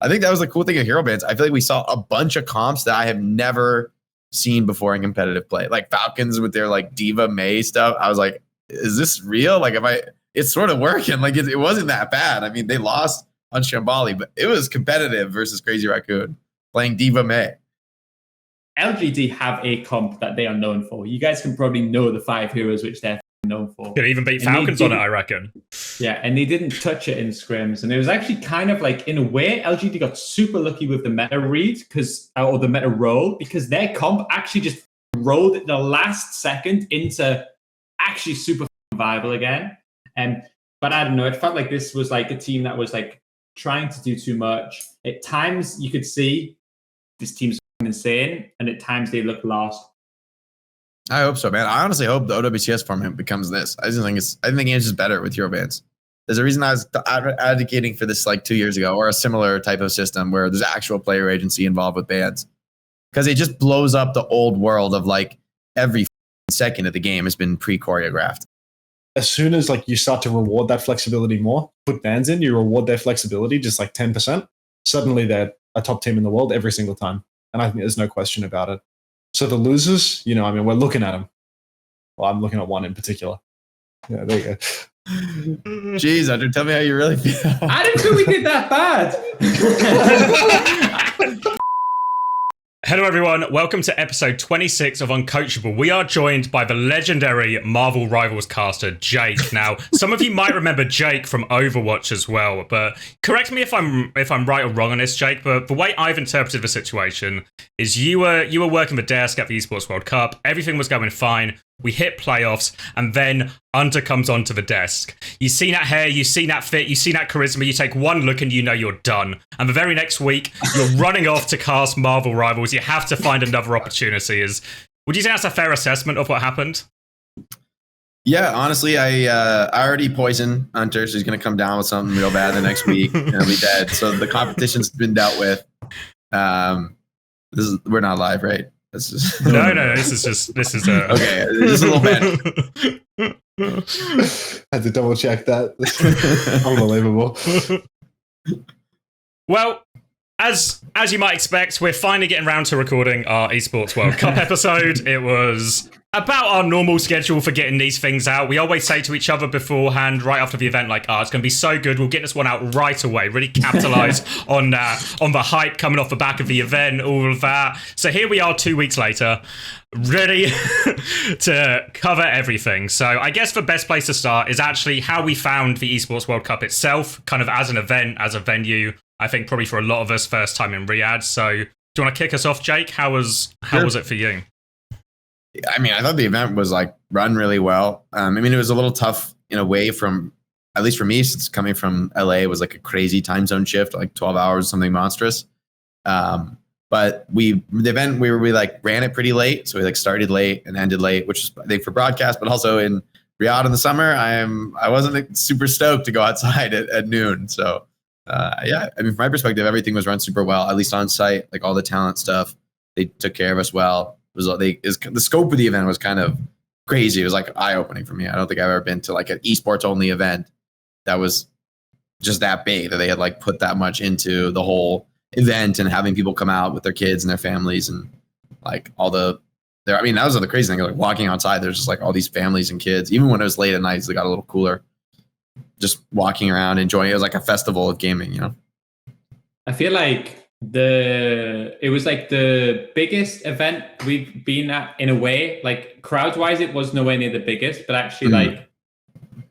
I think that was the cool thing of hero bans. I feel like we saw a bunch of comps that I have never seen before in competitive play. Like Falcons with their like Diva May stuff. I was like, is this real? Like, it's sort of working. Like it wasn't that bad. I mean, they lost on Shambali, but it was competitive versus Crazy Raccoon playing Diva May. LGD have a comp that they are known for. You guys can probably know the 5 heroes which they're known for. Could even beat Falcons on it, I reckon. Yeah, and they didn't touch it in scrims. And it was actually kind of like, in a way, LGD got super lucky with the meta read, or the meta roll, because their comp actually just rolled at the last second into actually super viable again. But I don't know, it felt like this was like a team that was like trying to do too much. At times, you could see this team's insane, and at times they look lost. I hope so, man. I honestly hope the OWCS format becomes this. I think ENCE is better with hero bans. There's a reason I was advocating for this like 2 years ago, or a similar type of system where there's actual player agency involved with bans, because it just blows up the old world of like every second of the game has been pre-choreographed. As soon as like you start to reward that flexibility more, put bans in, you reward their flexibility just like 10%. Suddenly they're a top team in the world every single time. And I think there's no question about it. So the losers, you know, I mean, we're looking at them. Well, I'm looking at one in particular. Yeah, there you go. Jeez, Hunter, tell me how you really feel. I didn't think we did that bad. Hello, everyone. Welcome to episode 26 of Uncoachable. We are joined by the legendary Marvel Rivals caster, Jake. Now, some of you might remember Jake from Overwatch as well, but correct me if I'm right or wrong on this, Jake, but the way I've interpreted the situation is you were working the desk at the Esports World Cup. Everything was going fine. We hit playoffs, and then Hunter comes onto the desk. You've seen that hair, you've seen that fit, you've seen that charisma, you take one look and you know you're done. And the very next week, you're running off to cast Marvel Rivals. You have to find another opportunity. Would you say that's a fair assessment of what happened? Yeah, honestly, I already poisoned Hunter, so he's going to come down with something real bad the next week, and he'll be dead. So the competition's been dealt with. We're not live, right? No, this is okay. This is a little bad. Had to double check that. Unbelievable. Well, as you might expect, we're finally getting around to recording our Esports World Cup episode. It was about our normal schedule for getting these things out. We always say to each other beforehand, right after the event, like, it's going to be so good. We'll get this one out right away. Really capitalize on the hype coming off the back of the event, all of that. So here we are 2 weeks later, ready to cover everything. So I guess the best place to start is actually how we found the Esports World Cup itself, kind of as an event, as a venue. I think probably for a lot of us, first time in Riyadh. So do you want to kick us off, Jake? How was it for you? I mean, I thought the event was like run really well. I mean, it was a little tough in a way from, at least for me, since coming from LA, it was like a crazy time zone shift, like 12 hours, something monstrous. But the event, we like ran it pretty late. So we like started late and ended late, which is I think for broadcast, but also in Riyadh in the summer, I wasn't super stoked to go outside at noon. So yeah, I mean, from my perspective, everything was run super well, at least on site, like all the talent stuff. They took care of us well. The scope of the event was kind of crazy. It was like eye-opening for me. I don't think I've ever been to like an esports only event that was just that big, that they had like put that much into the whole event and having people come out with their kids and their families and like I mean, that was the crazy thing. Like walking outside, there's just like all these families and kids. Even when it was late at night, it got a little cooler. Just walking around, enjoying it. It was like a festival of gaming, you know? I feel like it was like the biggest event we've been at in a way. Like crowd wise, it was nowhere near the biggest, but actually like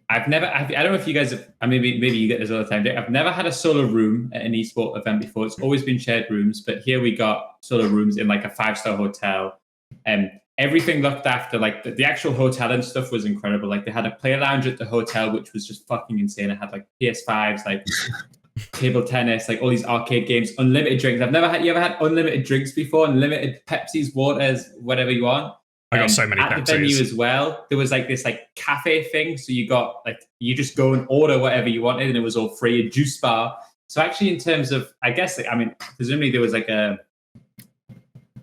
I don't know if you guys have, maybe you get this all the time. I've never had a solo room at an esport event before. It's always been shared rooms, but here we got solo rooms in like a 5-star hotel, and everything looked after. Like the actual hotel and stuff was incredible. Like they had a player lounge at the hotel, which was just fucking insane. It had like PS5s, like table tennis, like all these arcade games, unlimited drinks. You ever had unlimited drinks before? Unlimited Pepsis, waters, whatever you want. I got so many at Pepsis. The venue as well. There was like this like cafe thing, so you got like you just go and order whatever you wanted, and it was all free. A juice bar. So actually, in terms of, I guess, I mean, presumably there was like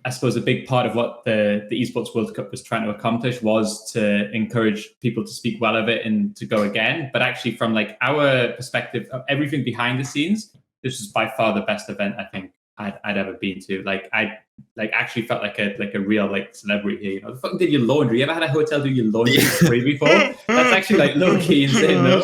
I suppose a big part of what the Esports World Cup was trying to accomplish was to encourage people to speak well of it and to go again. But actually, from like our perspective of everything behind the scenes, this was by far the best event I think I'd ever been to. Like I actually felt like a real like celebrity here. You know, the fucking did your laundry. You ever had a hotel do your laundry for free before? That's actually like low key insane, no?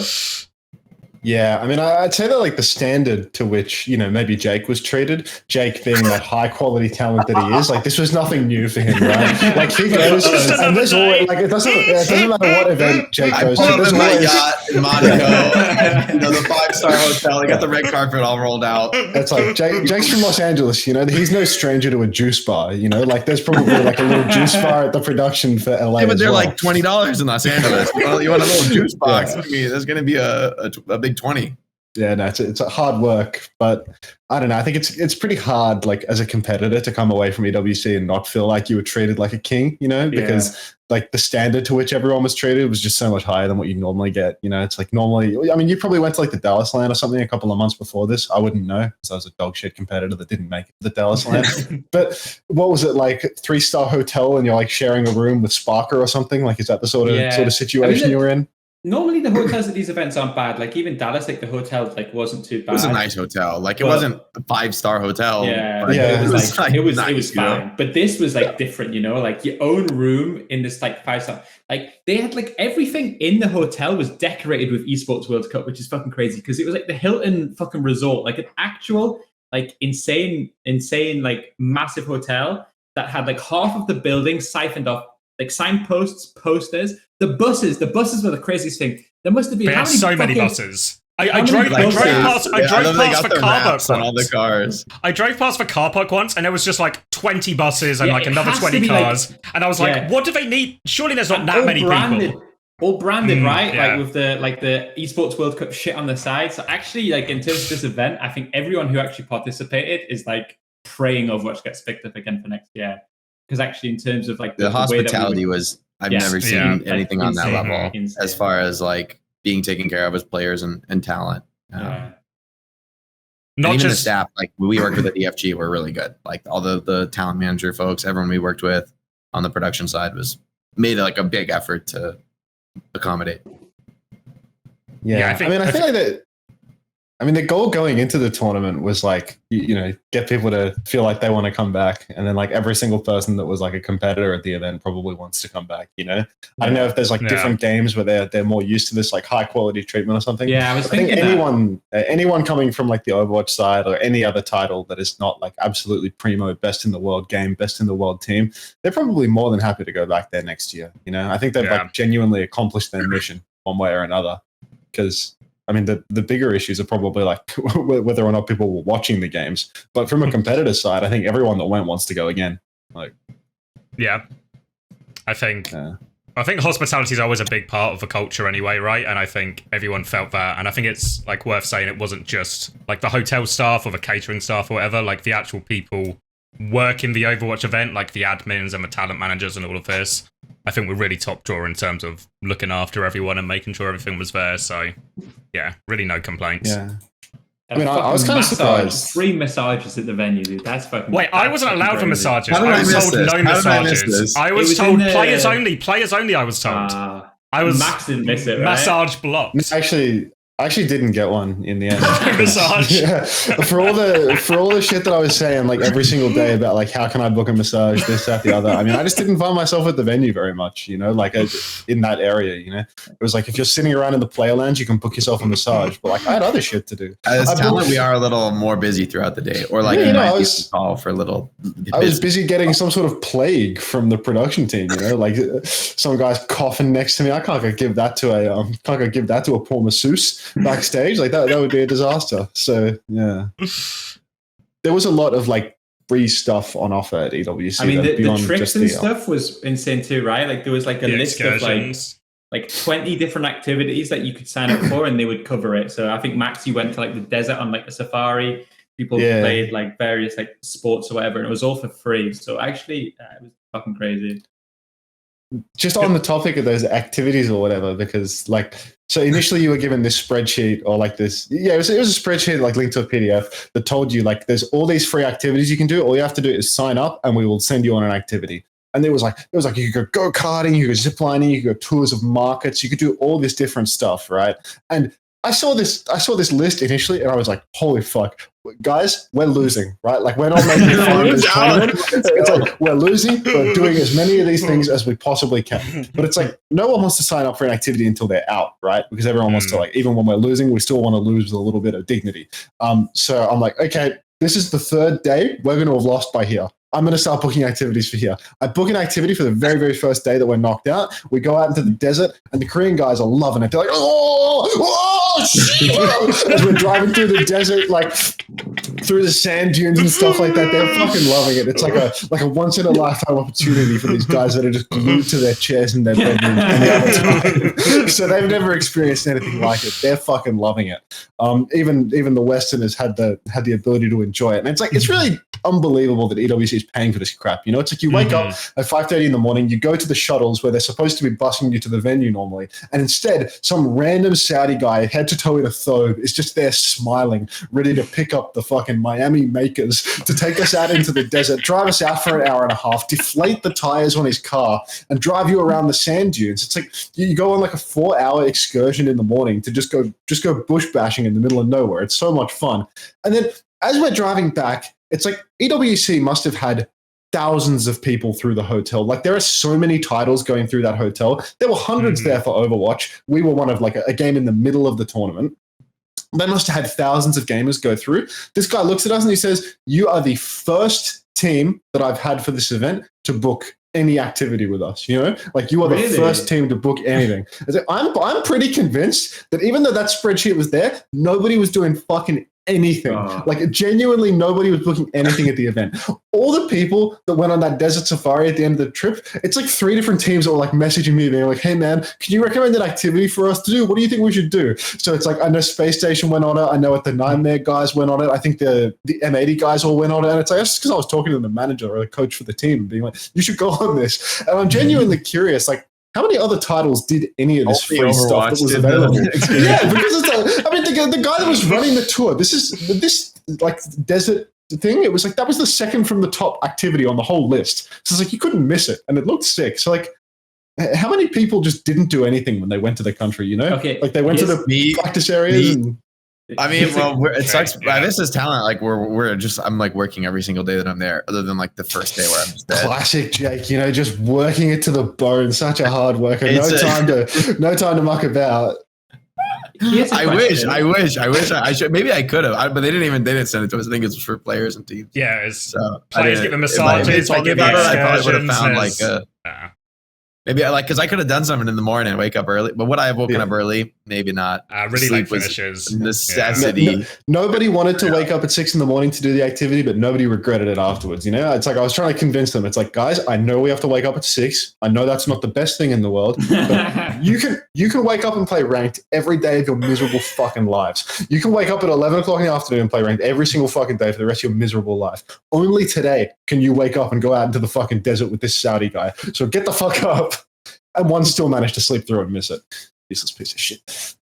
Yeah, I mean, I'd say that like the standard to which, you know, maybe Jake was treated, Jake being that high quality talent that he is, like this was nothing new for him, right? Like he goes, and there's always, like it doesn't matter what event Jake goes to. There's my yacht in Monaco, you know, the 5-star hotel. He got the red carpet all rolled out. It's like Jake's from Los Angeles, you know, he's no stranger to a juice bar, you know, like there's probably like a little juice bar at the production for LA. Yeah, but they're well. like $20 in Los Angeles. Well, you want a little juice box? Yeah. I mean, there's going to be a big 20. Yeah, no, it's a hard work, but I don't know. I think it's pretty hard, like as a competitor, to come away from EWC and not feel like you were treated like a king, you know, because like the standard to which everyone was treated was just so much higher than what you normally get. You know, it's like normally, I mean, you probably went to like the Dallas LAN or something a couple of months before this. I wouldn't know because I was a dog shit competitor that didn't make it to the Dallas LAN. But what was it like, 3-star hotel and you're like sharing a room with Sparker or something? Like, is that the sort of situation you were in? Normally the hotels at these events aren't bad. Like even Dallas, like the hotel like wasn't too bad. It was a nice hotel. Like it wasn't a 5-star hotel. Yeah, it was like, it was nice, fine. But this was like different, you know, like your own room in this like 5-star. Like they had like everything in the hotel was decorated with Esports World Cup, which is fucking crazy because it was like the Hilton fucking resort, like an actual like insane like massive hotel that had like half of the building siphoned off, like signposts, posters. The buses were the craziest thing. There must have been many buses. I drove past for car park on all the cars. I drove past for car park once, and there was just like 20 buses and like another 20 cars. Like, and I was like, what do they need? Surely there's not that many people. All branded, right? Yeah. Like with the Esports World Cup shit on the side. So actually, like in terms of this event, I think everyone who actually participated is like praying Overwatch gets picked up again for next year. Because actually, in terms of like the hospitality was, I've never seen anything on that level as far as like being taken care of as players and talent. Not even just the staff, like we worked with at EFG, were really good. Like all the talent manager folks, everyone we worked with on the production side made like a big effort to accommodate. Yeah, I think like that. I mean, the goal going into the tournament was like, you know, get people to feel like they want to come back. And then like every single person that was like a competitor at the event probably wants to come back, you know? I don't know if there's like different games where they're more used to this like high quality treatment or something. Yeah, I was thinking anyone coming from like the Overwatch side or any other title that is not like absolutely primo, best in the world game, best in the world team, they're probably more than happy to go back there next year. You know, I think they've like genuinely accomplished their mission one way or another. Because I mean, the bigger issues are probably like whether or not people were watching the games. But from a competitor side, I think everyone that went wants to go again. Like, I think hospitality is always a big part of the culture anyway, right? And I think everyone felt that. And I think it's like worth saying it wasn't just like the hotel staff or the catering staff or whatever, like the actual people working the Overwatch event, like the admins and the talent managers and all of this. I think we're really top drawer in terms of looking after everyone and making sure everything was there. So, yeah, really no complaints. Yeah. I mean, I was kind of surprised. 3 massages at the venue, dude. That's fucking. Wait, I wasn't allowed for massages. I was told no massages. I was told players only. Players only. I was told. Max didn't miss it. Right? Massage blocked. I actually didn't get one in the end. Massage. Yeah. For all the shit that I was saying, like every single day about like how can I book a massage, this, that, the other. I mean, I just didn't find myself at the venue very much, you know, like in that area, you know. It was like if you're sitting around in the player lounge, you can book yourself a massage. But like I had other shit to do. As talent, we are a little more busy throughout the day, or like I was busy getting some sort of plague from the production team, you know, like some guy's coughing next to me. I can't go give that to a poor masseuse backstage. Like that would be a disaster. So yeah, there was a lot of like free stuff on offer at EWC. I mean, the tricks and stuff was insane too, right? Like there was like a list of like 20 different activities that you could sign up for, and they would cover it. So I think Max, you went to like the desert on like a safari. People played like various like sports or whatever, and it was all for free. So actually, it was fucking crazy. Just on the topic of those activities or whatever, because like, so initially you were given this spreadsheet or like this, it was a spreadsheet like linked to a PDF that told you like there's all these free activities you can do. All you have to do is sign up and we will send you on an activity. And it was like you could go karting, you could go ziplining, you could go tours of markets, you could do all this different stuff, right? And I saw this list initially, and I was like, "Holy fuck, guys, we're losing, right? Like we're not making fun of this tournament. It's like we're losing, but doing as many of these things as we possibly can. But it's like no one wants to sign up for an activity until they're out, right? Because everyone wants to like, even when we're losing, we still want to lose with a little bit of dignity. So I'm like, okay, this is the third day. We're going to have lost by here. I'm going to start booking activities for here. I book an activity for the very, very first day that we're knocked out. We go out into the desert, and the Korean guys are loving it. They're like, as we're driving through the desert, like through the sand dunes and stuff like that. They're fucking loving it. It's like a once in a lifetime opportunity for these guys that are just glued to their chairs in their bedroom any other time. So they've never experienced anything like it. They're fucking loving it. Even the Westerners had the ability to enjoy it, and it's like it's really unbelievable that EWC is paying for this crap. You know, it's like you wake up at 5:30 in the morning, you go to the shuttles where they're supposed to be busing you to the venue normally, and instead some random Saudi guy head to toe in a thobe is just there smiling, ready to pick up the fucking Miami makers to take us out into the desert, drive us out for an hour and a half, deflate the tires on his car, and drive you around the sand dunes. It's like you go on like a 4-hour excursion in the morning to just go bush bashing in the middle of nowhere. It's so much fun. And then as we're driving back, it's like EWC must have had thousands of people through the hotel. Like there are so many titles going through that hotel. There were hundreds there for Overwatch. We were one of like a game in the middle of the tournament. They must have had thousands of gamers go through. This guy looks at us and he says, "You are the first team that I've had for this event to book any activity with us, you know, like you are the first team to book anything." I'm pretty convinced that even though that spreadsheet was there, nobody was doing fucking anything. Like genuinely nobody was booking anything at the event. All the people that went on that desert safari at the end of the trip, it's like 3 different teams that were like messaging me. They're like, "Hey man, can you recommend an activity for us to do? What do you think we should do?" So it's like, I know Space Station went on it. I know at the Nightmare guys went on it. I think the M80 guys all went on it. And it's like, that's because I was talking to the manager or the coach for the team and being like, "You should go on this." And I'm genuinely curious, like, how many other titles did any of this free stuff that was available? Yeah, because it's like, I mean, the guy that was running the tour, this like desert thing, it was like that was the second from the top activity on the whole list. So it's like you couldn't miss it, and it looked sick. So like, how many people just didn't do anything when they went to the country? You know, like they went to the practice areas. I mean, well, it sucks. This is talent. Like I'm like working every single day that I'm there, other than like the first day where I'm just dead. Classic Jake, you know, just working it to the bone. Such a hard worker. No time to muck about. I wish I should. Maybe I could have, but they didn't send it to us. I think it's for players and teams. Yeah, it's players give them massages. I probably would have found like maybe because I could have done something in the morning and wake up early. But would I have woken up early? Maybe not. Really late finishes. Necessity. Yeah. Nobody wanted to wake up at 6 a.m. to do the activity, but nobody regretted it afterwards. You know, it's like I was trying to convince them. It's like, guys, I know we have to wake up at 6. I know that's not the best thing in the world, but you can wake up and play ranked every day of your miserable fucking lives. You can wake up at 11 o'clock in the afternoon and play ranked every single fucking day for the rest of your miserable life. Only today can you wake up and go out into the fucking desert with this Saudi guy. So get the fuck up. And one still managed to sleep through it and miss it. Useless piece of shit.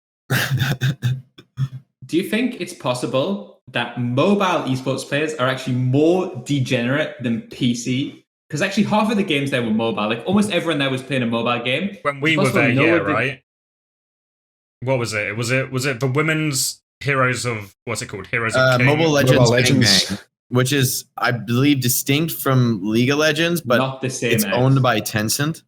Do you think it's possible that mobile esports players are actually more degenerate than PC? Because actually half of the games there were mobile. Like almost everyone there was playing a mobile game. When we were there, right? What was it? Was it the women's Heroes of what's it called? Heroes of King? Mobile Legends. Bang, which is, I believe, distinct from League of Legends, but not the same. It's owned by Tencent.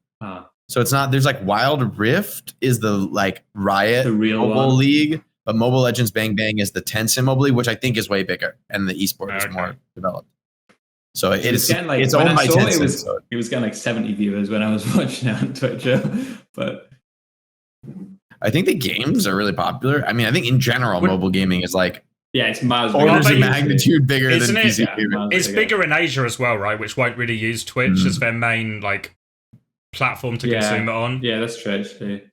So it's not, there's like Wild Rift is the like Riot the real Mobile one. League, but Mobile Legends Bang Bang is the Tencent Mobile League, which I think is way bigger and the esport is more developed. So it's owned by Tencent. It was getting like 70 viewers when I was watching it on Twitch. But I think the games are really popular. I mean, I think in general, mobile gaming is like it's miles orders of magnitude bigger than PC. It's bigger in Asia as well, right? Which won't really use Twitch as their main like platform to consume it on. Yeah, that's true actually.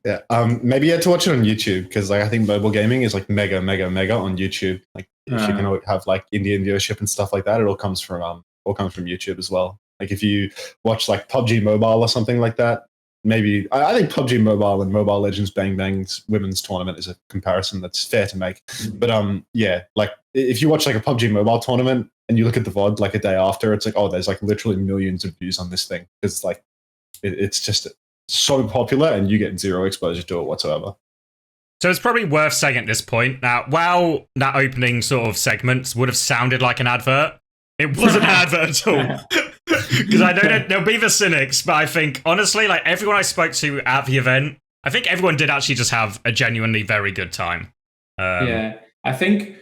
Yeah, maybe you had to watch it on YouTube because like I think mobile gaming is like mega on YouTube. Like if you can have like Indian viewership and stuff like that, it all comes from YouTube as well. Like if you watch like PUBG Mobile or something like that, maybe I think PUBG Mobile and Mobile Legends Bang Bang's women's tournament is a comparison that's fair to make. But yeah, like if you watch like a PUBG Mobile tournament and you look at the VOD like a day after, it's like, oh, there's like literally millions of views on this thing. It's like it's just so popular and you get zero exposure to it whatsoever. So it's probably worth saying at this point. Now, while that opening sort of segments would have sounded like an advert, it wasn't an advert at all. Because I know that there'll be the cynics, but I think, honestly, like everyone I spoke to at the event, I think everyone did actually just have a genuinely very good time. Yeah, I think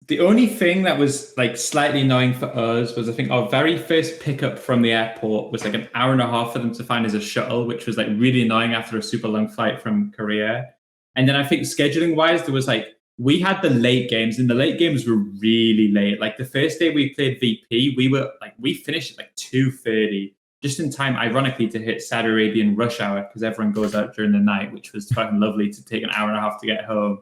the only thing that was like slightly annoying for us was I think our very first pickup from the airport was like an hour and a half for them to find as a shuttle, which was like really annoying after a super long flight from Korea. And then I think scheduling wise, there was like, we had the late games and the late games were really late. Like the first day we played VP, we finished at like 2:30, just in time, ironically, to hit Saudi Arabian rush hour because everyone goes out during the night, which was fucking lovely to take an hour and a half to get home.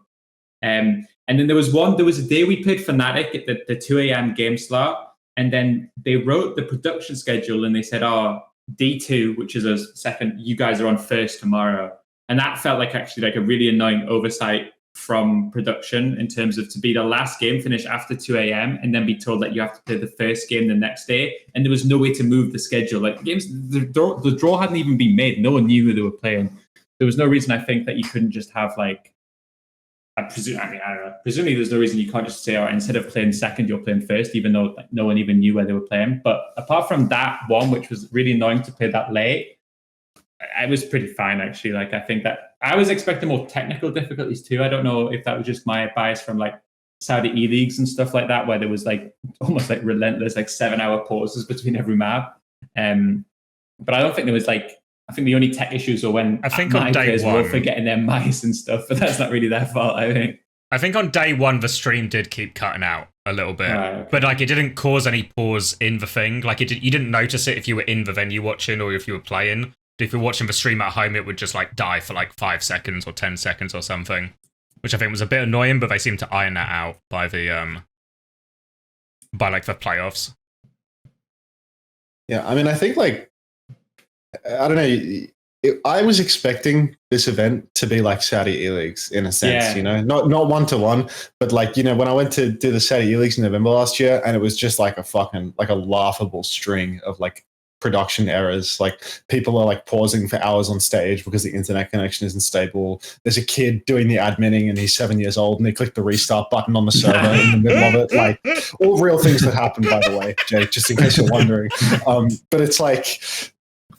And then there was a day we played Fnatic at the 2 a.m. game slot. And then they wrote the production schedule and they said, D2, which is a second, you guys are on first tomorrow. And that felt like actually like a really annoying oversight from production in terms of to be the last game finish after 2 a.m. and then be told that you have to play the first game the next day. And there was no way to move the schedule. Like the draw hadn't even been made. No one knew who they were playing. There was no reason I think that you couldn't just have like, I don't know. Presumably there's no reason you can't just say, instead of playing second, you're playing first, even though like, no one even knew where they were playing. But apart from that one, which was really annoying to play that late, I was pretty fine, actually. Like, I think that I was expecting more technical difficulties too. I don't know if that was just my bias from like Saudi E-leagues and stuff like that, where there was like almost like relentless, like 7-hour pauses between every map. But I don't think there was like, I think the only tech issues are when I think on day one were forgetting their mice and stuff, but that's not really their fault, I think. I think on day one, the stream did keep cutting out a little bit, okay. But like it didn't cause any pause in the thing. Like you didn't notice it if you were in the venue watching or if you were playing. If you're watching the stream at home, it would just like die for like 5 seconds or 10 seconds or something, which I think was a bit annoying. But they seemed to iron that out by the like the playoffs. Yeah, I mean, I think like I don't know. I was expecting this event to be like Saudi E-Leagues in a sense, you know, not 1-to-1, but like, you know, when I went to do the Saudi E-Leagues in November last year, and it was just like a laughable string of like production errors. Like people are like pausing for hours on stage because the internet connection isn't stable. There's a kid doing the adminning and he's 7 years old and they click the restart button on the server in the middle of it. Like all real things that happen, by the way, Jake, just in case you're wondering. But it's like,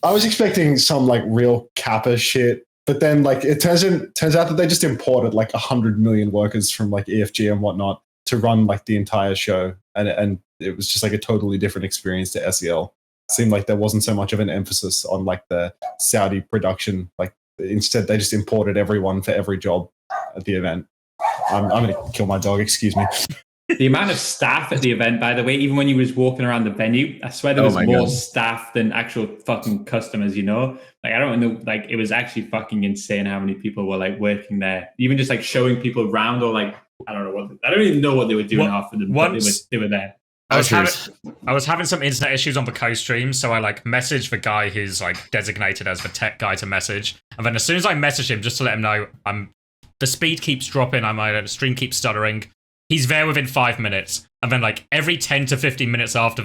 I was expecting some like real Kappa shit, but then like it turns out that they just imported like 100 million workers from like EFG and whatnot to run like the entire show, and it was just like a totally different experience to SEL. It seemed like there wasn't so much of an emphasis on like the Saudi production. Like instead, they just imported everyone for every job at the event. I'm gonna kill my dog. Excuse me. The amount of staff at the event, by the way, even when you was walking around the venue, I swear there was more staff than actual fucking customers, you know? Like, I don't know, like, it was actually fucking insane how many people were, like, working there. Even just, like, showing people around or, like, I don't even know what they were doing half of them, but they were there. I was having some internet issues on the co-stream, so I, like, messaged the guy who's, like, designated as the tech guy to message. And then as soon as I messaged him, just to let him know, the speed keeps dropping, the stream keeps stuttering. He's there within 5 minutes. And then like every 10 to 15 minutes after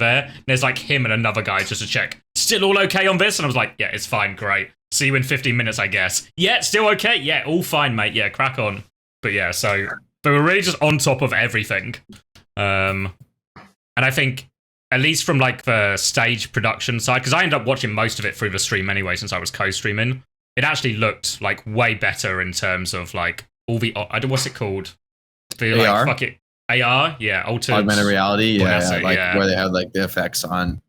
there's like him and another guy just to check. Still all okay on this? And I was like, yeah, it's fine. Great. See you in 15 minutes, I guess. Yeah, still okay? Yeah, all fine, mate. Yeah, crack on. But yeah, so they were really just on top of everything. And I think at least from like the stage production side, because I ended up watching most of it through the stream anyway, since I was co-streaming, it actually looked like way better in terms of like all the, what's it called? The AR? like, fuck it. AR? Yeah, augmented reality, yeah. where they have like the effects on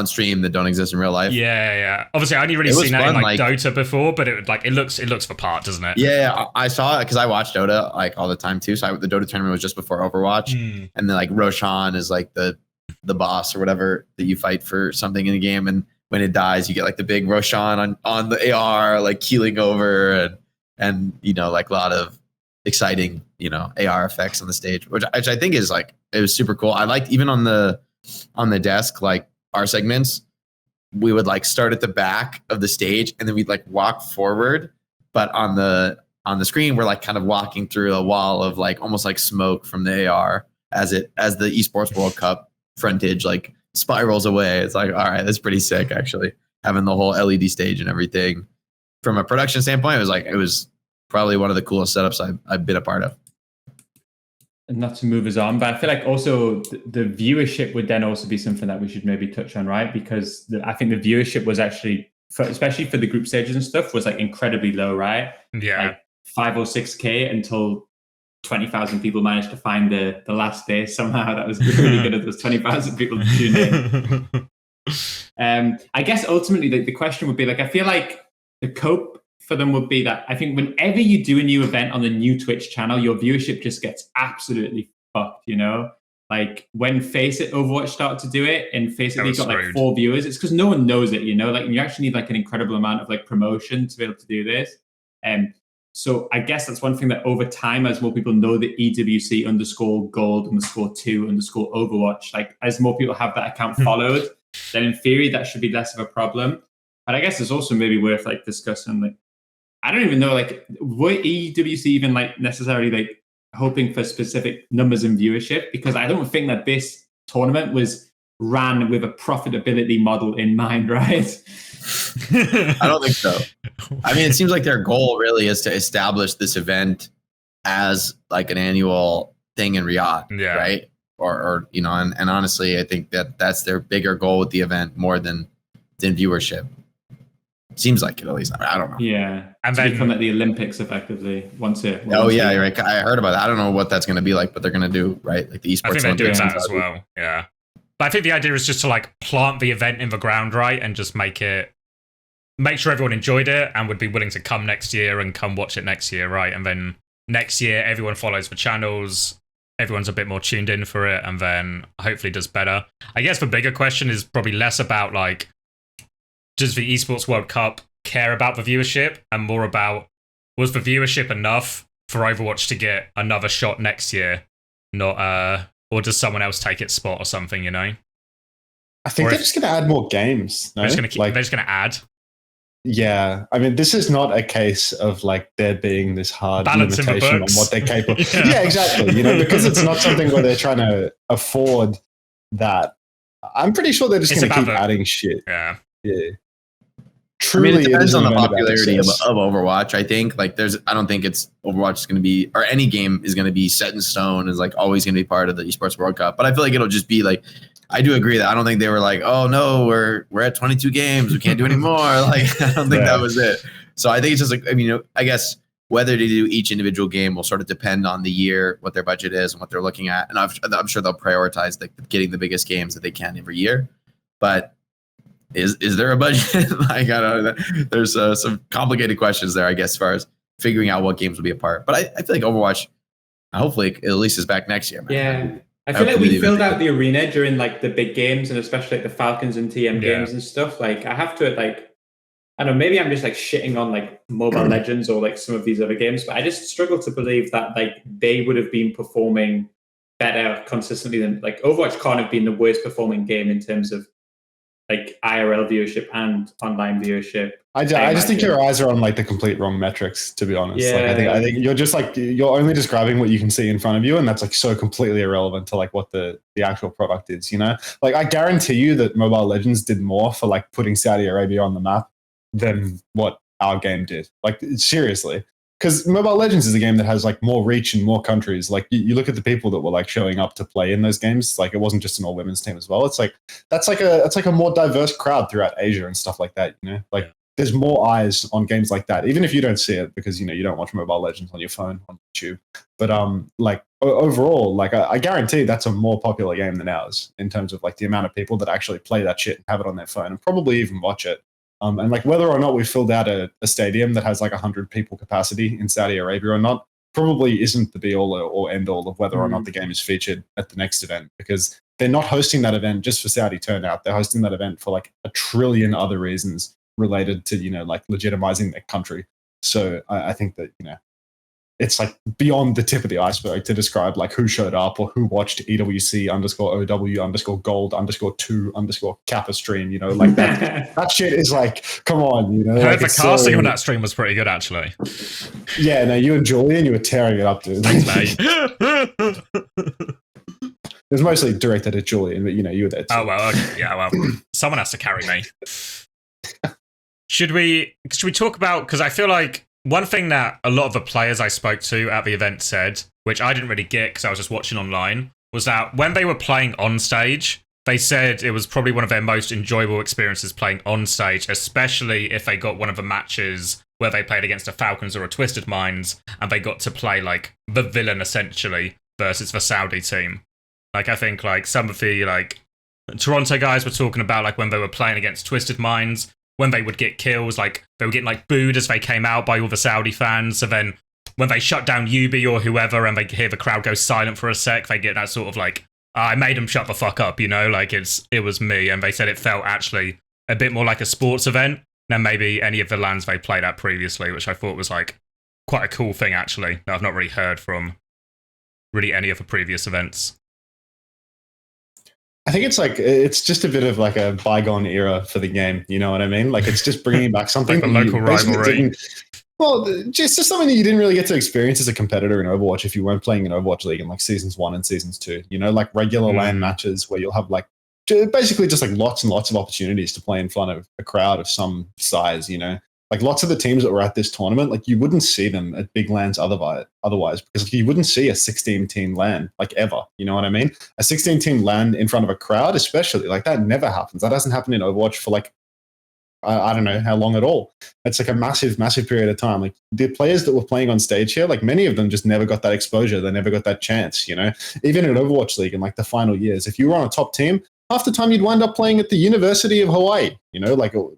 stream that don't exist in real life. Yeah. Obviously, I only really seen that in like Dota before, but it looks the part, doesn't it? Yeah, I saw it because I watch Dota like all the time too. So the Dota tournament was just before Overwatch, and then like Roshan is like the boss or whatever that you fight for something in the game, and when it dies, you get like the big Roshan on the AR like keeling over, and you know like a lot of exciting, you know, AR effects on the stage, which I think is like, it was super cool. I liked even on the desk, like our segments, we would like start at the back of the stage and then we'd like walk forward, but on the screen we're like kind of walking through a wall of like almost like smoke from the AR as the Esports World Cup frontage like spirals away. It's like, all right, that's pretty sick actually, having the whole LED stage and everything. From a production standpoint, it was probably one of the coolest setups I've been a part of. And not to move us on, but I feel like also the viewership would then also be something that we should maybe touch on, right? Because I think the viewership was actually, especially for the group stages and stuff, was like incredibly low, right? Yeah. Like 5 or 6K until 20,000 people managed to find the last day somehow. That was really good of those 20,000 people to tune in. I guess ultimately the question would be like, I feel like the cope for them would be that I think whenever you do a new event on the new Twitch channel, your viewership just gets absolutely fucked, you know? Like when Face It Overwatch started to do it and Face It, they got like 4 viewers, it's because no one knows it, you know? Like you actually need like an incredible amount of like promotion to be able to do this. So I guess that's one thing that over time, as more people know the EWC _gold _2 _Overwatch, like as more people have that account followed, then in theory that should be less of a problem. But I guess it's also maybe worth like discussing like, I don't even know, like, were EWC even like necessarily like hoping for specific numbers in viewership? Because I don't think that this tournament was ran with a profitability model in mind, right? I don't think so. I mean, it seems like their goal really is to establish this event as like an annual thing in Riyadh, right? Or you know, and honestly, I think that's their bigger goal with the event more than viewership. Seems like it, at least. I don't know. Yeah, and to become at the Olympics effectively once it. Oh yeah, you're right. I heard about that. I don't know what that's going to be like, but they're going to do right, like the esports. I think they're doing that as well. Yeah, but I think the idea is just to like plant the event in the ground, right, and just make sure everyone enjoyed it and would be willing to come next year and come watch it next year, right? And then next year, everyone follows the channels. Everyone's a bit more tuned in for it, and then hopefully does better. I guess the bigger question is probably less about like, does the Esports World Cup care about the viewership, and more about, was the viewership enough for Overwatch to get another shot next year? Not, or does someone else take its spot or something, you know? I think they're just going to add more games. No? They're just going to add. Yeah, I mean, this is not a case of like there being this hard limitation on what they're capable. Yeah, exactly. You know, because it's not something where they're trying to afford that. I'm pretty sure they're just going to keep adding shit. Yeah. Truly, I mean, it depends on the popularity of Overwatch. I think like I don't think it's Overwatch is going to be, or any game is going to be set in stone is like always going to be part of the Esports World Cup. But I feel like it'll just be like, I do agree that I don't think they were like, oh no, we're at 22 games, we can't do any more. Like I don't think that was it. So I think it's just like, I mean, you know, I guess whether to do each individual game will sort of depend on the year, what their budget is, and what they're looking at. And I'm sure they'll prioritize getting the biggest games that they can every year. But is there a budget? Like I don't know. There's some complicated questions there, I guess, as far as figuring out what games will be a part. But I feel like Overwatch, hopefully, at least is back next year, man. Yeah. I feel like we filled out the arena during like the big games, and especially like the Falcons and TM games and stuff. Like I have to like, I don't know, maybe I'm just like shitting on like Mobile Legends or like some of these other games, but I just struggle to believe that like they would have been performing better consistently than like Overwatch can't have been the worst performing game in terms of like IRL viewership and online viewership. I just think your eyes are on like the complete wrong metrics, to be honest. Yeah. Like, I think you're just like, you're only describing what you can see in front of you, and that's like so completely irrelevant to like what the actual product is, you know? Like I guarantee you that Mobile Legends did more for like putting Saudi Arabia on the map than what our game did. Like seriously. Because Mobile Legends is a game that has like more reach in more countries. Like you look at the people that were like showing up to play in those games. Like it wasn't just an all women's team as well. It's like that's like a more diverse crowd throughout Asia and stuff like that. You know, like there's more eyes on games like that, even if you don't see it because you know you don't watch Mobile Legends on your phone on YouTube. But like overall, like I guarantee that's a more popular game than ours in terms of like the amount of people that actually play that shit and have it on their phone and probably even watch it. And like whether or not we filled out a stadium that has like 100 people capacity in Saudi Arabia or not probably isn't the be all or end all of whether or not the game is featured at the next event, because they're not hosting that event just for Saudi turnout. They're hosting that event for like a trillion other reasons related to, you know, like legitimizing their country. So I think that, you know, it's like beyond the tip of the iceberg to describe like who showed up or who watched EWC _OW _gold _2 Kappa stream, you know, like that shit is like, come on, you know. I heard like the casting on that stream was pretty good, actually. Yeah, no, you and Julian, you were tearing it up, dude. Thanks, mate. It was mostly directed at Julian, but you know, you were there too. Oh, well, okay. Yeah, well, someone has to carry me. Should we talk about, because I feel like one thing that a lot of the players I spoke to at the event said, which I didn't really get because I was just watching online, was that when they were playing on stage, they said it was probably one of their most enjoyable experiences playing on stage, especially if they got one of the matches where they played against a Falcons or a Twisted Minds and they got to play like the villain essentially versus the Saudi team. Like I think like some of the like Toronto guys were talking about like when they were playing against Twisted Minds, when they would get kills, like they were getting like booed as they came out by all the Saudi fans. So then when they shut down Yubi or whoever and they hear the crowd go silent for a sec, they get that sort of like, I made them shut the fuck up, you know, like it was me. And they said it felt actually a bit more like a sports event than maybe any of the lands they played at previously, which I thought was like quite a cool thing actually that I've not really heard from really any of the previous events. I think it's just a bit of like a bygone era for the game. You know what I mean? Like it's just bringing back something. Like the local rivalry. Well, just something that you didn't really get to experience as a competitor in Overwatch if you weren't playing in Overwatch League in like seasons 1 and seasons 2. You know, like regular LAN matches where you'll have like basically just like lots and lots of opportunities to play in front of a crowd of some size. You know, like lots of the teams that were at this tournament, like you wouldn't see them at big LANs otherwise because you wouldn't see a 16-team LAN like ever. You know what I mean? A 16-team LAN in front of a crowd, especially like that never happens. That doesn't happen in Overwatch for like I don't know how long at all. It's like a massive, massive period of time. Like the players that were playing on stage here, like many of them just never got that exposure. They never got that chance, you know, even in Overwatch League in like the final years, if you were on a top team, half the time you'd wind up playing at the University of Hawaii, you know, like you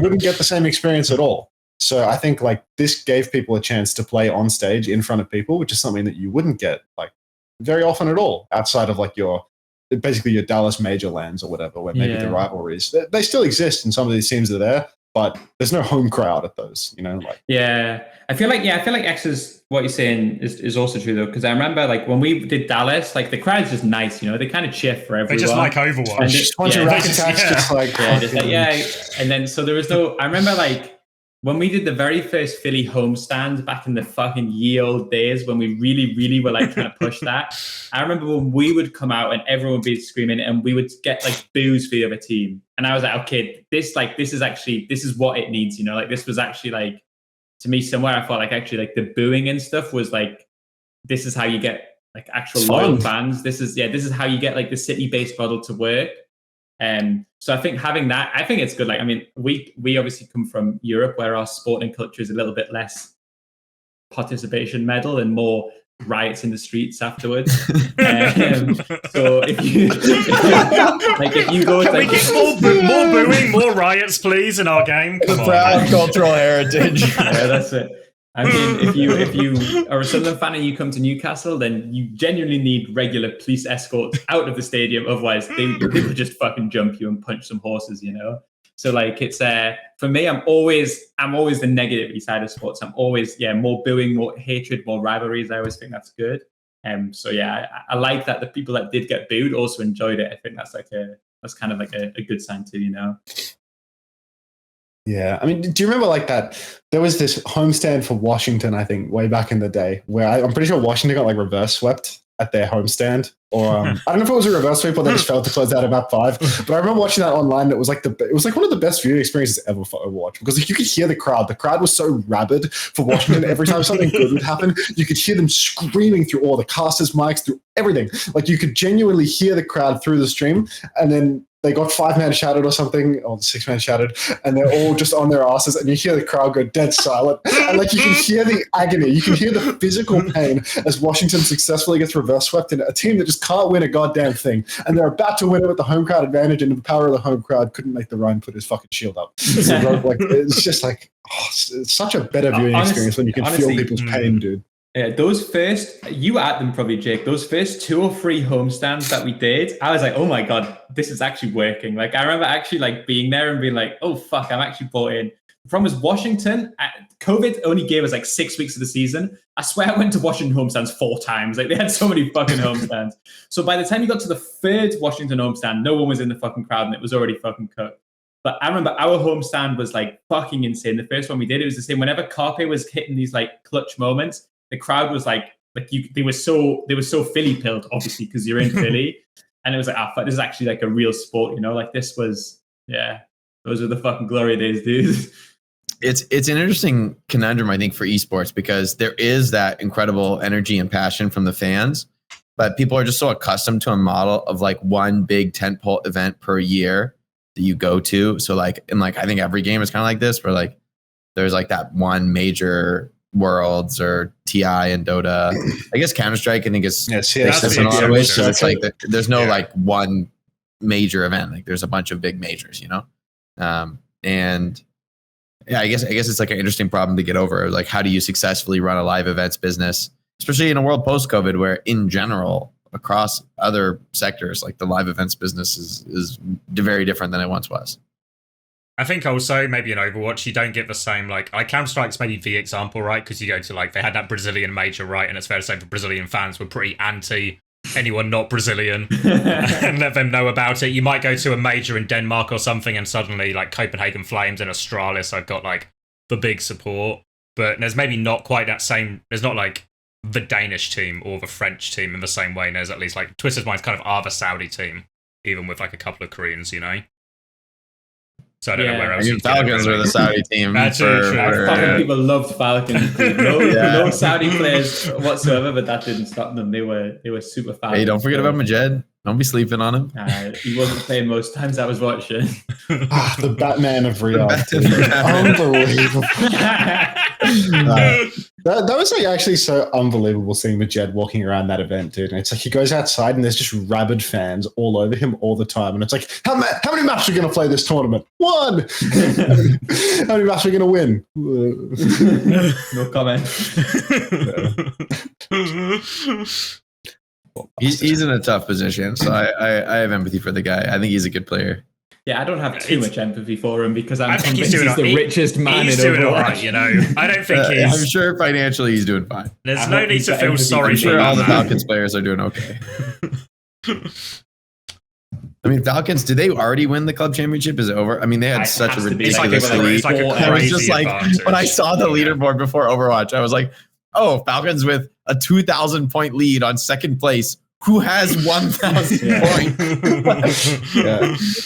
wouldn't get the same experience at all. So I think like this gave people a chance to play on stage in front of people, which is something that you wouldn't get like very often at all outside of like basically your Dallas major lands or whatever, where maybe the rivalries, they still exist and some of these teams are there, but there's no home crowd at those, you know, like. I feel like X's, what you're saying is also true though. Cause I remember like when we did Dallas, like the crowd's just nice, you know, they kind of cheer for everyone. They just like Overwatch. Just bunch of rack attacks, just like, and then, so there was I remember like, when we did the very first Philly homestand back in the fucking ye old days when we really, really were like trying to push that, I remember when we would come out and everyone would be screaming and we would get like boos for the other team. And I was like, okay, this is what it needs, you know, like this was actually like, to me somewhere I felt like actually like the booing and stuff was like, this is how you get like actual loyal fans. This is how you get like the city-based model to work. So I think having that, I think it's good. Like, I mean, we obviously come from Europe where our sporting culture is a little bit less participation medal and more riots in the streets afterwards. So if you go, can we get more booing, more riots, please, in our game? Come on, proud cultural heritage. Yeah, that's it. I mean, if you are a Sunderland fan and you come to Newcastle, then you genuinely need regular police escorts out of the stadium. Otherwise, people just fucking jump you and punch some horses, you know? So like it's for me, I'm always the negative side of sports. I'm always more booing, more hatred, more rivalries. I always think that's good. So I like that the people that did get booed also enjoyed it. I think that's kind of like a good sign too, you know? Yeah, I mean, do you remember like that? There was this homestand for Washington, I think, way back in the day, where I'm pretty sure Washington got like reverse swept at their homestand, or I don't know if it was a reverse sweep or they just failed to close out at map 5. But I remember watching that online. It was like one of the best viewing experiences ever for Overwatch because like, you could hear the crowd. The crowd was so rabid for Washington. Every time something good would happen, you could hear them screaming through all the casters' mics, through everything. Like you could genuinely hear the crowd through the stream, and then they got 5-man shattered or something, or 6-man shattered, and they're all just on their asses, and you hear the crowd go dead silent. And like you can hear the agony, you can hear the physical pain as Washington successfully gets reverse swept in a team that just can't win a goddamn thing. And they're about to win it with the home crowd advantage, and the power of the home crowd couldn't make the Ryan put his fucking shield up. So like, it's just like, it's such a better viewing experience when you can feel people's pain, dude. Yeah, those first, you were at them probably, Jake, those first 2 or 3 homestands that we did, I was like, oh my God, this is actually working. Like, I remember actually like being there and being like, oh fuck, I'm actually bought in. The problem was Washington, COVID only gave us like 6 weeks of the season. I swear I went to Washington homestands 4 times. Like they had so many fucking homestands. So by the time you got to the 3rd Washington homestand, no one was in the fucking crowd and it was already fucking cooked. But I remember our homestand was like fucking insane. The first one we did, it was the same. Whenever Carpe was hitting these like clutch moments, the crowd was like they were so Philly pilled, obviously, because you're in Philly, and it was like, fuck, this is actually like a real sport, you know? Like this was, those were the fucking glory days, dude. it's an interesting conundrum, I think, for esports, because there is that incredible energy and passion from the fans, but people are just so accustomed to a model of like one big tentpole event per year that you go to. So like, and like, I think every game is kind of like this, where like there's like that one major Worlds or TI and Dota. I guess Counter-Strike, I think is that's in a lot of ways, because it's like there's no Yeah. like one major event. Like there's a bunch of big majors, you know? And yeah, I guess it's like an interesting problem to get over. Like, how do you successfully run a live events business, especially in a world post-COVID, where in general, across other sectors, like the live events business is very different than it once was. I think also maybe in Overwatch you don't get the same like Counter-Strike's maybe the example, right? Because you go to like they had that Brazilian major, right? And it's fair to say the Brazilian fans were pretty anti anyone not Brazilian and let them know about it. You might go to a major in Denmark or something and suddenly like Copenhagen Flames and Astralis have got like the big support, but there's maybe not quite that same, there's not like the Danish team or the French team in the same way. And there's at least like Twisted Minds kind of are the Saudi team, even with like a couple of Koreans, you know? So I don't know where else. Falcons were the Saudi team. That's true. People loved Falcons. No Saudi players whatsoever, but that didn't stop them. They were super Falcons. Hey, don't forget about Majed. Don't be sleeping on him. He wasn't playing most times I was watching. The Batman of Riyadh. Unbelievable. That was like actually so unbelievable seeing Majed walking around that event, dude. And it's like he goes outside and there's just rabid fans all over him all the time. And it's like, how many maps are we going to play this tournament? 1. How many maps are we going to win? No comment. He's in a tough position, so I have empathy for the guy. I think he's a good player. Yeah, I don't have too much empathy for him because I'm convinced he's the richest man in Overwatch. He's doing all right, you know. I don't think he's... I'm sure financially he's doing fine. There's no need to feel sorry I'm for sure him. all the Falcons players are doing okay. I mean, Falcons, did they already win the club championship? Is it over? I mean, they had such a ridiculous lead. It's like a crazy I was just like, advantage. when I saw the leaderboard before Overwatch, I was like, oh, Falcons with a 2,000 point lead on second place. Who has 1,000 points?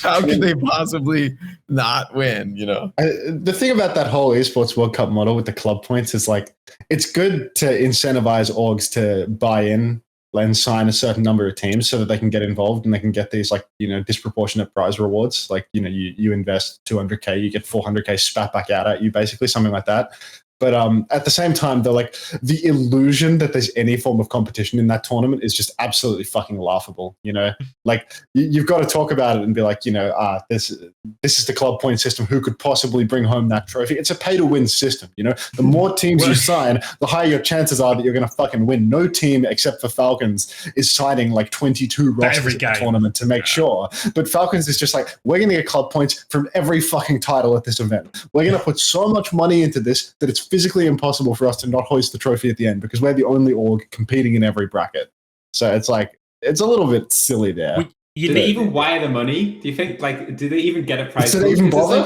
How can they possibly not win? You know, the thing about that whole Esports World Cup model with the club points is like, it's good to incentivize orgs to buy in and sign a certain number of teams so that they can get involved and they can get these like, you know, disproportionate prize rewards. Like, you know, you invest 200K, you get 400K spat back out at you, basically something like that. But at the same time, they're like, the illusion that there's any form of competition in that tournament is just absolutely fucking laughable. You know, like you've got to talk about it and be like, you know, this is the club point system. Who could possibly bring home that trophy? It's a pay to win system. You know, the more teams you sign, the higher your chances are that you're going to fucking win. No team except for Falcons is signing like 22 rosters at the tournament to make sure. But Falcons is just like, we're going to get club points from every fucking title at this event. We're going to put so much money into this that it's physically impossible for us to not hoist the trophy at the end because we're the only org competing in every bracket. So it's like, it's a little bit silly there. Do they even wire the money? Do you think, like, do they even get a prize? Do they even bother?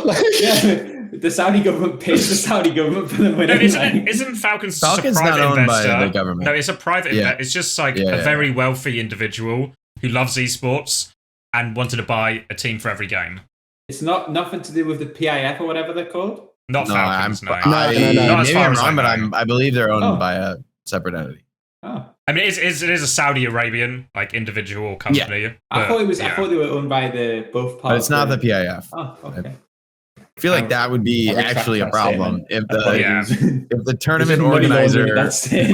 The Saudi government pays the Saudi government for the winning. No, isn't Falcons a private not owned investor? by the government. No, it's a private investor. It's just like a very wealthy individual who loves esports and wanted to buy a team for every game. It's nothing to do with the PIF or whatever they're called? Not Falcons, no. Not as far as I'm wrong, but I believe they're owned by a separate entity. Oh. I mean, it is a Saudi Arabian like individual company. Yeah. I thought they were owned by both parts. But it's not the PIF. Oh, okay. I feel like that would be actually a problem if the tournament organizer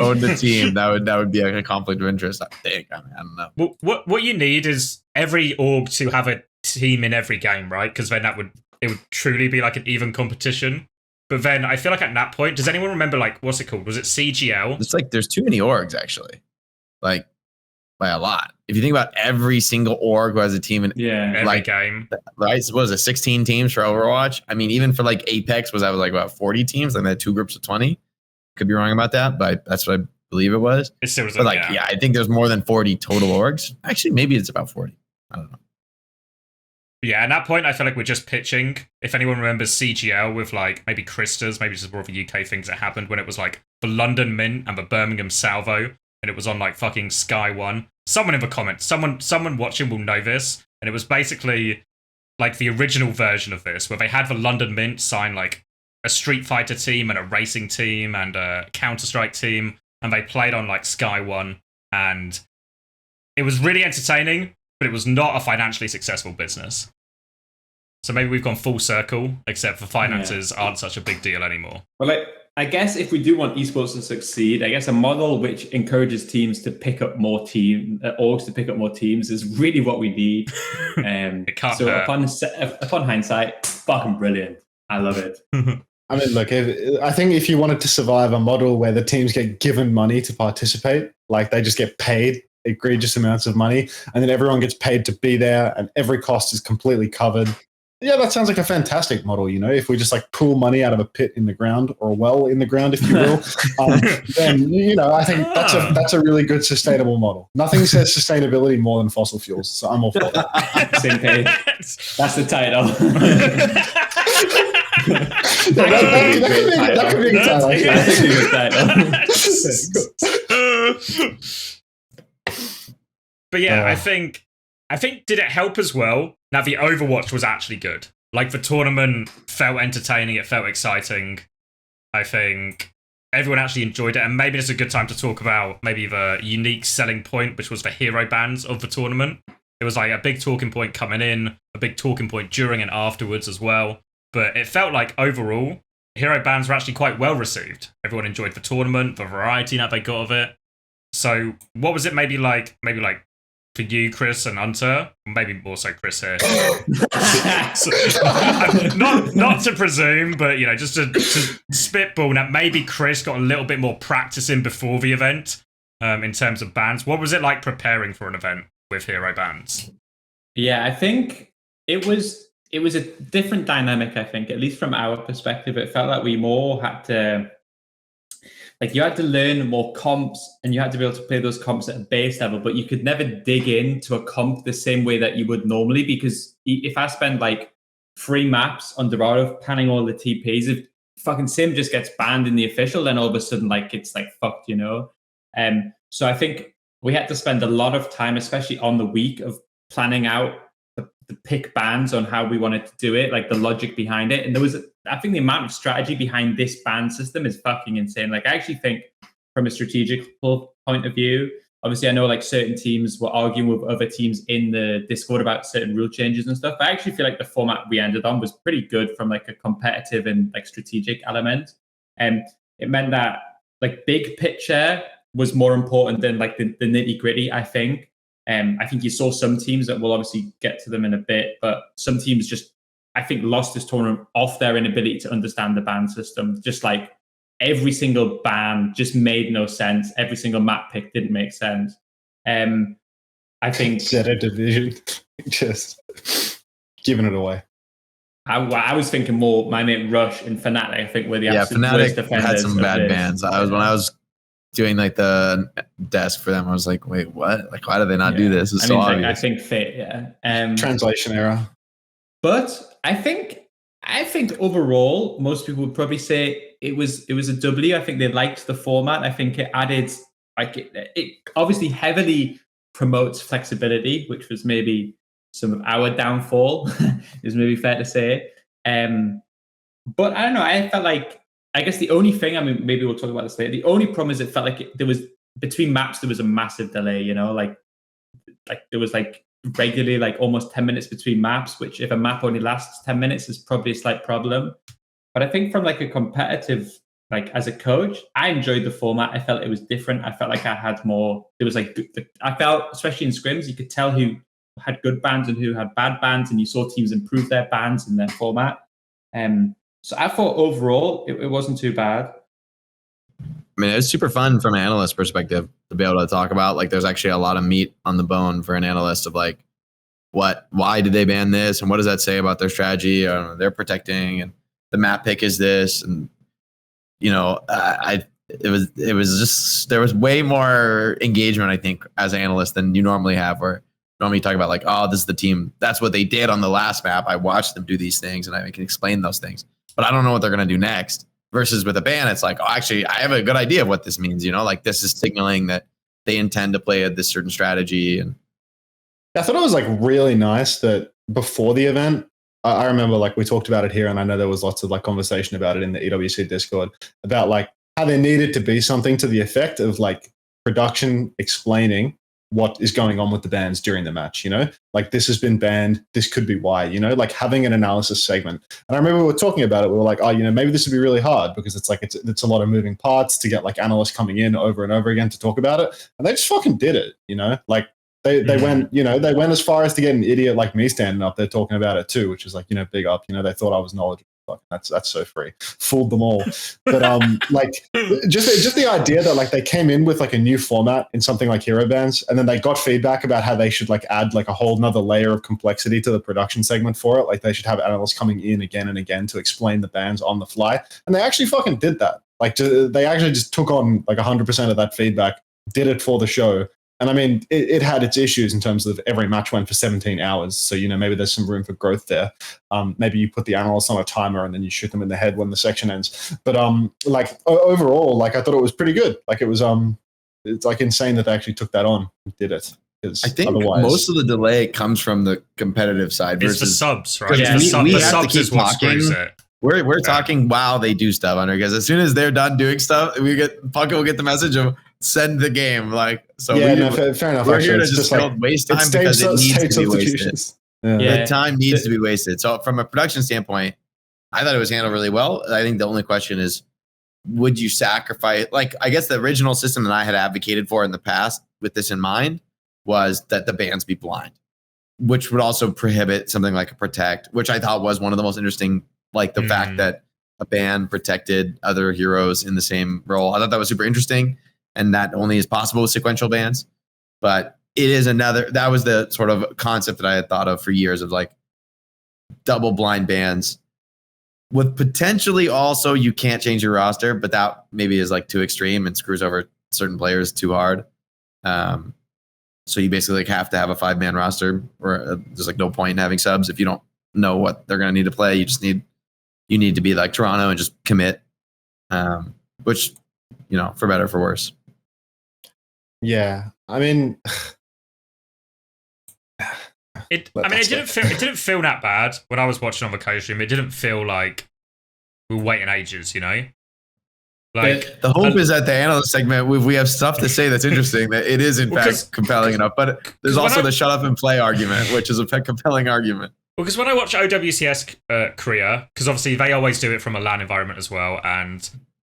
owned the team. That would be a conflict of interest. I think. I don't know. Well, what you need is every org to have a team in every game, right? Because then it would truly be like an even competition. But then I feel like at that point, does anyone remember like what's it called? Was it CGL? It's like there's too many orgs actually, like by a lot. If you think about every single org who has a team in every game, right? So what was it, 16 teams for Overwatch? I mean, even for like Apex, was like about 40 teams? Like they had 2 groups of 20. Could be wrong about that, but that's what I believe it was. It still was but I think there's more than 40 total orgs. Actually, maybe it's about 40. I don't know. Yeah, at that point, I feel like we're just pitching. If anyone remembers CGL with like maybe Kristas, maybe just more of a UK things that happened when it was like the London Mint and the Birmingham Salvo, and it was on like fucking Sky One. Someone in the comments, someone watching will know this, and it was basically like the original version of this, where they had the London Mint sign like a Street Fighter team and a racing team and a Counter-Strike team, and they played on like Sky One, and it was really entertaining, but it was not a financially successful business. So maybe we've gone full circle, except for finances aren't such a big deal anymore. Well, I guess if we do want esports to succeed, I guess a model which encourages teams to pick up more orgs to pick up more teams is really what we need. It can't so hurt. upon hindsight, fucking brilliant. I love it. I mean, look, I think if you wanted to survive a model where the teams get given money to participate, like they just get paid egregious amounts of money, and then everyone gets paid to be there, and every cost is completely covered. Yeah, that sounds like a fantastic model, you know, if we just like pull money out of a pit in the ground, or a well in the ground, if you will, then, you know, I think that's a really good sustainable model. Nothing says sustainability more than fossil fuels, so I'm all for that. Same page. That's the title. That could be a good title. That's a good title. But yeah, I think did it help as well? Now the Overwatch was actually good. Like the tournament felt entertaining, it felt exciting. I think everyone actually enjoyed it, and maybe it's a good time to talk about maybe the unique selling point, which was the hero bans of the tournament. It was like a big talking point coming in, a big talking point during and afterwards as well. But it felt like overall, hero bans were actually quite well received. Everyone enjoyed the tournament, the variety that they got of it. So what was it maybe like for you, Chris, and Hunter? Maybe more so Chris here. not to presume, but you know, just to spitball that maybe Chris got a little bit more practice in before the event in terms of bans. What was it like preparing for an event with hero bans? Yeah, I think it was a different dynamic, I think, at least from our perspective. It felt like we more had to, like, you had to learn more comps, and you had to be able to play those comps at a base level, but you could never dig into a comp the same way that you would normally, because if I spend like 3 maps on Dorado panning all the TPs, if fucking Sim just gets banned in the official, then all of a sudden, like, it's like fucked, you know? So I think we had to spend a lot of time, especially on the week, of planning out the pick bans on how we wanted to do it, like the logic behind it. And I think the amount of strategy behind this ban system is fucking insane. Like, I actually think from a strategic point of view, obviously I know like certain teams were arguing with other teams in the Discord about certain rule changes and stuff. But I actually feel like the format we ended on was pretty good from like a competitive and like strategic element. And it meant that like big picture was more important than like the nitty gritty, I think. I think you saw some teams that we'll obviously get to them in a bit, but some teams just, I think, lost this tournament off their inability to understand the ban system. Just like every single ban just made no sense. Every single map pick didn't make sense. I think Zeta Division just giving it away. I was thinking more my mate Rush and Fnatic, I think, were the absolute worst Fnatic defenders. had some bad this. bans. When I was doing like the desk for them, I was like, wait, what? Like, why do they not do this? It's so obvious. I think fit, yeah. Translation error. But I think overall, most people would probably say it was a W. I think they liked the format. I think it added, like, it obviously heavily promotes flexibility, which was maybe some of our downfall, is maybe fair to say. But I don't know. I felt like, I guess the only thing, I mean, maybe we'll talk about this later. The only problem is it felt like there was, between maps, there was a massive delay, you know, like there was like regularly like almost 10 minutes between maps, which if a map only lasts 10 minutes is probably a slight problem. But I think from like a competitive, like as a coach, I enjoyed the format. I felt it was different. I felt like I had more, there was like, I felt, especially in scrims, you could tell who had good bans and who had bad bans, and you saw teams improve their bans and their format. So I thought overall it wasn't too bad. I mean, it was super fun from an analyst perspective to be able to talk about. Like, there's actually a lot of meat on the bone for an analyst of like, why did they ban this, and what does that say about their strategy? They're protecting, and the map pick is this, and you know, it was just, there was way more engagement, I think, as an analyst than you normally have. Where normally you talk about like, oh, this is the team, that's what they did on the last map. I watched them do these things, and I can explain those things, but I don't know what they're going to do next. Versus with a ban, it's like, oh, actually, I have a good idea of what this means. You know, like this is signaling that they intend to play this certain strategy. And I thought it was like really nice that before the event, I remember like we talked about it here, and I know there was lots of like conversation about it in the EWC Discord about like how there needed to be something to the effect of like production explaining what is going on with the bans during the match, you know, like this has been banned, this could be why, you know, like having an analysis segment. And I remember we were talking about it, we were like, oh, you know, maybe this would be really hard because it's like it's a lot of moving parts to get like analysts coming in over and over again to talk about it, and they just fucking did it, you know, like they went, you know, they went as far as to get an idiot like me standing up there talking about it too, which is like, you know, big up, you know, they thought I was knowledgeable. That's so free. Fooled them all. But like just the idea that like they came in with like a new format in something like hero bans, and then they got feedback about how they should like add like a whole nother layer of complexity to the production segment for it. Like they should have analysts coming in again and again to explain the bans on the fly. And they actually fucking did that. Like they actually just took on like 100% of that feedback, did it for the show. And I mean, it had its issues in terms of every match went for 17 hours. So, you know, maybe there's some room for growth there. Maybe you put the analysts on a timer and then you shoot them in the head when the section ends. But like overall, like I thought it was pretty good. Like it was, it's like insane that they actually took that on and did it. I think most of the delay comes from the competitive side versus the subs, right? Yeah, the subs is what screws it. We're talking while they do stuff under, because as soon as they're done doing stuff, Puckett will get the message of send the game. Like, so yeah, fair enough. We're actually. here to it's just like, waste time because it needs to be wasted. Yeah. The time needs to be wasted. So from a production standpoint, I thought it was handled really well. I think the only question is, would you sacrifice, like, I guess the original system that I had advocated for in the past with this in mind was that the bans be blind, which would also prohibit something like a protect, which I thought was one of the most interesting, like the fact that a ban protected other heroes in the same role. I thought that was super interesting. And that only is possible with sequential bans. But it is that was the sort of concept that I had thought of for years of like double blind bans with potentially also you can't change your roster, but that maybe is like too extreme and screws over certain players too hard. So you basically like have to have a 5-man roster, or there's like no point in having subs if you don't know what they're going to need to play. You need to be like Toronto and just commit, which, you know, for better or for worse. Yeah, I mean, it didn't feel that bad when I was watching on the co-stream. It didn't feel like we were waiting ages, you know. Like the hope is that the analyst segment, we have stuff to say that's interesting, that it is in fact compelling enough. But there's also the shut up and play argument, which is a compelling argument. Because when I watch OWCS Korea, because obviously they always do it from a LAN environment as well, and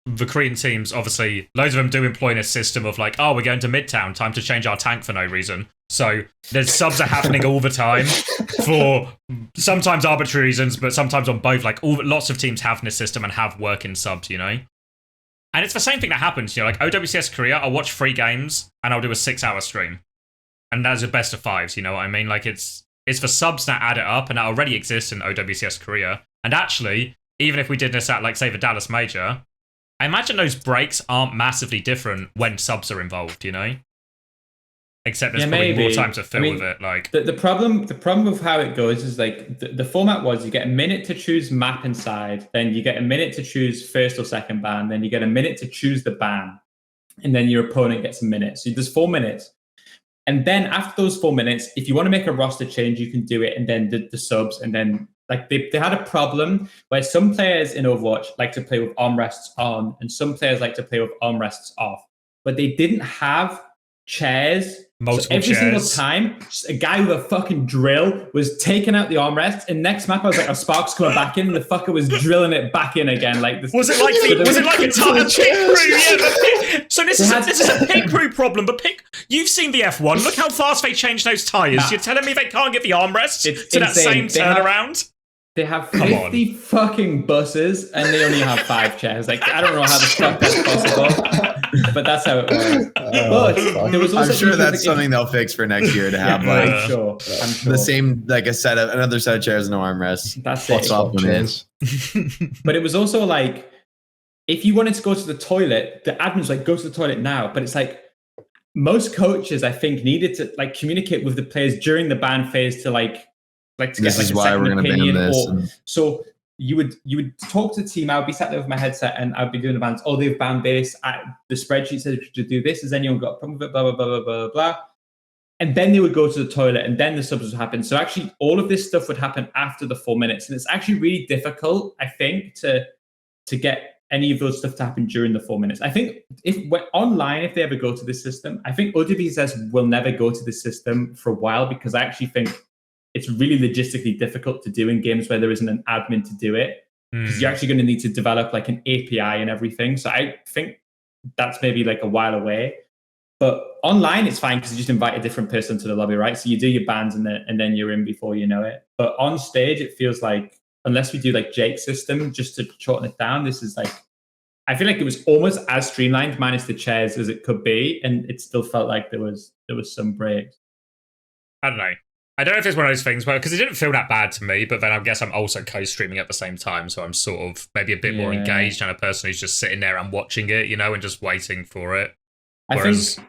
the Korean teams, obviously, loads of them do employ a system of like, oh, we're going to Midtown, time to change our tank for no reason. So there's subs are happening all the time for sometimes arbitrary reasons, but sometimes on both. Like lots of teams have this system and have working subs, you know? And it's the same thing that happens, you know, like OWCS Korea, I'll watch 3 games and I'll do a 6-hour stream. And that's a best of 5s, you know what I mean? Like it's the subs that add it up, and that already exists in OWCS Korea. And actually, even if we did this at, like, say, the Dallas Major, I imagine those breaks aren't massively different when subs are involved, you know? Except there's probably more time to fill with it. Like the problem of how it goes is like the format was you get a minute to choose map and side, then you get a minute to choose first or second ban, then you get a minute to choose the ban, and then your opponent gets a minute. So there's 4 minutes. And then after those 4 minutes, if you want to make a roster change, you can do it, and then the subs, and then like they had a problem where some players in Overwatch like to play with armrests on, and some players like to play with armrests off, but they didn't have chairs. Multiple every chairs. single time, just a guy with a fucking drill was taking out the armrest, and next map I was like, "Oh, Spark's coming back in," and the fucker was drilling it back in again. Like this, was it like a pit crew? Yeah. So this is a pit crew problem. But you've seen the F1. Look how fast they change those tires. You're telling me they can't get the armrest to that same turnaround? They have 50 fucking buses, and they only have 5 chairs. Like, I don't know how the fuck that's possible, but that's how it was. But there was also I'm sure that's something they'll fix for next year to have I'm sure. The same, like another set of chairs, no armrests. That's it. But it was also like, if you wanted to go to the toilet, the admin's like, go to the toilet now. But it's like, most coaches, I think, needed to like communicate with the players during the ban phase to to get like a second opinion. So you would talk to the team. I would be sat there with my headset and I'd be doing the bans. Oh, they've banned this. The spreadsheet says you should do this. Has anyone got a problem with it? Blah, blah, blah, blah, blah, blah. and then they would go to the toilet, and then the subs would happen. So actually, all of this stuff would happen after the 4 minutes, and it's actually really difficult, I think, to get any of those stuff to happen during the 4 minutes. I think if we're online, if they ever go to this system, I think OWSS will never go to this system for a while, because I actually think it's really logistically difficult to do in games where there isn't an admin to do it, because you're actually going to need to develop like an API and everything. So I think that's maybe like a while away. But online, it's fine because you just invite a different person to the lobby, right? So you do your bans and then you're in before you know it. But on stage, it feels like, unless we do like Jake's system, just to shorten it down, this is like, I feel like it was almost as streamlined minus the chairs as it could be, and it still felt like there was some breaks. I don't know. I don't know if it's one of those things where, because it didn't feel that bad to me, but then I guess I'm also co-streaming at the same time, so I'm sort of maybe a bit more engaged than a person who's just sitting there and watching it, you know, and just waiting for it. Whereas,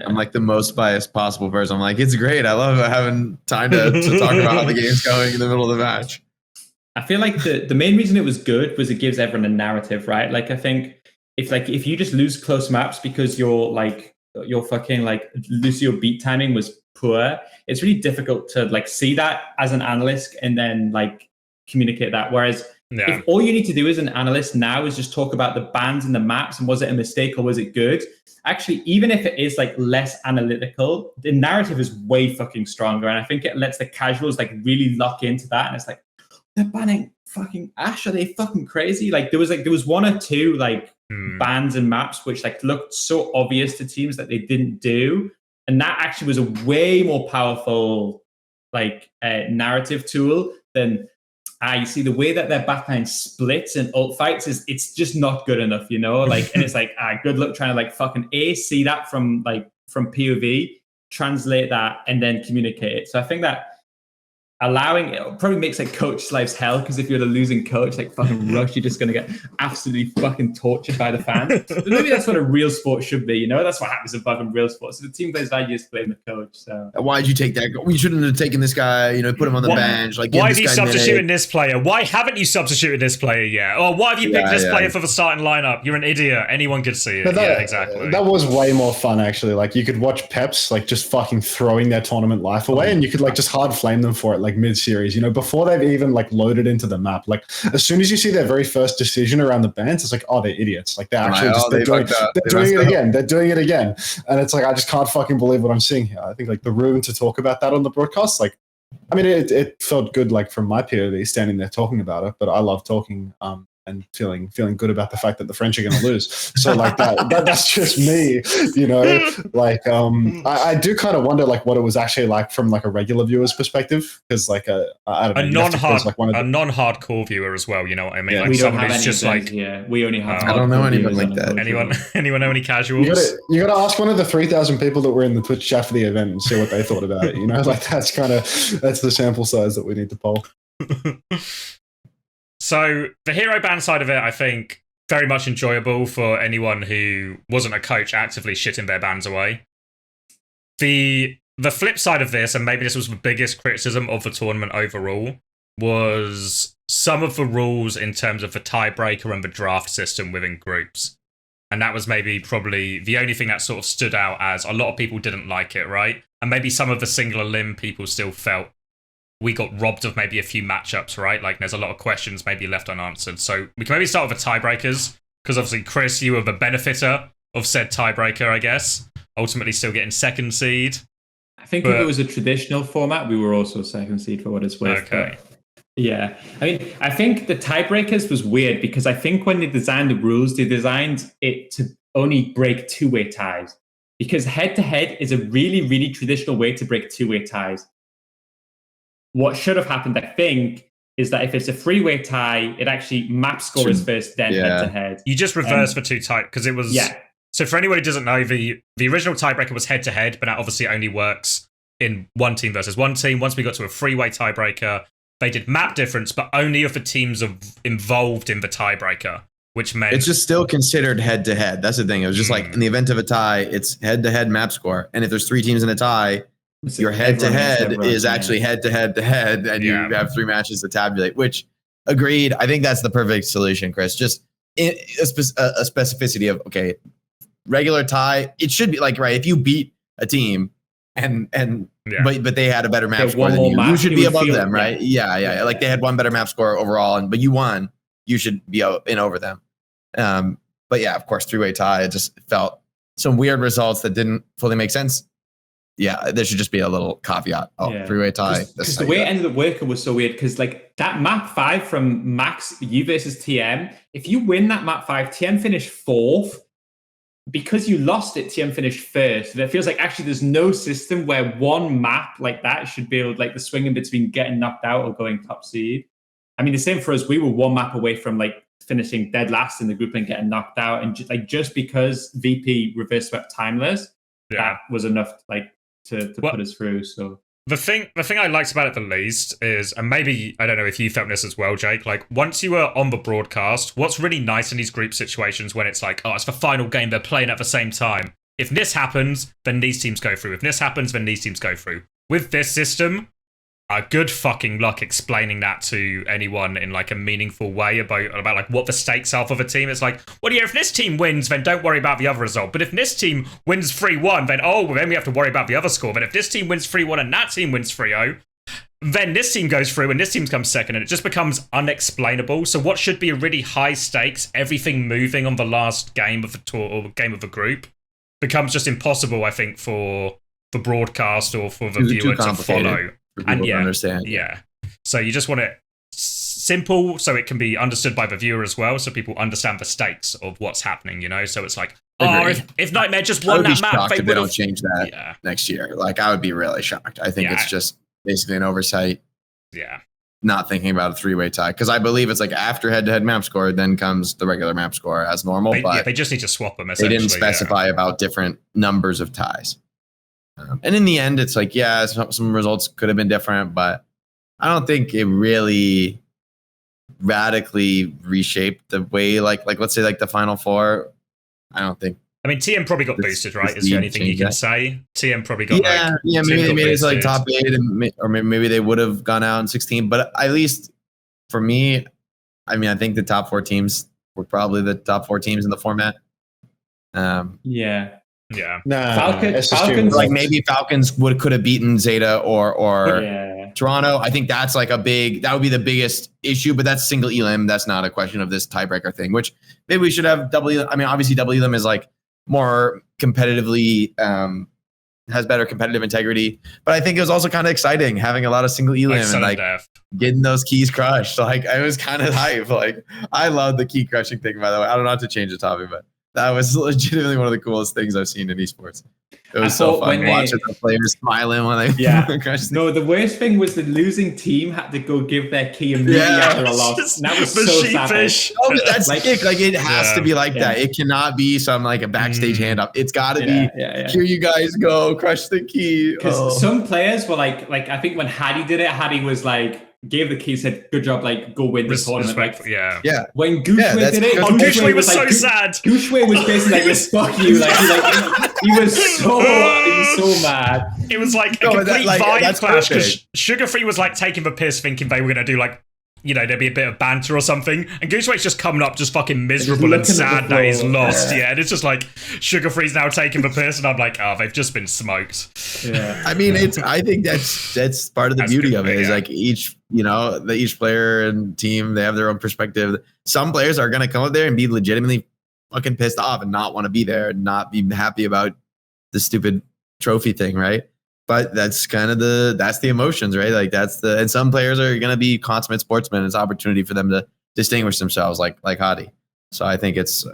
I'm like the most biased possible person. I'm like, it's great. I love having time to talk about how the game's going in the middle of the match. I feel like the main reason it was good was it gives everyone a narrative, right? Like, I think if you just lose close maps because your fucking like Lucio beat timing was poor, it's really difficult to like see that as an analyst and then like communicate that. Whereas if all you need to do as an analyst now is just talk about the bans and the maps and was it a mistake or was it good, actually, even if it is like less analytical, the narrative is way fucking stronger. And I think it lets the casuals like really lock into that. And it's like, they're banning fucking Ash. Are they fucking crazy? Like there was one or two like bans and maps which like looked so obvious to teams that they didn't do. And that actually was a way more powerful like narrative tool than you see the way that their backline splits and ult fights it's just not good enough, you know? Like, and it's like, good luck trying to like fucking see that from POV, translate that and then communicate it. So I think that allowing it probably makes like coach's life's hell, because if you're the losing coach, like fucking Rush, you're just going to get absolutely fucking tortured by the fans. But maybe that's what a real sport should be, you know? That's what happens in fucking real sports. So the team plays value is playing the coach. So why'd you take that? We shouldn't have taken this guy, you know, put him on the bench. Like, why have you substituted this player? Why haven't you substituted this player yet? Or why have you picked this player for the starting lineup? You're an idiot. Anyone could see it. Yeah, exactly. That was way more fun, actually. Like, you could watch Peps like just fucking throwing their tournament life away, and you could like just hard flame them for it like mid-series, you know, before they've even like loaded into the map. Like, as soon as you see their very first decision around the bans, it's like, oh, they're idiots. Like, they're actually they're doing it again. They're doing it again. And it's like, I just can't fucking believe what I'm seeing here. I think like the room to talk about that on the broadcast, like, I mean, it felt good, like from my POV, standing there talking about it, but I love talking and feeling good about the fact that the French are going to lose. So like that's just me, you know. Like I do kind of wonder like what it was actually like from like a regular viewer's perspective, because like I don't know, a non-hardcore viewer as well. You know what I mean? Yeah. Like someone who's just like, we only have. I don't know anybody like that. Anyone know any casuals? You got to ask one of the 3,000 people that were in the Twitch chat for the event and see what they thought about it. You know, like that's the sample size that we need to poll. So the hero ban side of it, I think, very much enjoyable for anyone who wasn't a coach actively shitting their bans away. The flip side of this, and maybe this was the biggest criticism of the tournament overall, was some of the rules in terms of the tiebreaker and the draft system within groups. And that was probably the only thing that sort of stood out, as a lot of people didn't like it, right? And maybe some of the single-elim people still felt we got robbed of maybe a few matchups, right? Like, there's a lot of questions maybe left unanswered. So we can maybe start with the tiebreakers, because obviously, Chris, you were the benefiter of said tiebreaker, I guess. Ultimately still getting second seed. I think if it was a traditional format, we were also second seed for what it's worth. Okay. Yeah. I mean, I think the tiebreakers was weird, because I think when they designed the rules, they designed it to only break two-way ties. Because head-to-head is a really, really traditional way to break two-way ties. What should have happened, I think, is that if it's a three-way tie, it actually map scores first, then head-to-head. You just reverse for two tie, because it was... Yeah. So for anyone who doesn't know, the original tiebreaker was head-to-head, but that obviously only works in one team versus one team. Once we got to a three-way tiebreaker, they did map difference, but only if the teams are involved in the tiebreaker, which meant... It's just still considered head-to-head. That's the thing. It was just like, in the event of a tie, it's head-to-head map score. And if there's three teams in a tie... Your head-to-head is actually head-to-head, and you have three matches to tabulate, which, agreed, I think that's the perfect solution, Chris. Just a specificity of, okay, regular tie, it should be like, right, if you beat a team, and Yeah. but they had a better map They score won than more you. maps, You should you be would above feel- them, right? Yeah. Like they had one better map score overall, but you won. You should be in over them. But yeah, of course, 3-way tie. It just felt some weird results that didn't fully make sense. Yeah, there should just be a little caveat. Oh, 3-way tie. Because the way it ended up working was so weird. Because like that map 5 from Max, you versus TM, if you win that map 5, TM finished 4th. Because you lost it, TM finished 1st. And it feels like actually there's no system where one map like that should be able, like the swinging between getting knocked out or going top seed. I mean, the same for us. We were one map away from like finishing dead last in the group and getting knocked out. And just because VP reverse swept Timeless, that was enough like to put us through. So the thing I liked about it the least is, and maybe I don't know if you felt this as well, Jake, like once you were on the broadcast, what's really nice in these group situations when it's like, oh, it's the final game, they're playing at the same time. If this happens, then these teams go through. If this happens, then these teams go through. With this system, good fucking luck explaining that to anyone in like a meaningful way about like what the stakes are for the team. It's like, well, yeah, if this team wins, then don't worry about the other result. But if this team wins 3-1, then we have to worry about the other score. But if this team wins 3-1 and that team wins 3-0, then this team goes through and this team comes second, and it just becomes unexplainable. So what should be a really high stakes, everything moving on the last game of the tour or game of the group becomes just impossible, I think, for the broadcast or for the viewer to follow. And yeah, understand. Yeah. So you just want it simple so it can be understood by the viewer as well, so people understand the stakes of what's happening, you know? So it's like, if Nightmare just won that map, they don't change that next year. Like, I would be really shocked. I think it's just basically an oversight. Yeah. Not thinking about a 3-way tie. Because I believe it's like after head-to-head map score, then comes the regular map score as normal. But they just need to swap them, they didn't specify about different numbers of ties. And in the end, it's like, yeah, some results could have been different, but I don't think it really radically reshaped the way, like let's say like the Final Four. I don't think. I mean, TM probably got boosted, right? Is the only thing you can say. TM probably got maybe they made it to like top 8, or maybe they would have gone out in 16. But at least for me, I mean, I think the top 4 teams were probably the top 4 teams in the format. Yeah. Falcons, like maybe Falcons could have beaten Zeta or Toronto. I think that's like that would be the biggest issue, but that's single elim. That's not a question of this tiebreaker thing, which maybe we should have double elim. I mean, obviously double elim is like more competitively, has better competitive integrity, but I think it was also kind of exciting having a lot of single elim and like getting those keys crushed. Like I was kind of hype. Like I love the key crushing thing, by the way. I don't know how to change the topic, but that was legitimately one of the coolest things I've seen in esports. It was so fun watching the players smiling when they crushed. No, the worst thing was the losing team had to go give their key immediately after a loss. That was so savage. Oh, that's sick. Like it has to be like that. It cannot be some like a backstage hand up. It's got to be here you guys go, crush the key. Because some players were like I think when Hattie did it, Hattie was like, gave the key, said, good job, like, go win this tournament. Like, when Gooshway did it, Gooshway was so sad. Gooshway was basically like, yes, fuck you. Like, he was so mad. It was like a complete vibe clash, because Sugar Free was like taking the piss, thinking they were going to do like, you know, there'd be a bit of banter or something. And Gooseway's just coming up just fucking miserable and sad that he's lost. Yeah, and it's just like Sugar Free's now taking the piss, and I'm like, oh, they've just been smoked. Yeah. I mean, I think that's part of the beauty of it, is like each player and team, they have their own perspective. Some players are going to come up there and be legitimately fucking pissed off and not want to be there and not be happy about the stupid trophy thing, right? But that's kind of the emotions, right? Like and some players are going to be consummate sportsmen. It's an opportunity for them to distinguish themselves, like Hadi. So I think it's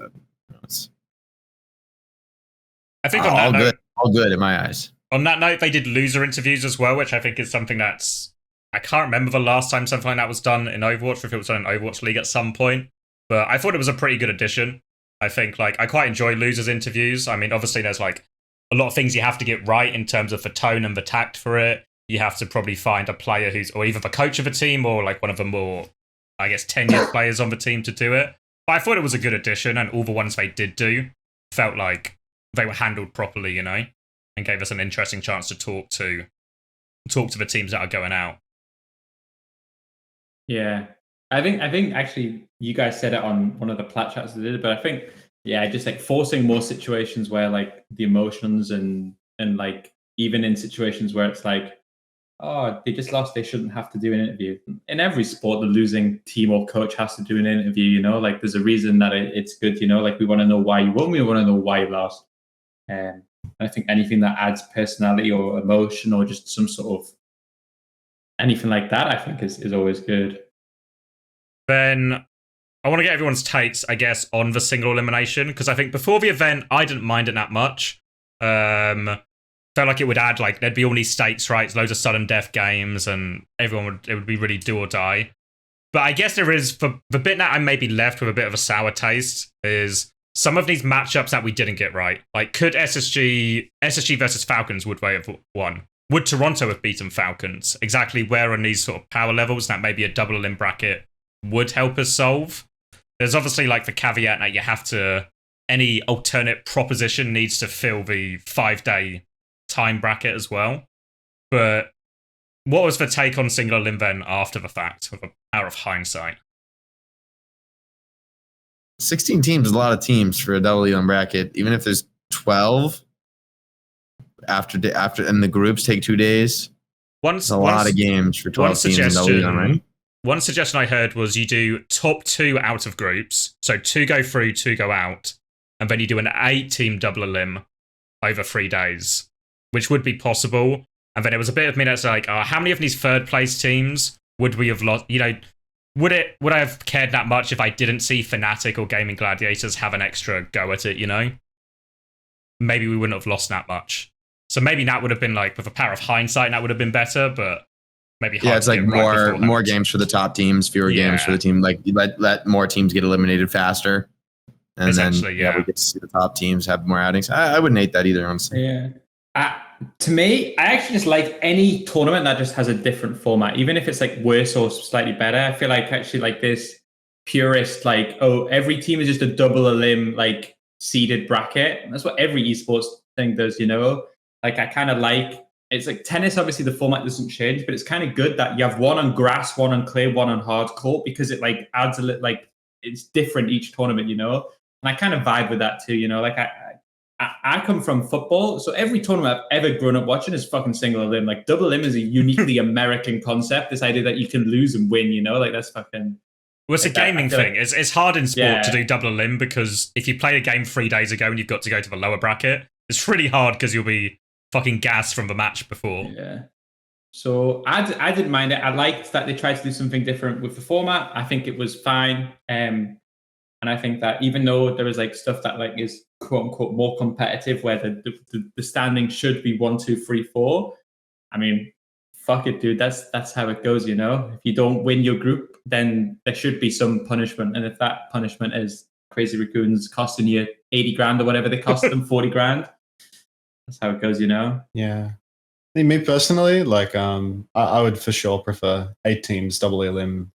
I think on all good in my eyes. On that note, they did loser interviews as well, which I think is something that's, I can't remember the last time something like that was done in Overwatch, or if it was done in Overwatch League at some point. But I thought it was a pretty good addition. I think I quite enjoy losers interviews. I mean, obviously there's like a lot of things you have to get right in terms of the tone and the tact for it. You have to probably find a player or either the coach of a team or like one of the more, I guess, tenured players on the team to do it. But I thought it was a good addition, and all the ones they did do felt like they were handled properly, you know, and gave us an interesting chance to talk to the teams that are going out. Yeah. I think actually you guys said it on one of the plat chats they did, but I think, just like forcing more situations where like the emotions and like even in situations where it's like, oh, they just lost, they shouldn't have to do an interview. In every sport, the losing team or coach has to do an interview, you know, like there's a reason that it's good, you know, like we want to know why you won, we want to know why you lost. And I think anything that adds personality or emotion or just some sort of anything like that, I think is always good. Then I want to get everyone's takes, I guess, on the single elimination, because I think before the event, I didn't mind it that much. Felt like it would add, like, there'd be all these stakes, right? Loads of sudden death games, and it would be really do or die. But I guess there is, for the bit that I may be left with a bit of a sour taste, is some of these matchups that we didn't get right. Like, could SSG versus Falcons would they have won? Would Toronto have beaten Falcons? Exactly where on these sort of power levels that maybe a double elim bracket would help us solve? There's obviously, like, the caveat that you have to, any alternate proposition needs to fill the 5-day time bracket as well. But what was the take on single elim then after the fact, with the power of hindsight? 16 teams is a lot of teams for a double elim bracket. Even if there's 12 after and the groups take 2 days. It's a lot of games for 12 teams in double elim, right? One suggestion I heard was you do top 2 out of groups, so 2 go through, 2 go out, and then you do an 8-team double elim over 3 days, which would be possible. And then it was a bit of me that's like, how many of these third place teams would we have lost? You know, would I have cared that much if I didn't see Fnatic or Gaming Gladiators have an extra go at it, you know? Maybe we wouldn't have lost that much. So maybe that would have been like, with the power of hindsight, that would have been better, but maybe hard it's like more games for the top teams, fewer games for the team. Like, let more teams get eliminated faster. And then we get to see the top teams have more outings. I wouldn't hate that either, honestly. Yeah. To me, I actually just like any tournament that just has a different format, even if it's like worse or slightly better. I feel like actually like this purist, like, oh, every team is just a double elim, like seeded bracket. That's what every esports thing does, you know? Like, I kind of like, it's like tennis, obviously the format doesn't change, but it's kind of good that you have one on grass, one on clay, one on hard court, because it like adds a little, like, it's different each tournament, you know? And I kind of vibe with that too, you know? Like, I come from football, so every tournament I've ever grown up watching is fucking single elim. Like, double elim is a uniquely American concept. This idea that you can lose and win, you know, like that's fucking. Well, it's a gaming thing. Like, it's hard in sport to do double elim, because if you played a game 3 days ago and you've got to go to the lower bracket, it's really hard because you'll be fucking gassed from the match before. Yeah. So I didn't mind it. I liked that they tried to do something different with the format. I think it was fine. And I think that even though there is like stuff that like is quote unquote more competitive, where the standing should be 1, 2, 3, 4. I mean, fuck it, dude. That's how it goes, you know. If you don't win your group, then there should be some punishment. And if that punishment is Crazy Raccoons costing you 80 grand or whatever they cost them, 40 grand, that's how it goes, you know. Yeah. Me personally, like I would for sure prefer 8 teams double elim.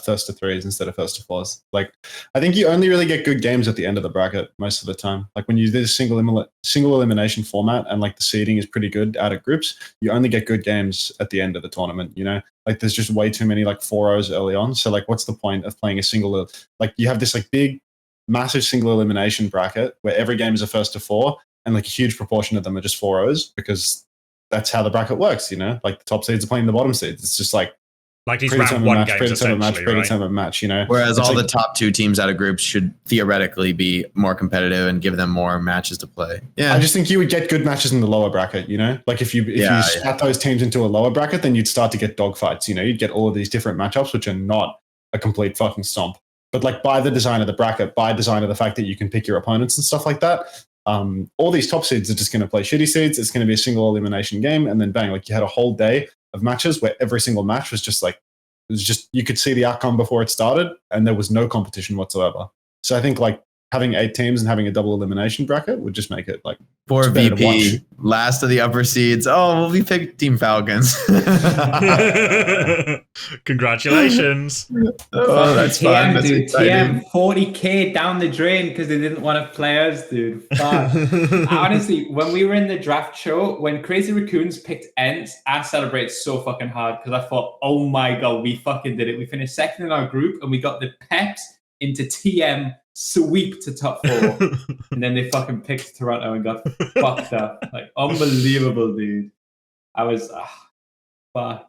First to 3s instead of first to 4s. Like, I think you only really get good games at the end of the bracket most of the time. Like, when you do this single elimination format and like the seeding is pretty good out of groups, you only get good games at the end of the tournament, you know? Like, there's just way too many like 4-0s early on. So like, what's the point of playing a single, like you have this like big, massive single elimination bracket where every game is a first to 4 and like a huge proportion of them are just 4-0s, because that's how the bracket works, you know? Like, the top seeds are playing the bottom seeds. It's just like these round 1 games, essentially, predetermined match, you know. Whereas all the top 2 teams out of groups should theoretically be more competitive and give them more matches to play. Yeah, I just think you would get good matches in the lower bracket, you know. Like, if you spat those teams into a lower bracket, then you'd start to get dogfights. You know, you'd get all of these different matchups, which are not a complete fucking stomp. But like, by the design of the bracket, by design of the fact that you can pick your opponents and stuff like that, all these top seeds are just going to play shitty seeds. It's going to be a single elimination game, and then bang, like you had a whole day of matches where every single match was just like, it was just, you could see the outcome before it started, and there was no competition whatsoever. So I think like having 8 teams and having a double elimination bracket would just make it like 4 VP, last of the upper seeds. Oh, well, we picked Team Falcons. Congratulations. Oh, that's fun. That's dude. exciting. TM 40K down the drain because they didn't want to play us, dude. Fuck. Honestly, when we were in the draft show, when Crazy Raccoons picked ENCE, I celebrated so fucking hard because I thought, oh my God, we fucking did it. We finished second in our group and we got the peps into TM sweep to top 4, and then they fucking picked Toronto and got fucked up. Like, unbelievable, dude. I was, fuck.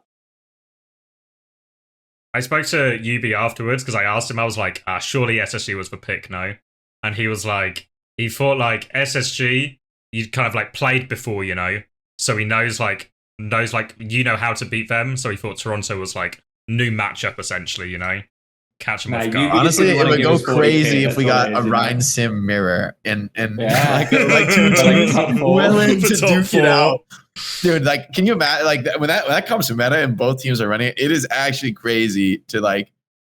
I spoke to UB afterwards because I asked him, I was like, surely SSG was the pick, no? And he was like, he thought like SSG, you kind of like played before, you know? So he knows you know how to beat them. So he thought Toronto was like new matchup essentially, you know? Catch them off guard. Honestly, it would go crazy if we got a Rhine Sim mirror and like two teams willing to duke it out. Dude, like, can you imagine, like, when that comes to meta and both teams are running it, it is actually crazy to, like,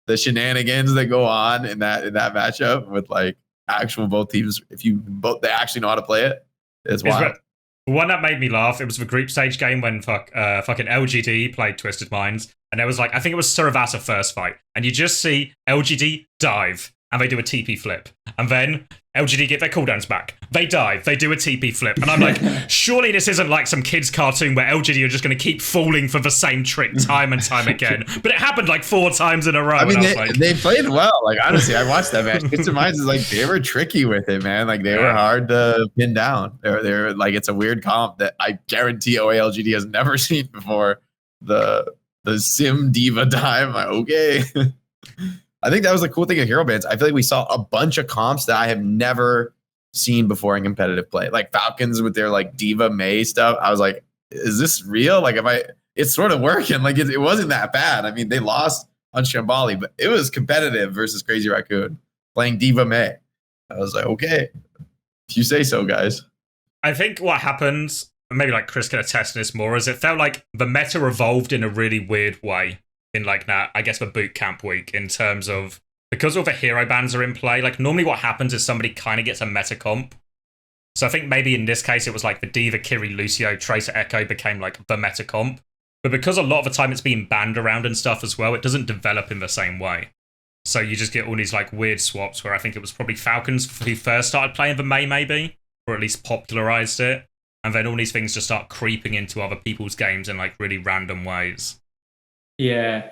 the shenanigans that go on in that matchup with, like, actual both teams. If they actually know how to play it, it's wild. One that made me laugh, it was the group stage game when fucking LGD played Twisted Minds, and there was like, I think it was Saravasa first fight, and you just see LGD dive, and they do a TP flip, and then LGD get their cooldowns back. They dive, they do a TP flip, and I'm like, surely this isn't like some kids' cartoon where LGD are just going to keep falling for the same trick time and time again. But it happened like 4 times in a row. I mean, they played well. Like, honestly, I watched that match. Twisted Minds is like, they were tricky with it, man. Like, they were hard to pin down. They're like, it's a weird comp that I guarantee OA LGD has never seen before. The Sim Diva dive. Like, okay. I think that was the cool thing of Hero Bands. I feel like we saw a bunch of comps that I have never seen before in competitive play. Like Falcons with their like Diva May stuff. I was like, is this real? Like, it's sort of working. Like, it wasn't that bad. I mean, they lost on Shambali, but it was competitive versus Crazy Raccoon playing Diva May. I was like, okay, if you say so, guys. I think what happens, maybe like Chris can attest to this more, is it felt like the meta evolved in a really weird way. In like that, I guess the boot camp week, in terms of, because all the hero bans are in play, like normally what happens is somebody kind of gets a meta comp. So I think maybe in this case it was like the Diva, Kiri, Lucio, Tracer, Echo became like the meta comp. But because a lot of the time it's being banned around and stuff as well, it doesn't develop in the same way. So you just get all these like weird swaps where I think it was probably Falcons who first started playing the May maybe, or at least popularized it. And then all these things just start creeping into other people's games in like really random ways. Yeah.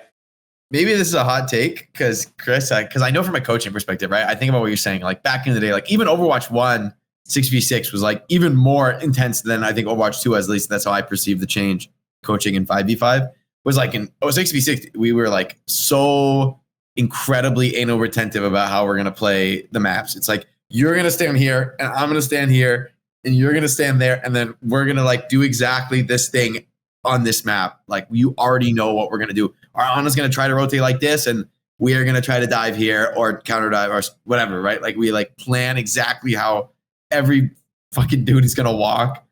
Maybe this is a hot take because Chris, because I know from a coaching perspective, right? I think about what you're saying. Like back in the day, like even Overwatch 1, 6v6 was like even more intense than I think Overwatch 2 was. At least that's how I perceive the change coaching in 5v5. Was like in 6v6, we were like so incredibly anal retentive about how we're going to play the maps. It's like, you're going to stand here and I'm going to stand here and you're going to stand there. And then we're going to like do exactly this thing on this map. Like you already know what we're going to do. Our Ana's going to try to rotate like this and we are going to try to dive here or counter dive or whatever, right? Like we like plan exactly how every fucking dude is going to walk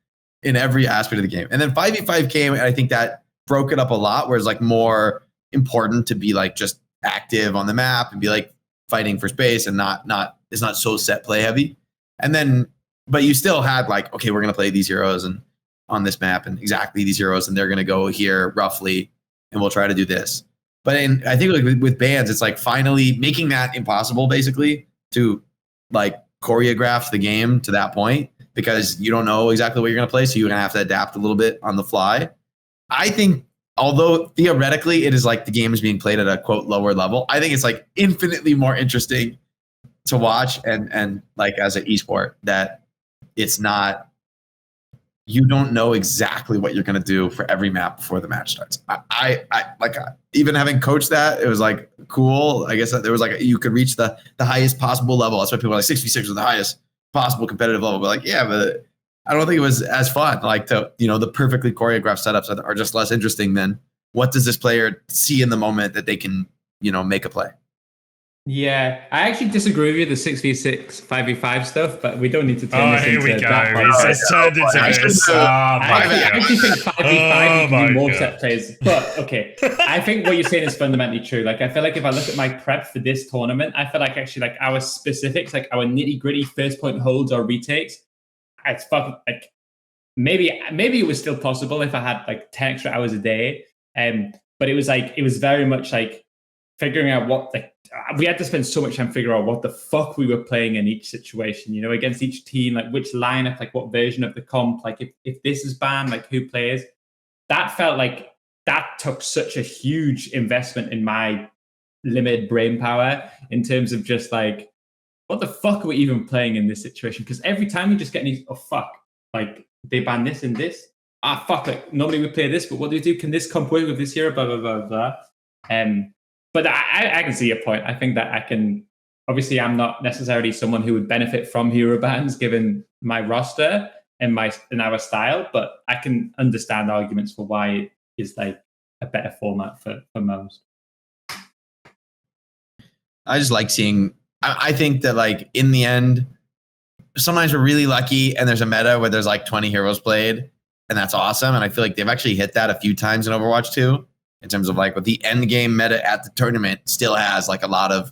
in every aspect of the game. And then 5v5 came and I think that broke it up a lot where it's like more important to be like just active on the map and be like fighting for space and it's not so set play heavy. And then, but you still had like, okay, we're going to play these heroes and on this map and exactly these heroes and they're going to go here roughly and we'll try to do this. But I think like with bans, it's like finally making that impossible basically to like choreograph the game to that point because you don't know exactly what you're going to play. So you're going to have to adapt a little bit on the fly. I think although theoretically it is like the game is being played at a quote lower level, I think it's like infinitely more interesting to watch and like as an esport that it's not, you don't know exactly what you're going to do for every map before the match starts. I like even having coached that, it was like cool. I guess that there was like, you could reach the highest possible level. That's why people are like 6v6 was the highest possible competitive level. But like, yeah, but I don't think it was as fun. Like the perfectly choreographed setups are just less interesting than what does this player see in the moment that they can, make a play. Yeah, I actually disagree with you, the 6v6, 5v5 stuff, but we don't need to turn this into that. It's turned into this. I actually think 5v5 you can do more set plays. But, okay, I think what you're saying is fundamentally true. Like, I feel like if I look at my prep for this tournament, I feel like actually like our specifics, like our nitty-gritty first point holds or retakes, it's fucking, like, maybe it was still possible if I had like 10 extra hours a day. But it was very much like figuring out we had to spend so much time figuring out what the fuck we were playing in each situation, against each team, like which lineup, like what version of the comp, like if this is banned, like who plays. That felt like that took such a huge investment in my limited brain power in terms of just like what the fuck are we even playing in this situation? Because every time we just get these, oh fuck, like they ban this and this. Ah fuck, like normally we play this, but what do we do? Can this come with this hero? Blah blah blah blah. But I can see your point. I think that I can. Obviously, I'm not necessarily someone who would benefit from hero bans given my roster and our style, but I can understand arguments for why it is like a better format for most. I just like seeing. I think that like in the end, sometimes we're really lucky, and there's a meta where there's like 20 heroes played, and that's awesome. And I feel like they've actually hit that a few times in Overwatch 2, in terms of like what the end game meta at the tournament still has like a lot of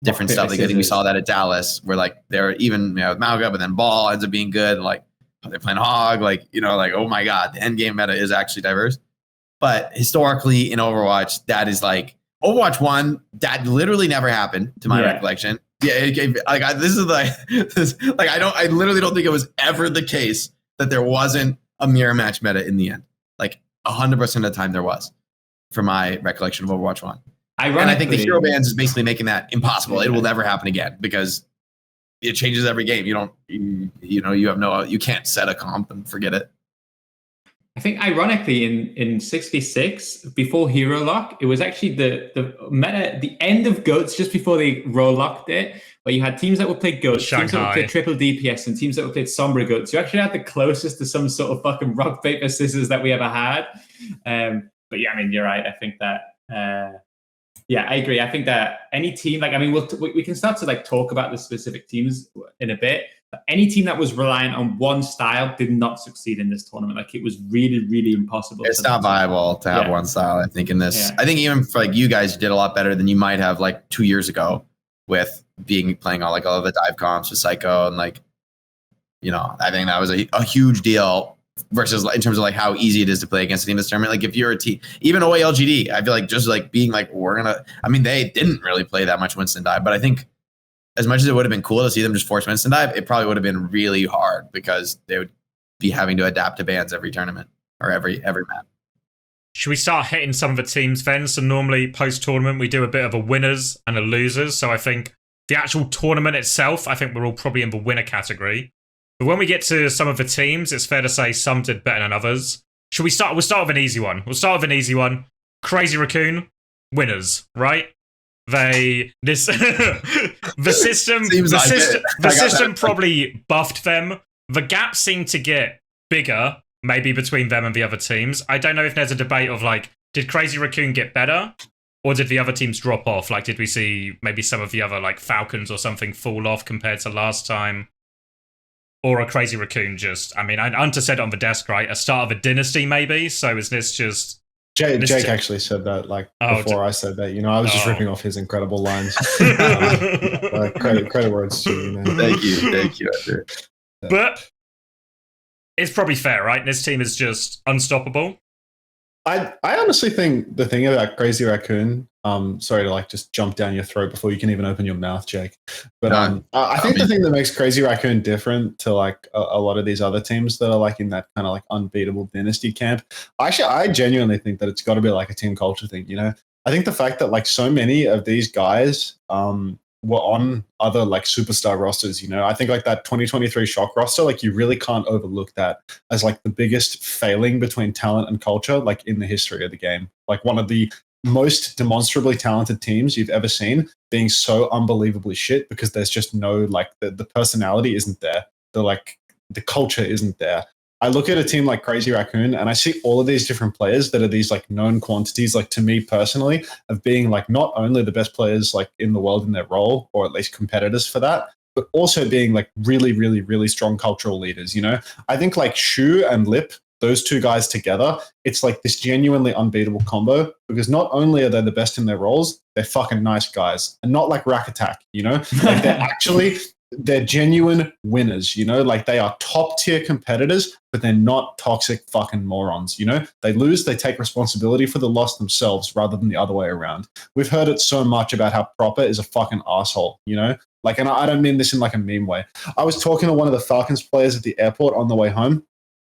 different stuff. Like I think we saw that at Dallas, where like they're even with Malga, but then Ball ends up being good. Like they're playing Hog, like like oh my god, the end game meta is actually diverse. But historically in Overwatch, that is like Overwatch 1. That literally never happened to my recollection. Yeah, I literally don't think it was ever the case that there wasn't a mirror match meta in the end. Like 100% of the time there was, from my recollection of Overwatch 1. And I think the hero bans is basically making that impossible. It will never happen again because it changes every game. You can't set a comp and forget it. I think ironically in 6v6, before hero lock, it was actually the meta, the end of GOATs just before they roll locked it, where you had teams that would play GOATs, teams that would play triple DPS, and teams that would play Sombra GOATs. You actually had the closest to some sort of fucking rock, paper, scissors that we ever had. But yeah, I mean, you're right. I think that... yeah, I agree. I think that any team, like, I mean, we can start to like talk about the specific teams in a bit. But any team that was reliant on one style did not succeed in this tournament. Like, it was really, really impossible. It's not viable to have one style, I think, in this. Yeah. I think even for like you guys did a lot better than you might have like 2 years ago with playing all of the dive comps with Psycho and like, I think that was a huge deal. Versus in terms of like how easy it is to play against a team this tournament. Like if you're a team, even OA LGD, I feel like just like being like, they didn't really play that much Winston dive, but I think as much as it would have been cool to see them just force Winston dive, it probably would have been really hard because they would be having to adapt to bans every tournament or every map. Should we start hitting some of the teams then? So normally post-tournament, we do a bit of a winners and a losers. So I think the actual tournament itself, I think we're all probably in the winner category. But when we get to some of the teams, it's fair to say some did better than others. Should we start? We'll start with an easy one. Crazy Raccoon, winners, right? The system probably buffed them. The gap seemed to get bigger, maybe between them and the other teams. I don't know if there's a debate of like, did Crazy Raccoon get better? Or did the other teams drop off? Like, did we see maybe some of the other like Falcons or something fall off compared to last time? Or a Crazy Raccoon just, I mean, Hunter said on the desk, right? A start of a dynasty, maybe? So is this just... Jake actually said that, like, before I said that. I was just ripping off his incredible lines. Credit where it's due. Thank you. Andrew. But it's probably fair, right? This team is just unstoppable. I honestly think the thing about Crazy Raccoon, sorry to like just jump down your throat before you can even open your mouth, Jake. But I think the thing that makes Crazy Raccoon different to like a lot of these other teams that are like in that kind of like unbeatable dynasty camp, I genuinely think that it's got to be like a team culture thing. I think the fact that like so many of these guys were on other like superstar rosters, I think like that 2023 Shock roster, like you really can't overlook that as like the biggest failing between talent and culture, like in the history of the game. Like one of the most demonstrably talented teams you've ever seen being so unbelievably shit because there's just no, like the personality isn't there. The culture isn't there. I look at a team like Crazy Raccoon and I see all of these different players that are these like known quantities, like to me personally, of being like not only the best players like in the world in their role, or at least competitors for that, but also being like really, really, really strong cultural leaders. I think like Shu and Lip, those two guys together, it's like this genuinely unbeatable combo because not only are they the best in their roles, they're fucking nice guys and not like Rack Attack, like they're genuine winners, like they are top tier competitors, but they're not toxic fucking morons, they lose, they take responsibility for the loss themselves rather than the other way around. We've heard it so much about how Proper is a fucking asshole, like, and I don't mean this in like a meme way. I was talking to one of the Falcons players at the airport on the way home,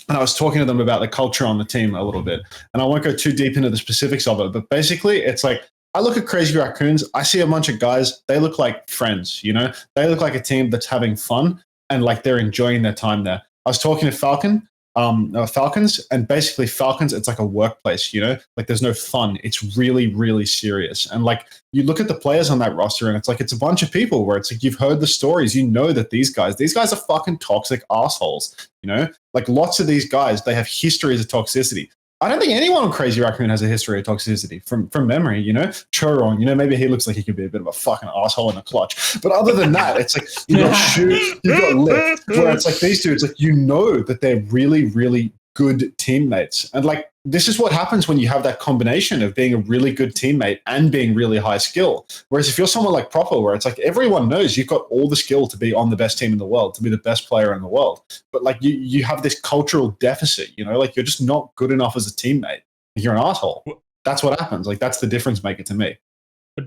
and I was talking to them about the culture on the team a little bit, and I won't go too deep into the specifics of it, but basically it's like I look at Crazy Raccoons, I see a bunch of guys, they look like friends, you know? They look like a team that's having fun and like they're enjoying their time there. I was talking to Falcons, and basically Falcons, it's like a workplace, you know? Like there's no fun. It's really, really serious. And like you look at the players on that roster and it's like it's a bunch of people where it's like you've heard the stories, you know that these guys are fucking toxic assholes, you know? Like lots of these guys, they have histories of toxicity. I don't think anyone on Crazy Raccoon has a history of toxicity from memory, you know? Choron, you know, maybe he looks like he could be a bit of a fucking asshole in the clutch. But other than that, it's like you got shoot, you got lip. Where it's like these dudes, like you know that they're really, really good teammates. And like this is what happens when you have that combination of being a really good teammate and being really high skill. Whereas if you're someone like Proper, where it's like everyone knows you've got all the skill to be on the best team in the world, to be the best player in the world, but like you have this cultural deficit, you know, like you're just not good enough as a teammate. You're an asshole. That's what happens. Like that's the difference maker to me.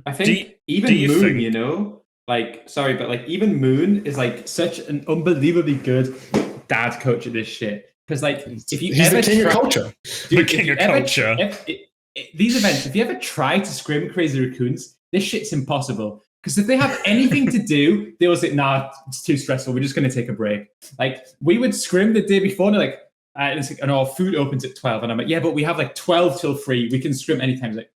I think even Moon, you know, like sorry, but like even Moon is like such an unbelievably good dad coach at this shit. Because like if you he's ever the king of culture, the king of culture. These events, if you ever try to scrim Crazy Raccoons, this shit's impossible. Because if they have anything to do, they will say, "Nah, it's too stressful. We're just going to take a break." Like we would scrim the day before, and they're like, it's like, "Oh, food opens at 12," and I'm like, "Yeah, but we have like 12 till 3. We can scrim anytime." He's like,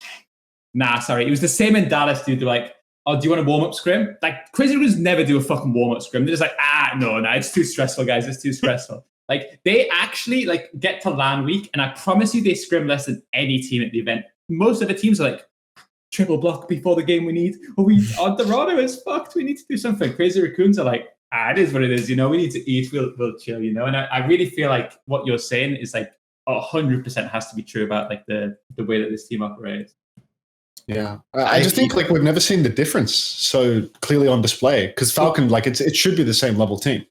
"Nah, sorry." It was the same in Dallas, dude. They're like, "Oh, do you want a warm-up scrim?" Like Crazy Raccoons never do a fucking warm-up scrim. They're just like, no, it's too stressful, guys. It's too stressful." Like they actually like get to LAN week, and I promise you, they scrim less than any team at the event. Most of the teams are like triple block before the game. We need, our Dorado is fucked. We need to do something. Crazy Raccoons are like, it is what it is. You know, we need to eat. We'll chill. You know, and I really feel like what you're saying is like 100% has to be true about like the way that this team operates. Yeah, I just think like we've never seen the difference so clearly on display because Falcon, like it should be the same level team.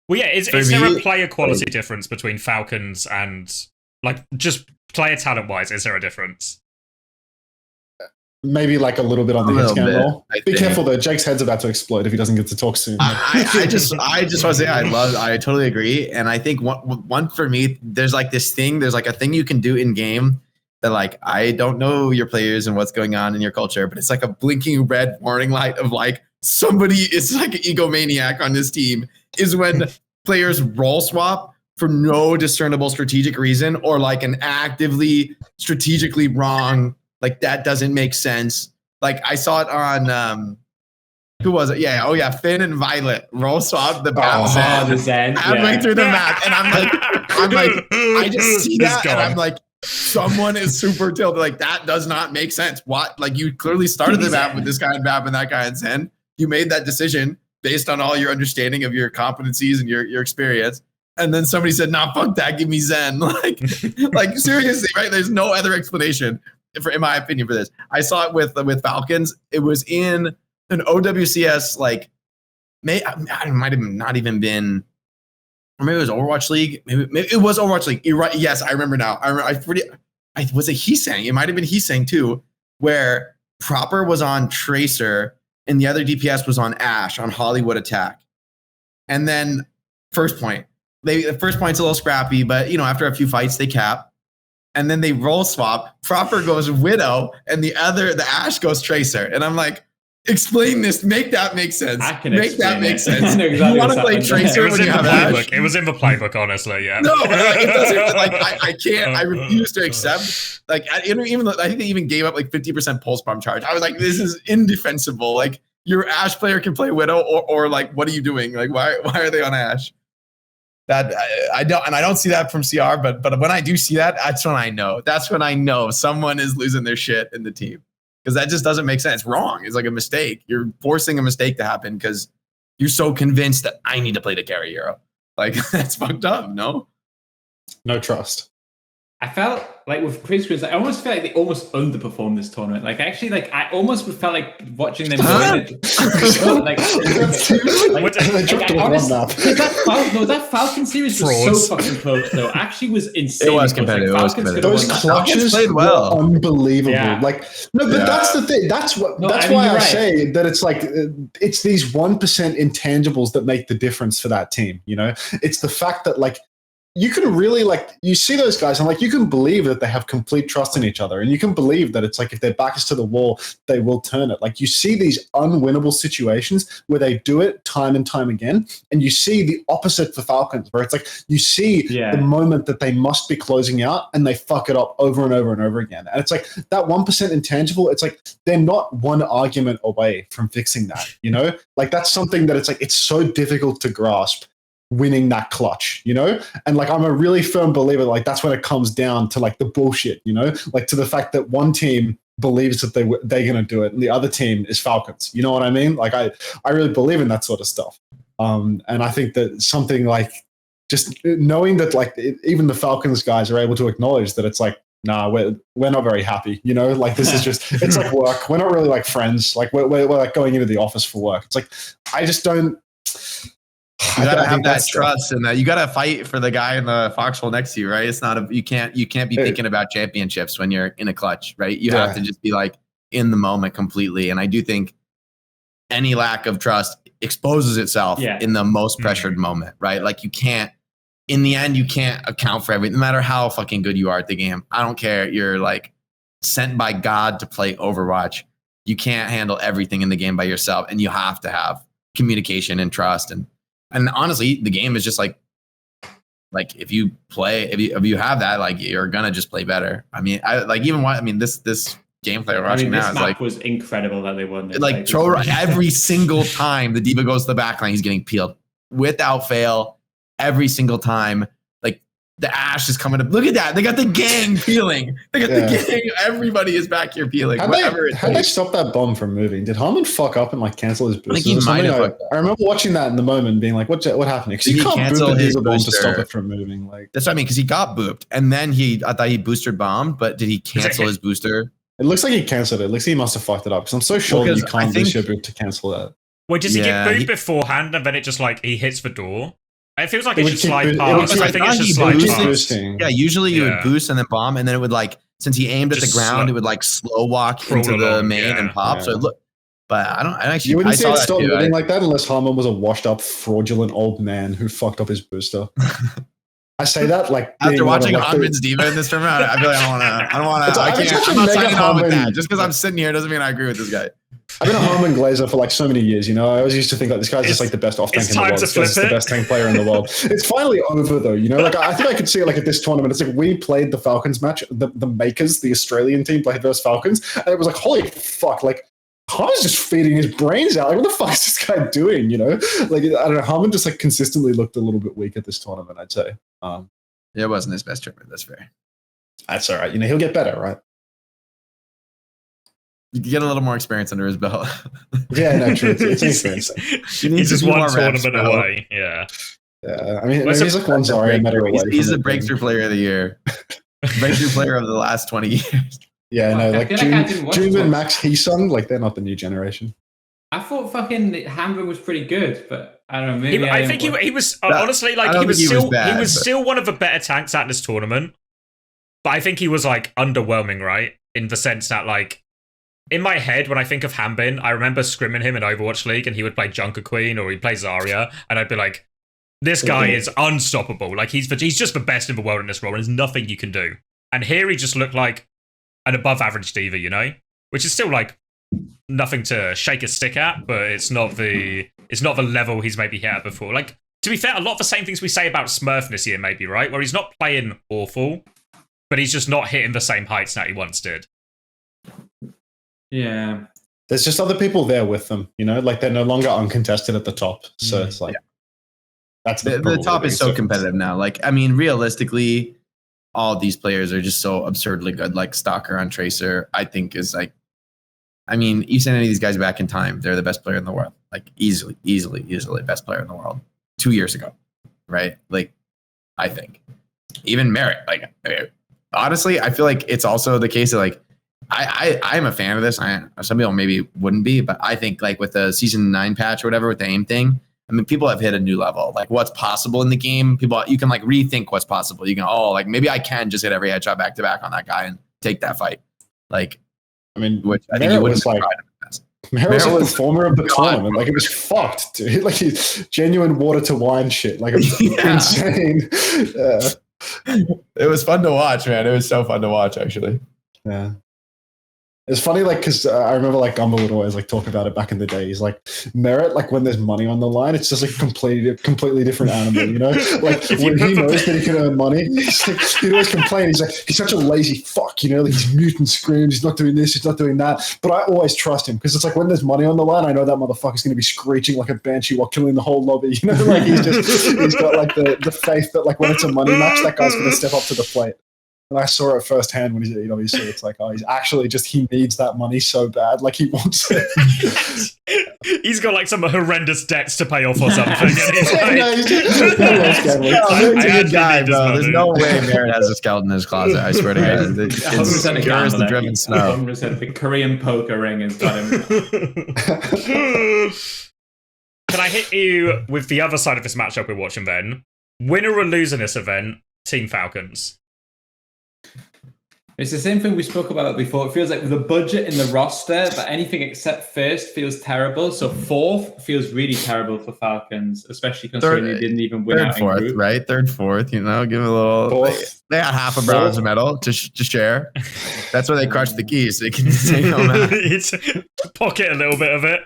Well, yeah, is there a player quality difference between Falcons and, like, just player talent-wise, is there a difference? Maybe, like, a little bit on the hit scan roll. Be careful, though. Jake's head's about to explode if he doesn't get to talk soon. I just want to say I totally agree. And I think one for me, there's, like, this thing, there's, like, a thing you can do in-game that, like, I don't know your players and what's going on in your culture, but it's, like, a blinking red warning light of, like, somebody is, like, an egomaniac on this team. Is when players role swap for no discernible strategic reason or like an actively strategically wrong, like that doesn't make sense. Like I saw it on who was it? Yeah, oh yeah, Finn and Violet role swap the map halfway through the map, and I'm like, I just see that and I'm like, someone is super tilted. Like that does not make sense. What? Like you clearly started the map with this guy in map and that guy in Zen. You made that decision based on all your understanding of your competencies and your experience. And then somebody said, nah, fuck that, give me Zen. Like seriously, right? There's no other explanation, in my opinion, for this. I saw it with Falcons. It was in an OWCS, like, it might have not even been, or maybe it was Overwatch League. Maybe it was Overwatch League. You're right. Yes, I remember now. Was it Heesang? It might have been Heesang too, where Proper was on Tracer, and the other DPS was on Ashe, on Hollywood Attack. And then first point. The first point's a little scrappy, but you know, after a few fights, they cap. And then they role swap. Proper goes Widow, and the Ashe goes Tracer. And I'm like, explain this. Make that make sense. I can make that make sense. Exactly you want to play Tracer when you have Ashe? It was in the playbook, honestly. Yeah. No, it doesn't. Like I can't. I refuse to accept. Like even I think they even gave up like 50% pulse bomb charge. I was like, this is indefensible. Like your Ashe player can play Widow, or like, what are you doing? Like why are they on Ashe? That I don't see that from CR, but when I do see that, that's when I know. That's when I know someone is losing their shit in the team. Because that just doesn't make sense. Wrong. It's like a mistake. You're forcing a mistake to happen because you're so convinced that I need to play the carry hero. Like, that's fucked up, no? No trust. I felt like with Crazy Raccoons, I almost feel like they almost underperformed this tournament. Like, actually, like I almost felt like watching them go in that Falcon series was so fucking close, though. Actually, was insane. It was competitive. Those clutches played well, unbelievable. Yeah. Like, no, but that's the thing. That's why I say that it's like it's these 1% intangibles that make the difference for that team. You know, it's the fact that like you can really you see those guys and you can believe that they have complete trust in each other, and you can believe that it's if their back is to the wall, they will turn it. You see these unwinnable situations where they do it time and time again, and you see the opposite for Falcons, where it's you see the moment that they must be closing out and they fuck it up over and over and over again. And it's that 1% intangible, it's they're not one argument away from fixing that, that's something that it's so difficult to grasp, winning that clutch, and I'm a really firm believer that's when it comes down to the bullshit, to the fact that one team believes that they're going to do it and the other team is Falcons, you know what I mean? I really believe in that sort of stuff, and I think that something just knowing that even the Falcons guys are able to acknowledge that it's nah, we're not very happy, this is just, it's work, we're not really friends, we're going into the office for work. It's I just don't. You gotta have that trust, and that you gotta fight for the guy in the foxhole next to you, right? It's not you can't be thinking about championships when you're in a clutch, right? You have to just be in the moment completely. And I do think any lack of trust exposes itself in the most pressured moment, right? You can't, in the end, you can't account for everything, no matter how fucking good you are at the game. I don't care. You're sent by God to play Overwatch. You can't handle everything in the game by yourself, and you have to have communication and trust. And honestly, the game is just if you play, if you have that, you're gonna just play better. I mean, this gameplay we're watching now is was incredible that they won. Every single time the D.Va goes to the backline, he's getting peeled without fail. Every single time, the Ashe is coming up. Look at that. They got the gang peeling. They got the gang. Everybody is back here peeling. How'd they stop that bomb from moving? Did Harmon fuck up and cancel his boost? I remember watching that in the moment being what happened? Because you can't boop his bomb to stop it from moving. That's what I mean, because he got booped. And then I thought he booster bombed, but did he cancel his booster? It looks like he canceled it. It looks like he must have fucked it up. Because I'm so sure that you can't boost your boop to cancel that. Wait, does he get booed beforehand and then it just he hits the door? It feels like it should slide past. I think it should slide past. Yeah, usually you would boost and then bomb, and then it would since he aimed at the ground, it would slow walk into the main and pop. Yeah. So it looked, but you wouldn't say it stopped moving like that unless Harmon was a washed up, fraudulent old man who fucked up his booster. I say that after watching Harmon's D.Va in this tournament, I feel I'm not signing on with that. Just because I'm sitting here doesn't mean I agree with this guy. I've been a Harmon Glazer for so many years, I always used to think this guy's just the best off tank in the world. This guy's the best tank player in the world. It's finally over though, I think I could see it at this tournament. It's we played the Falcons match, the makers, the Australian team played versus Falcons, and it was holy fuck, Harmon's just feeding his brains out. What the fuck is this guy doing, I don't know, Harmon just consistently looked a little bit weak at this tournament, I'd say. It wasn't his best tournament, that's fair. That's all right. He'll get better, right? You get a little more experience under his belt. Yeah, no, true. It's experience. He's just one tournament away. Yeah. Yeah, I mean, he's one Zarya meta away. He's the breakthrough player of the year. Breakthrough player of the last 20 years. Yeah, no, June and Max Heesung, they're not the new generation. I thought fucking Hamburg was pretty good, but I don't know. Maybe I think he was honestly he was still one of the better tanks at this tournament. But I think he was underwhelming, right? In the sense that in my head, when I think of Hambin, I remember scrimming him in Overwatch League, and he would play Junker Queen or he'd play Zarya, and I'd be like, this guy is unstoppable. He's just the best in the world in this role, and there's nothing you can do. And here he just looked like an above-average D.Va, which is still nothing to shake a stick at, but it's not the level he's maybe hit at before. To be fair, a lot of the same things we say about Smurf this year, maybe, right? Where he's not playing awful, but he's just not hitting the same heights that he once did. Yeah. There's just other people there with them, they're no longer uncontested at the top. So it's that's the top is so competitive now. Realistically, all these players are just so absurdly good. Stalker on Tracer, I think is you send any of these guys back in time, they're the best player in the world. Easily best player in the world 2 years ago. Right? I think. Even Merit. Honestly, I feel it's also the case of I'm a fan of this. Some people maybe wouldn't be, but I think with the season 9 patch or whatever with the aim thing, people have hit a new level. What's possible in the game, you can rethink what's possible. You can maybe I can just hit every headshot back to back on that guy and take that fight. Which I think you wouldn't Merit was like was the former of the tournament. Like, it was fucked, dude. Like, genuine water to wine shit. Like, it was insane. It was fun to watch, man. It was so fun to watch, actually. Yeah. It's funny, like, because I remember, like, Gumbo would always, like, talk about it back in the day. He's like, Merit, like, when there's money on the line, it's just, like, completely different animal, you know? Like, when he knows that he can earn money, he's like, he'd always complain. He's like, he's such a lazy fuck, you know? Like, he's mutant screams, he's not doing this, he's not doing that. But I always trust him, because it's like, when there's money on the line, I know that motherfucker's going to be screeching like a banshee while killing the whole lobby, you know? Like, he's got, like, the faith that, like, when it's a money match, that guy's going to step up to the plate. And I saw it firsthand when he's at EWC. It's like, oh, he's actually he needs that money so bad. Like, he wants it. He's got like some horrendous debts to pay off or something. And he's like, He's a good guy, bro. There's no way Merit has a skeleton in his closet. I swear to God. It's cures the driven snow. 100% the Korean poker ring has got him. Can I hit you with the other side of this matchup we're watching then? Winner or loser in this event, Team Falcons. It's the same thing we spoke about before. It feels like with the budget in the roster, but anything except first feels terrible. So fourth feels really terrible for Falcons, especially considering they didn't even win out fourth, in group. right? Third, fourth, you know, give it a little. They got half a bronze medal to share. That's where they crushed the keys. So they can take home out. Pocket a little bit of it.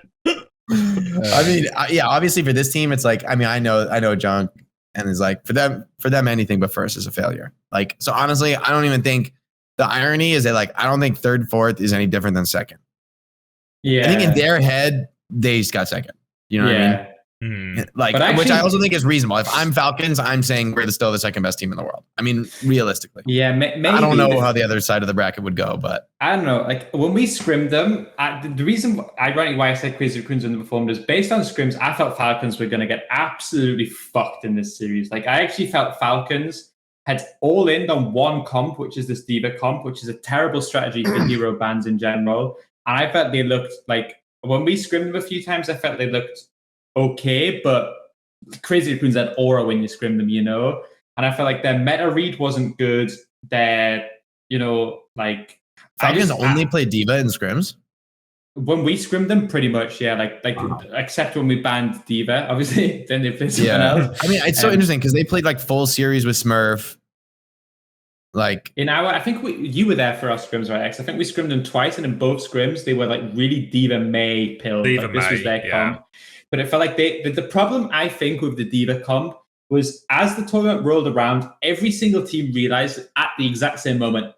I mean, yeah, obviously for this team, it's like, I mean, I know John, and it's like for them, anything but first is a failure. Like, so honestly, I don't even think. The irony is that, like, I don't think third, fourth is any different than second. Yeah. I think in their head, they just got second. You know what I mean? Like, actually, which I also think is reasonable. If I'm Falcons, I'm saying we're still the second best team in the world. I mean, realistically. Yeah, maybe. I don't know how the other side of the bracket would go, but. I don't know. Like, when we scrimmed them, the reason, ironically, why I said Crazy Raccoons underperformed is based on scrims, I felt Falcons were going to get absolutely fucked in this series. Like, I actually felt Falcons had all in on one comp, which is this Diva comp, which is a terrible strategy for hero bans in general. And I felt they looked like, when we scrimmed them a few times, I felt they looked okay, but Crazy Raccoons had aura when you scrim them, you know? And I felt like their meta read wasn't good. Their, you know, like... Falcons only play Diva in scrims? When we scrimmed them, pretty much, yeah. Like except when we banned Diva, obviously, then they played something else. I mean, it's so interesting because they played like full series with Smurf. Like in our, I think you were there for our scrims, right, X? I think we scrimmed them twice, and in both scrims, they were like really Diva May pilled. Like, this was their comp. But it felt like the problem I think with the Diva comp was as the tournament rolled around, every single team realized at the exact same moment,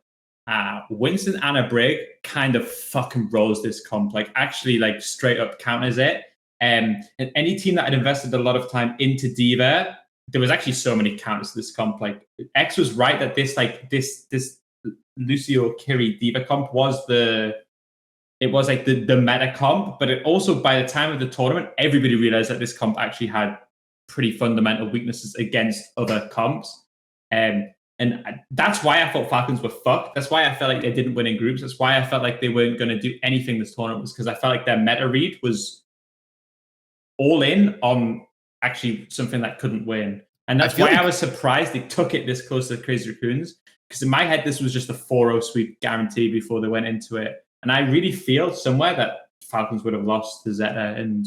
Winston Anna Brig kind of fucking rolls this comp, like actually like straight up counters it. And any team that had invested a lot of time into Diva, there was actually so many counters to this comp. Like X was right that this Lucio Kiri Diva comp was the meta comp, but it also by the time of the tournament, everybody realized that this comp actually had pretty fundamental weaknesses against other comps. And that's why I thought Falcons were fucked. That's why I felt like they didn't win in groups. That's why I felt like they weren't going to do anything this tournament, was because I felt like their meta read was all in on actually something that couldn't win. And that's why I was surprised they took it this close to the Crazy Raccoons, because in my head, this was just a 4-0 sweep guarantee before they went into it. And I really feel somewhere that Falcons would have lost to Zeta and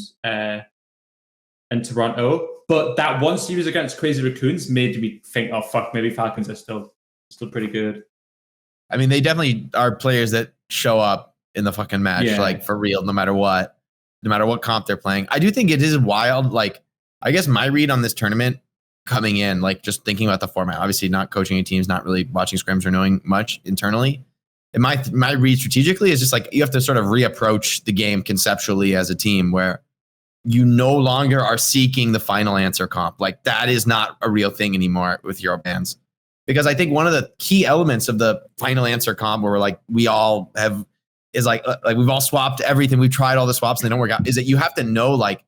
Toronto. But that one series against Crazy Raccoons made me think, oh, fuck, maybe Falcons are still pretty good. I mean, they definitely are players that show up in the fucking match, like for real, no matter what comp they're playing. I do think it is wild. Like, I guess my read on this tournament coming in, like just thinking about the format, obviously not coaching any teams, not really watching scrims or knowing much internally. And my read strategically is just like, you have to sort of reapproach the game conceptually as a team where you no longer are seeking the final answer comp. Like that is not a real thing anymore with hero bans. Because I think one of the key elements of the final answer comp where we're like, we all have, is like we've all swapped everything. We've tried all the swaps and they don't work out. Is that you have to know, like,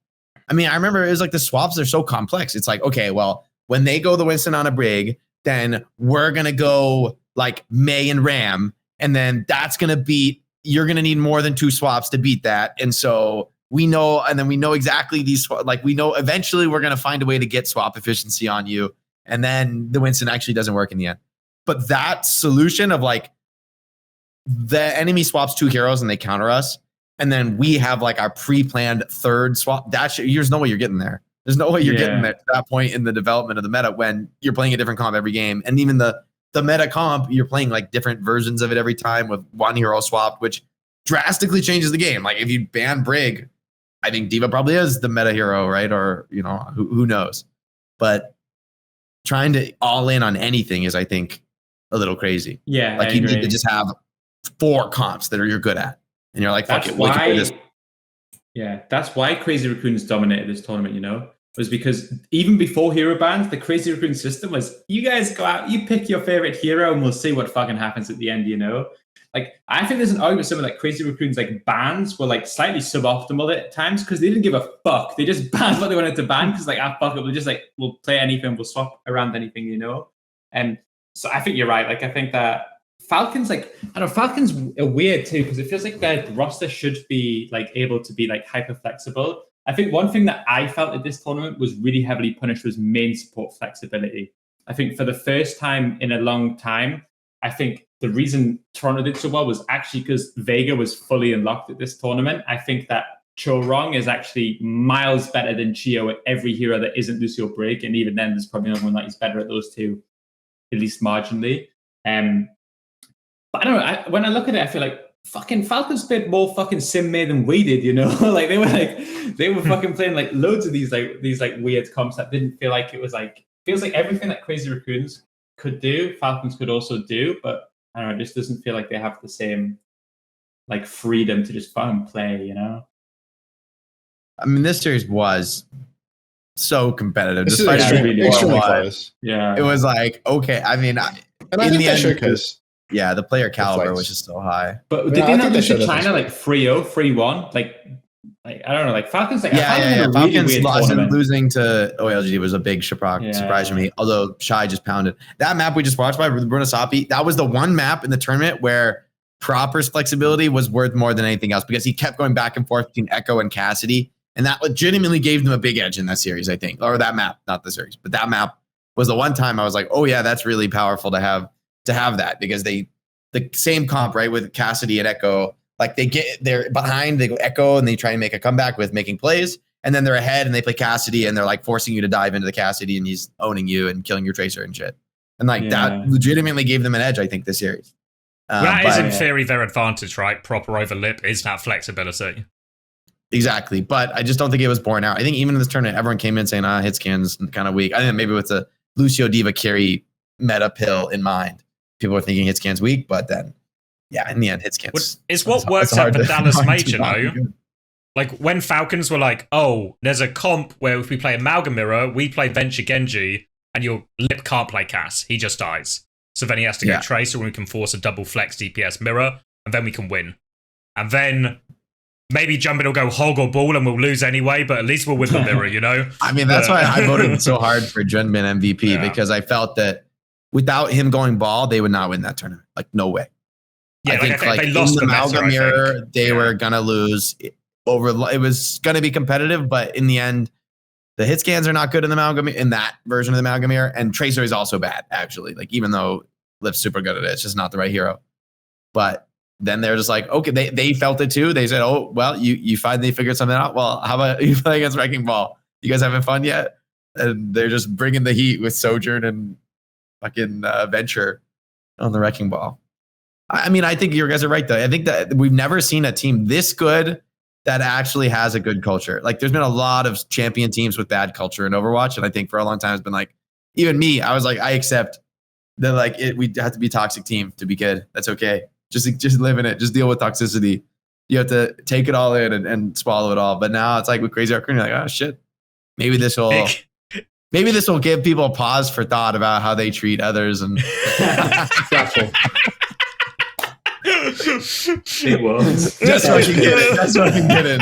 I mean, I remember it was like the swaps are so complex. It's like, okay, well, when they go the Winston on a Brig, then we're going to go like May and Ram. And then that's going to beat, you're going to need more than 2 swaps to beat that. And so we know, and then we know exactly these, like we know eventually we're going to find a way to get swap efficiency on you. And then the Winston actually doesn't work in the end. But that solution of like the enemy swaps 2 heroes and they counter us, and then we have like our pre-planned third swap. There's no way you're getting there. There's no way you're getting there to that point in the development of the meta when you're playing a different comp every game. And even the meta comp, you're playing like different versions of it every time with one hero swapped, which drastically changes the game. Like if you ban Brig, I think D.Va probably is the meta hero, right? Or, you know, who knows? But trying to all in on anything is, I think, a little crazy. Yeah, like you need to just have 4 comps that you're good at. And you're like, fuck it. That's why Crazy Raccoons dominated this tournament, you know, was because even before hero bans, the Crazy Raccoon system was, you guys go out, you pick your favorite hero, and we'll see what fucking happens at the end, you know? Like, I think there's an argument with some of like Crazy Raccoons, like bans were like slightly suboptimal at times because they didn't give a fuck. They just banned what they wanted to ban because like, fuck it, we'll just like, we'll play anything, we'll swap around anything, you know? And so I think you're right. Like, I think that Falcons, like, I don't know, Falcons are weird too because it feels like their roster should be like able to be like hyper flexible. I think one thing that I felt at this tournament was really heavily punished was main support flexibility. I think for the first time in a long time, I think the reason Toronto did so well was actually because Vega was fully unlocked at this tournament. I think that Chorong is actually miles better than Chio at every hero that isn't Lucio Break, and even then there's probably no one that is better at those two, at least marginally. But I don't know, when I look at it, I feel like fucking Falcons played more fucking sim May than we did, you know? Like they were fucking playing like loads of these weird comps that didn't feel like it was like, feels like everything that Crazy Raccoons could do, Falcons could also do, but I don't know, it just doesn't feel like they have the same like freedom to just fucking play, you know? I mean, this series was so competitive. This despite is extremely close. Yeah. It was like, okay, I mean, I think that showcase. Yeah, the player caliber was just so high. But did they not lose to China like 3-0, 3-1? Like I don't know, like Falcons. Like Falcons losing to LGD was a big surprise for me. Although Shy just pounded that map we just watched by Bruno Sapi. That was the one map in the tournament where Proper's flexibility was worth more than anything else because he kept going back and forth between Echo and Cassidy, and that legitimately gave them a big edge in that series. I think, or that map, not the series, but that map was the one time I was like, oh yeah, that's really powerful to have that because the same comp, right, with Cassidy and Echo, like they're behind, they go Echo and they try and make a comeback with making plays, and then they're ahead and they play Cassidy and they're like forcing you to dive into the Cassidy and he's owning you and killing your Tracer and shit. And like that legitimately gave them an edge, I think, this series. That is in theory their advantage, right? Proper over Lip is that flexibility. Exactly. But I just don't think it was borne out. I think even in this tournament, everyone came in saying, hit scans kind of weak. I think maybe with the Lucio D.Va carry meta pill in mind, people were thinking hit scans weak, but then, yeah, in the end, hit scans. It's what worked out for Dallas Major, though. Like when Falcons were like, oh, there's a comp where if we play Amalgam Mirror, we play Venture Genji, and your Lip can't play Cass. He just dies. So then he has to go Tracer, and we can force a double flex DPS Mirror, and then we can win. And then maybe Jumpin will go Hog or Ball, and we'll lose anyway, but at least we'll win the Mirror, you know? I mean, that's why I voted so hard for Junbin MVP, because I felt that without him going Ball, they would not win that tournament. Like, no way. Yeah, I think they lost the Amalgam Mirror, they were going to lose. It was going to be competitive, but in the end, the hit scans are not good in the Amalgam, in that version of the Amalgam Mirror, and Tracer is also bad, actually. Like, even though Lip's super good at it, it's just not the right hero. But then they're just like, okay, they felt it too. They said, oh, well, you finally figured something out. Well, how about you play against Wrecking Ball? You guys having fun yet? And they're just bringing the heat with Sojourn and fucking Venture on the Wrecking Ball. I mean, I think you guys are right, though. I think that we've never seen a team this good that actually has a good culture. Like, there's been a lot of champion teams with bad culture in Overwatch, and I think for a long time it's been like, even me, I was like, I accept that, like, we have to be a toxic team to be good. That's okay. Just live in it. Just deal with toxicity. You have to take it all in and swallow it all. But now it's like with Crazy Raccoon, you're like, oh shit, maybe this will give people a pause for thought about how they treat others. And it was. Just so I can get it. That's what I can get in.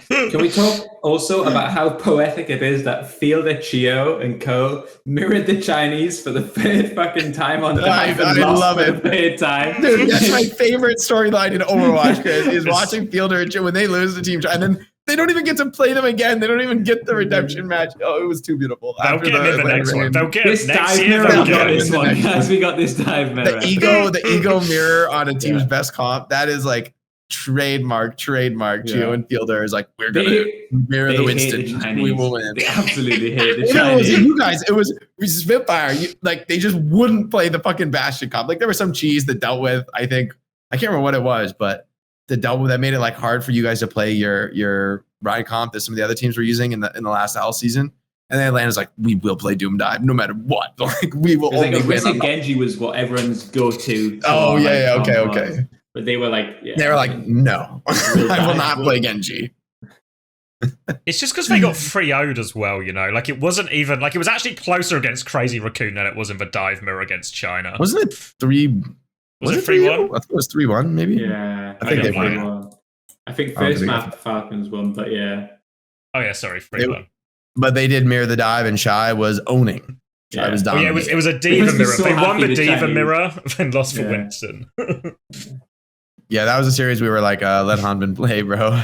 Can we talk also about how poetic it is that Fielder, Chio, and Co. mirrored the Chinese for the third fucking time on Dive and lost love for the third time? Dude, that's my favorite storyline in Overwatch, Chris, is watching Fielder and Chio when they lose the team, and then they don't even get to play them again. They don't even get the redemption match. Oh, it was too beautiful. They'll get in the next one. They'll get this next year. They'll get this one, guys. We got this dive mirror. The ego mirror on a team's best comp. That is like trademark. Geo and Fielder is like, we're gonna mirror the hate Winston. We will win. They absolutely hate the It Chinese. wasn't you guys. It was Spitfire. Like they just wouldn't play the fucking Bastion comp. Like there was some cheese that dealt with. I think I can't remember what it was, but that made it like hard for you guys to play your Ryan comp that some of the other teams were using in the last L season. And then Atlanta's like, we will play Doom Dive no matter what. Like we will. Like Orisa Genji was what everyone's go-to. Oh yeah, okay. But they were like, no, I will not play Genji. It's just because they got 3-0'd as well, you know? Like, it wasn't even... Like, it was actually closer against Crazy Raccoon than it was in the dive mirror against China. Wasn't it 3... Was it 3-1? I thought it was 3-1, maybe? Yeah. I think they won. I think first map Falcons won, but yeah. Oh, yeah, sorry, 3-1. But they did mirror the dive, and Shy was owning. Shy was dominating. It was a Diva mirror. So they won the Diva Chinese. mirror, then lost for Winston. Yeah, that was a series we were like, let Hanbin play, bro.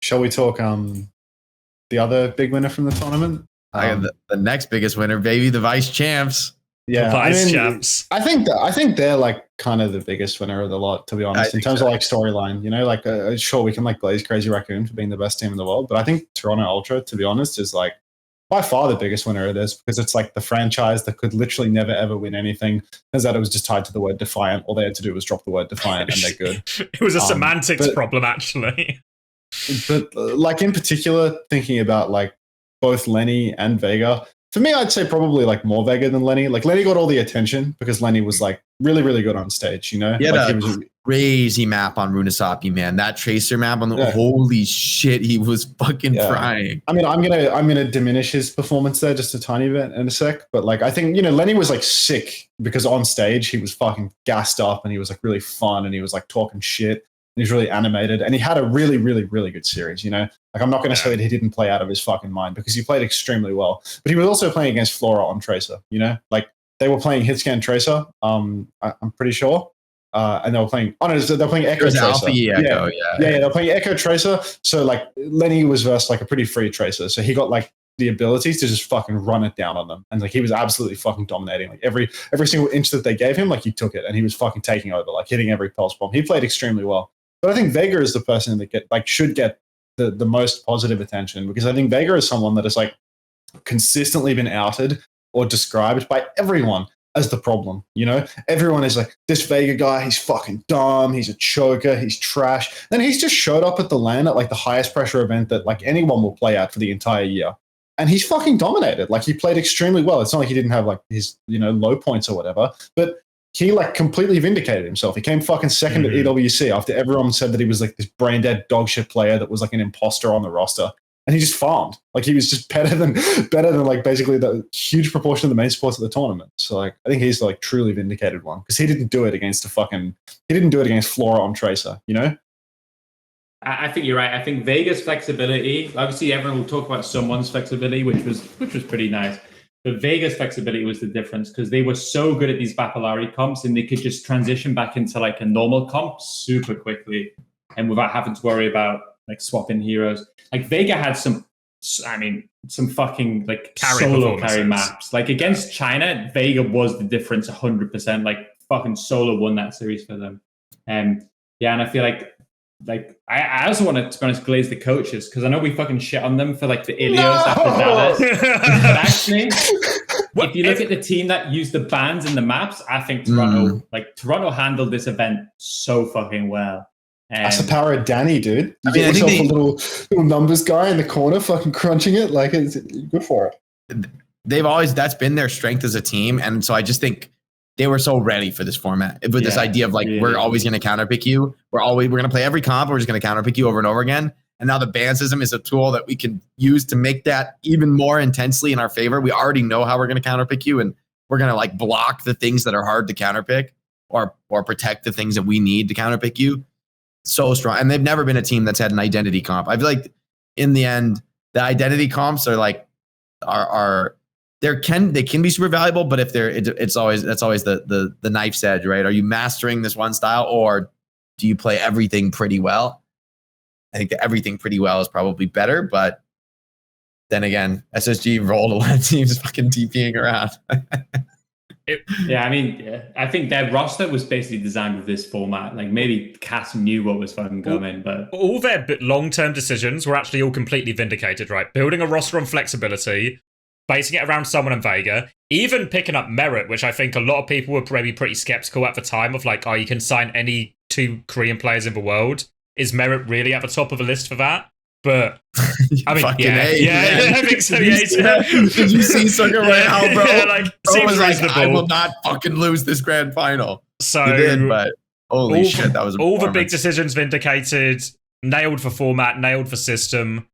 Shall we talk the other big winner from the tournament? I got the next biggest winner, baby, the vice champs. Yeah, Vice champs. I think they're like kind of the biggest winner of the lot, to be honest, in terms of like storyline. You know, like sure we can like glaze Crazy Raccoon for being the best team in the world, but I think Toronto Ultra, to be honest, is like by far the biggest winner of this because it's like the franchise that could literally never ever win anything. Turns out it was just tied to the word Defiant. All they had to do was drop the word Defiant, and they're good. It was a semantics problem, actually. But like in particular, thinking about like both Lenny and Vega. For me, I'd say probably like more Vega than Lenny. Like Lenny got all the attention because Lenny was like really, really good on stage, you know? He had like, a crazy map on Runasapi, man. That Tracer map on the holy shit, he was fucking frying. I mean, I'm gonna diminish his performance there just a tiny bit in a sec. But like I think, you know, Lenny was like sick because on stage he was fucking gassed up and he was like really fun and he was like talking shit. And he's really animated, and he had a really, really, really good series. You know, like I'm not going to say that he didn't play out of his fucking mind because he played extremely well. But he was also playing against Flora on Tracer. You know, like they were playing Hitscan Tracer. I'm pretty sure, and they were playing. Oh no, they were playing Echo Tracer. Alpha Echo, they were playing Echo Tracer. So like Lenny was versus like a pretty free Tracer, so he got like the abilities to just fucking run it down on them, and like he was absolutely fucking dominating. Like every single inch that they gave him, like he took it, and he was fucking taking over, like hitting every pulse bomb. He played extremely well. But I think Vega is the person that should get the most positive attention because I think Vega is someone that has like consistently been outed or described by everyone as the problem. You know, everyone is like, this Vega guy, he's fucking dumb, he's a choker, he's trash. Then he's just showed up at the LAN at like the highest pressure event that like anyone will play at for the entire year. And he's fucking dominated. Like he played extremely well. It's not like he didn't have like his, you know, low points or whatever, but he like completely vindicated himself. He came fucking second at EWC after everyone said that he was like this brain dead dog shit player that was like an imposter on the roster. And he just farmed. Like he was just better than like basically the huge proportion of the main sports at the tournament. So like I think he's like truly vindicated one because he didn't do it against Flora on Tracer, you know? I think you're right. I think Vega's flexibility, obviously everyone will talk about someone's flexibility, which was pretty nice. But Vega's flexibility was the difference because they were so good at these Bapalari comps and they could just transition back into like a normal comp super quickly and without having to worry about like swapping heroes. Like Vega had some fucking like solo carry maps. Like against China, Vega was the difference 100%. Like fucking solo won that series for them. And I feel like I also want to be honest, glaze the coaches because I know we fucking shit on them for like the Ilios after Dallas. But actually, if you look at the team that used the bans and the maps, I think Toronto handled this event so fucking well. That's the power of Danny, dude. You get yourself a little numbers guy in the corner, fucking crunching it. Like it's good for it. That's been their strength as a team, and so I just think they were so ready for this format with this idea of like, we're always going to counterpick you. We're going to play every comp. We're just going to counterpick you over and over again. And now the ban system is a tool that we can use to make that even more intensely in our favor. We already know how we're going to counterpick you, and we're going to like block the things that are hard to counterpick or protect the things that we need to counterpick you. So strong. And they've never been a team that's had an identity comp. I feel like in the end, the identity comps are like, they can be super valuable, but if that's always the knife's edge, right? Are you mastering this one style or do you play everything pretty well? I think that everything pretty well is probably better, but then again, SSG rolled a lot of teams fucking TPing around. Yeah, I mean, I think their roster was basically designed with this format. Like maybe Cass knew what was fucking coming, but all their long-term decisions were actually all completely vindicated, right? Building a roster on flexibility, basing it around someone in Vega, even picking up Merit, which I think a lot of people were maybe pretty skeptical at the time of like, oh, you can sign any 2 Korean players in the world. Is Merit really at the top of the list for that? But I mean, yeah, I think so. Did you see Sugar right now, bro? Yeah, like, bro was like, reasonable. I will not fucking lose this grand final. So he did, but holy shit, that was all the big decisions vindicated, nailed for format, nailed for system.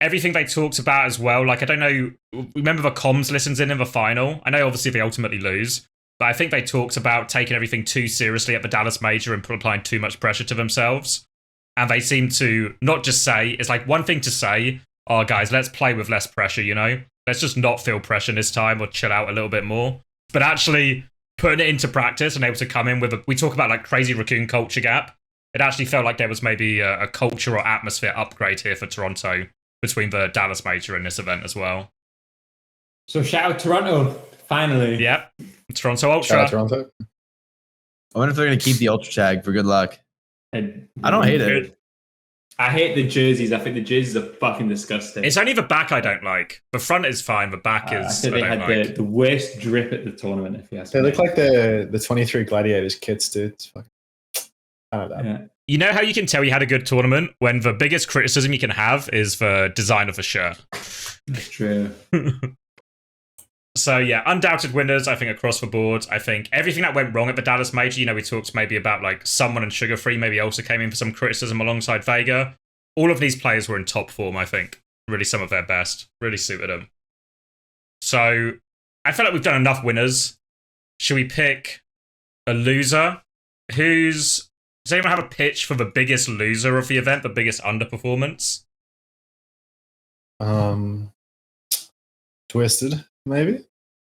Everything they talked about as well. Like, I don't know, remember the comms listens in the final? I know obviously they ultimately lose, but I think they talked about taking everything too seriously at the Dallas Major and applying too much pressure to themselves. And they seem to not just say, it's like one thing to say, oh, guys, let's play with less pressure, you know? Let's just not feel pressure this time or chill out a little bit more. But actually putting it into practice and able to come in with we talk about like crazy Raccoon culture gap. It actually felt like there was maybe a culture or atmosphere upgrade here for Toronto between the Dallas Major and this event as well. So shout out Toronto, finally. Yep. Toronto Ultra. Shout out Toronto. I wonder if they're going to keep the Ultra tag for good luck. I don't hate it. I hate the jerseys. I think the jerseys are fucking disgusting. It's only the back I don't like. The front is fine. The back is. I think they had the worst drip at the tournament. If you ask me. They look like the 23 Gladiators kits, dude. It's fucking. I don't know. Yeah. You know how you can tell you had a good tournament when the biggest criticism you can have is the design of the shirt. That's true. So yeah, undoubted winners, I think, across the board. I think everything that went wrong at the Dallas Major, you know, we talked maybe about like someone and Sugar Free maybe also came in for some criticism alongside Vega. All of these players were in top form, I think. Really some of their best. Really suited them. So I feel like we've done enough winners. Should we pick a loser? Does anyone have a pitch for the biggest loser of the event, the biggest underperformance? Twisted, maybe?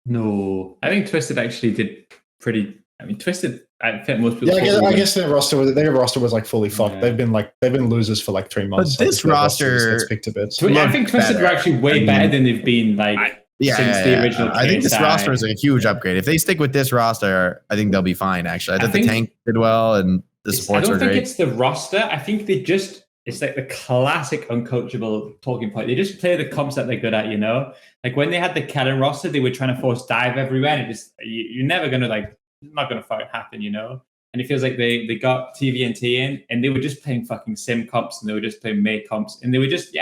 No. I think Twisted actually did pretty. I mean, Twisted, I think most people. Yeah, I guess their roster was like fully fucked. Yeah. They've been losers for like 3 months. But this roster gets picked to bits. I think Twisted were actually way better than they've been since the original. I think this roster is a huge upgrade. If they stick with this roster, I think they'll be fine. Actually, I think the tank did well and the supports are great. I don't think it's the roster. I think it's like the classic uncoachable talking point. They just play the comps that they're good at, you know? Like when they had the Kellen roster, they were trying to force dive everywhere. And you're never going to not going to fucking happen, you know? And it feels like they got TVNT in and they were just playing fucking sim comps and they were just playing May comps. And they were just,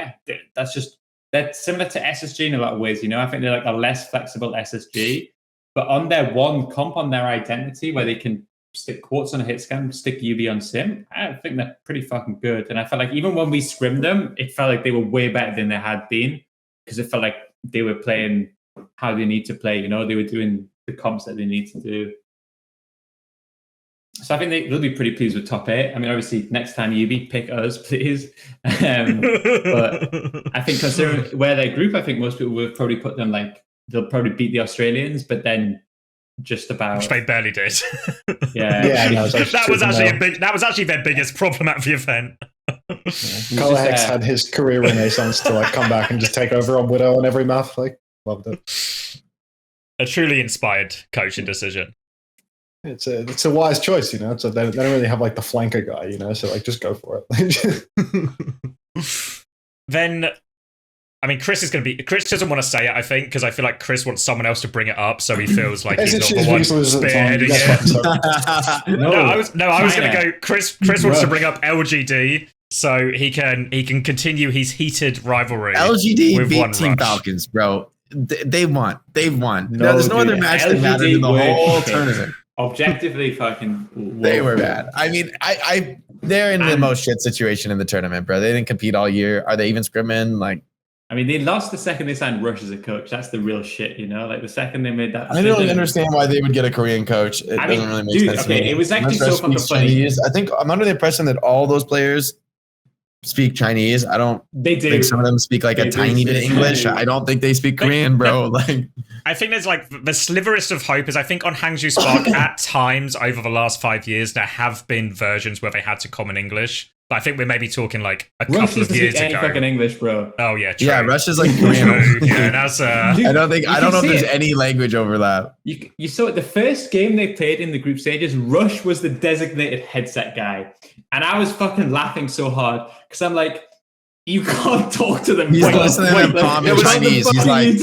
that's similar to SSG in a lot of ways, you know? I think they're like a less flexible SSG, but on their one comp, on their identity where they can stick Quartz on a hit scan, stick UB on sim, I think they're pretty fucking good. And I felt like even when we scrimmed them, it felt like they were way better than they had been because it felt like they were playing how they need to play, you know? They were doing the comps that they need to do. So I think they'll be pretty pleased with top 8. I mean, obviously, next time UB, pick us, please. But I think considering where their group, I think most people would probably put them they'll probably beat the Australians, but then just about. Which they barely did. Yeah. That was actually their biggest problem at the event. CommanderX had his career renaissance to come back and just take over on Widow on every map. Loved it. A truly inspired coaching decision. It's a wise choice, you know. So they don't really have the flanker guy, you know. So just go for it. Then, I mean, Chris doesn't want to say it, I think, because I feel like Chris wants someone else to bring it up, so he feels like he's not the one spearheading it. I was going to go. Chris wants to bring up LGD, so he can continue his heated rivalry. LGD with beat Team Falcons, bro. They've won. There's no other match that mattered in the whole tournament. Objectively, fucking. They were bad. I mean, they're in the most shit situation in the tournament, bro. They didn't compete all year. Are they even scrimming? I mean, they lost the second they signed Rush as a coach. That's the real shit, you know? The second they made that decision. I don't understand why they would get a Korean coach. It doesn't really make sense to me. It was actually so fucking funny. I think I'm under the impression that all those players speak Chinese. They do. think some of them speak a tiny bit of English. I don't think they speak Korean, bro. I think there's the sliverest of hope is I think on Hangzhou Spark at times over the last 5 years there have been versions where they had to common English. But I think we're maybe talking like a Rush couple of doesn't years speak any ago. fucking English, bro. Oh yeah, true. Yeah, Russia's like Korean. True. Yeah, that's I don't know if there's any language overlap. You saw it. The first game they played in the group stages, Rush was the designated headset guy, and I was fucking laughing so hard because I'm like, you can't talk to them. He's listening to them common Chinese. He's like,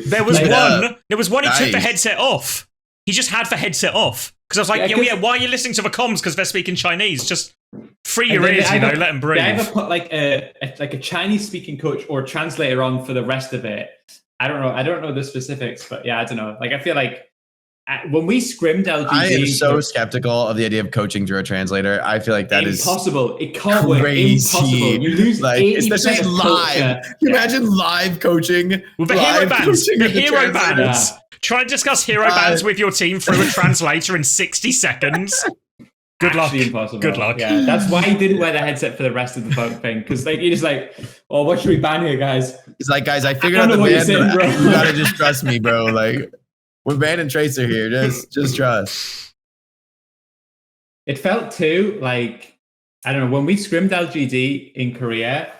there was like, one. He took the nice. headset off. He just had the headset off because I was like, yeah, why are you listening to the comms? Because they're speaking Chinese. Just free your ears, let them breathe. They either put like a Chinese speaking coach or a translator on for the rest of it. I don't know the specifics, but yeah, I don't know. Like I feel like when we scrimmed LGD, I am so skeptical of the idea of coaching through a translator. I feel like that impossible. It can't crazy. work. Impossible. You lose like, 80% especially of live. culture. Can you imagine live coaching? Well, the live hero bands. coaching The with hero translator? bands. Try and discuss hero bands with your team through a translator in 60 seconds. Good luck. Impossible. Good luck. Yeah, that's why he didn't wear the headset for the rest of the thing. Because like he just like, oh, what should we ban here, guys? He's like, guys, I figured I out don't the know what you're band. saying, bro. You gotta just trust me, bro. Like, we're banning Tracer here. Just trust. It felt too like, I don't know, when we scrimmed LGD in Korea,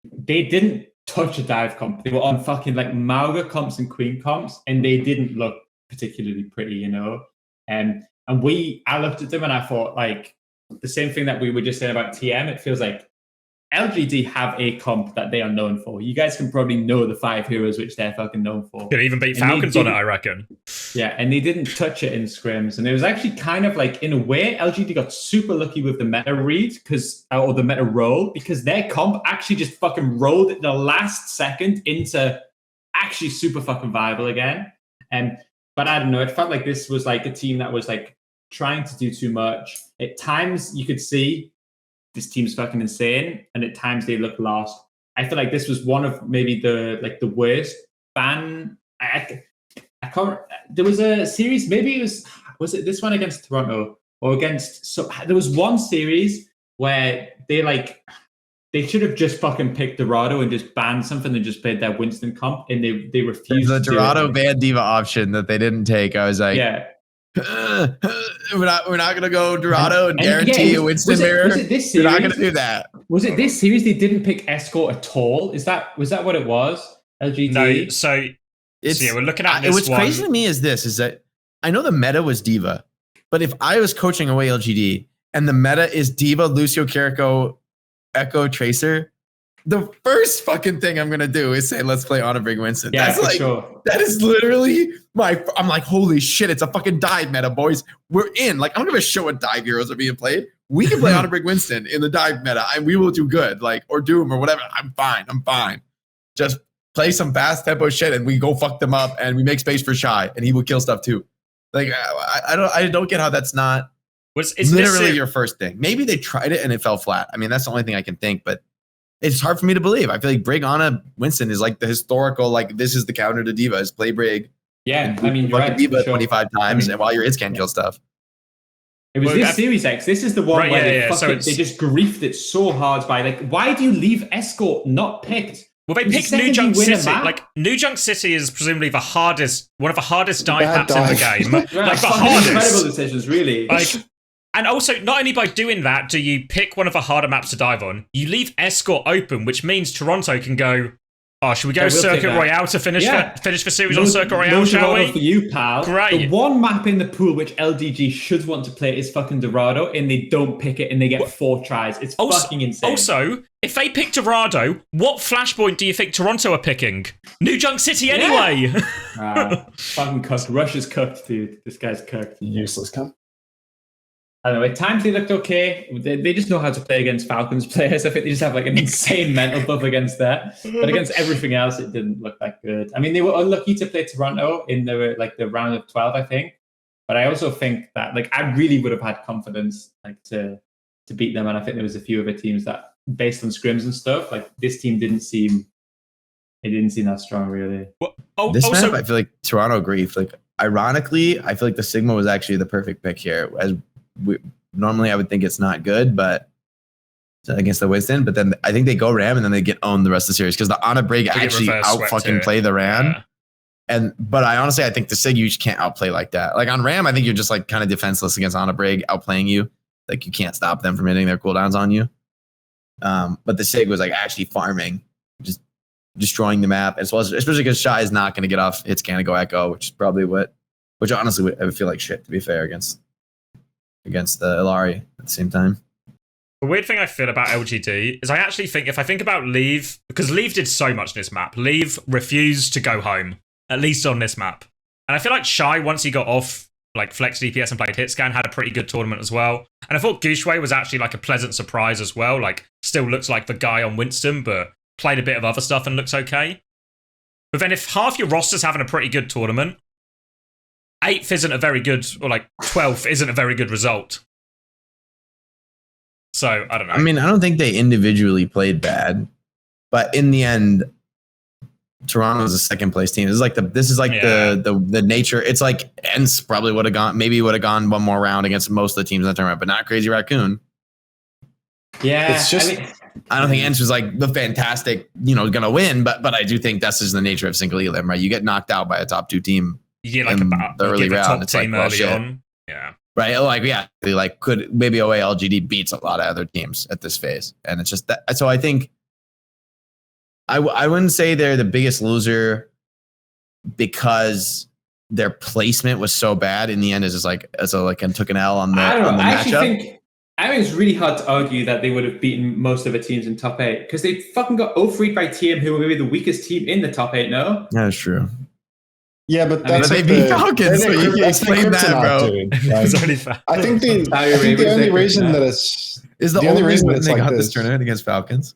they didn't touch a dive comp. They were on fucking like Mauga comps and Queen comps, and they didn't look particularly pretty, you know. And I looked at them and I thought like the same thing that we were just saying about TM. It feels like LGD have a comp that they are known for. You guys can probably know the 5 heroes which they're fucking known for. Could even beat Falcons on it, I reckon. Yeah, and they didn't touch it in scrims. And it was actually kind of like, in a way, LGD got super lucky with the meta read or the meta roll, because their comp actually just fucking rolled at the last second into actually super fucking viable again. But I don't know, it felt like this was like a team that was like trying to do too much. At times you could see this team's fucking insane, and at times they look lost. I feel like this was one of maybe the worst ban. I can't. There was a series. Maybe it was it this one against Toronto or against? So there was one series where they should have just fucking picked Dorado and just banned something and just played their Winston comp, and they refused. The Dorado ban Diva option that they didn't take. I was like, yeah. We're not gonna go Dorado and guarantee a Winston mirror. Was it this We're series? not gonna do that. Was it this series they didn't pick Escort at all? Was that what it was? LGD? No, so yeah, we're looking at this what's one. crazy to me is that I know the meta was Diva, but if I was coaching away LGD and the meta is Diva, Lucio, Kiriko, Echo, Tracer, the first fucking thing I'm gonna do is say, let's play Honorbrig Winston. Yeah, that's for like, sure. That is literally I'm like, holy shit, it's a fucking dive meta, boys. We're in. Like, I don't give a shit what dive heroes are being played. We can play Honorbrig Winston in the dive meta, and we will do good. Like, or Doom or whatever. I'm fine. Just play some fast tempo shit, and we go fuck them up, and we make space for Shy, and he will kill stuff too. Like, I don't get how that's not literally your first thing. Maybe they tried it and it fell flat. I mean, that's the only thing I can think, but it's hard for me to believe. I feel like Brig Ana Winston is like the historical, like, this is the counter to Diva, is play Brig. Yeah, I mean, you're right, Diva sure. 25 times, and while your hits can't kill stuff. It was this series X. This is the one where they just griefed it so hard by like, why do you leave Escort not picked? Well, they picked New Junk City. Like, New Junk City is presumably one of the hardest dive maps in the game. Like, the hardest. Incredible decisions, really. Like, and also, not only by doing that do you pick one of the harder maps to dive on, you leave Escort open, which means Toronto can go, oh, should we go Circuit Royale to finish the series on Circuit Royale, shall we? For you, pal. Great. The one map in the pool which LDG should want to play is fucking Dorado, and they don't pick it, and they get 4 tries. It's fucking insane. Also, if they pick Dorado, what flashpoint do you think Toronto are picking? New Junk City anyway. Fucking cooked. Russia's cooked, dude. This guy's cooked. Useless cunt. I don't know. At times they looked okay. They just know how to play against Falcons players. I think they just have like an insane mental buff against that. But against everything else, it didn't look that good. I mean, they were unlucky to play Toronto in the round of 12, I think. But I also think that like I really would have had confidence like to beat them. And I think there was a few other teams that, based on scrims and stuff, like this team didn't seem that strong really. Well, This map, I feel like Toronto grief. Like, ironically, I feel like the Sigma was actually the perfect pick here. As normally I would think it's not good, but against the Winston, but then I think they go Ram and then they get owned the rest of the series because the Ana Brig actually out fucking play the Ram. Yeah. But I honestly, I think the Sig you just can't outplay like that. Like on Ram, I think you're just like kind of defenseless against Ana Brig outplaying you. Like you can't stop them from hitting their cooldowns on you. But the SIG was like actually farming, just destroying the map, as well as especially because Shy is not going to get off hits can't go echo, which is probably which honestly I would feel like shit, to be fair, against the Illari at the same time. The weird thing I feel about LGD is I actually think, if I think about Leave, because Leave did so much in this map, Leave refused to go home, at least on this map. And I feel like Shy, once he got off like flex DPS and played hitscan, had a pretty good tournament as well. And I thought Gooshway was actually like a pleasant surprise as well. Like, still looks like the guy on Winston, but played a bit of other stuff and looks okay. But then if half your roster's having a pretty good tournament, 8th isn't a very good, or like 12th isn't a very good result. So, I don't know. I mean, I don't think they individually played bad, but in the end, Toronto's a second place team. This is like the nature. It's like ENCE probably would have gone one more round against most of the teams in the tournament, but not Crazy Raccoon. Yeah, it's just. I don't think ENCE was like the fantastic, gonna win, but I do think that's just the nature of single elim, right? You get knocked out by a top 2 team. Yeah, like the early round. It's like, well, early on. Yeah. Right, like could maybe OA LGD beats a lot of other teams at this phase, and it's just that. So I think I wouldn't say they're the biggest loser because their placement was so bad in the end. Is just like and took an L on the. I don't know. I matchup. think it's really hard to argue that they would have beaten most of the teams in top 8 because they fucking got 0-3 by TM, who were maybe the weakest team in the top 8. No, that's true. Yeah, but that's they beat Falcons, so you can explain that, bro. Like, I think the only reason that it's is the only reason that they got this tournament against Falcons,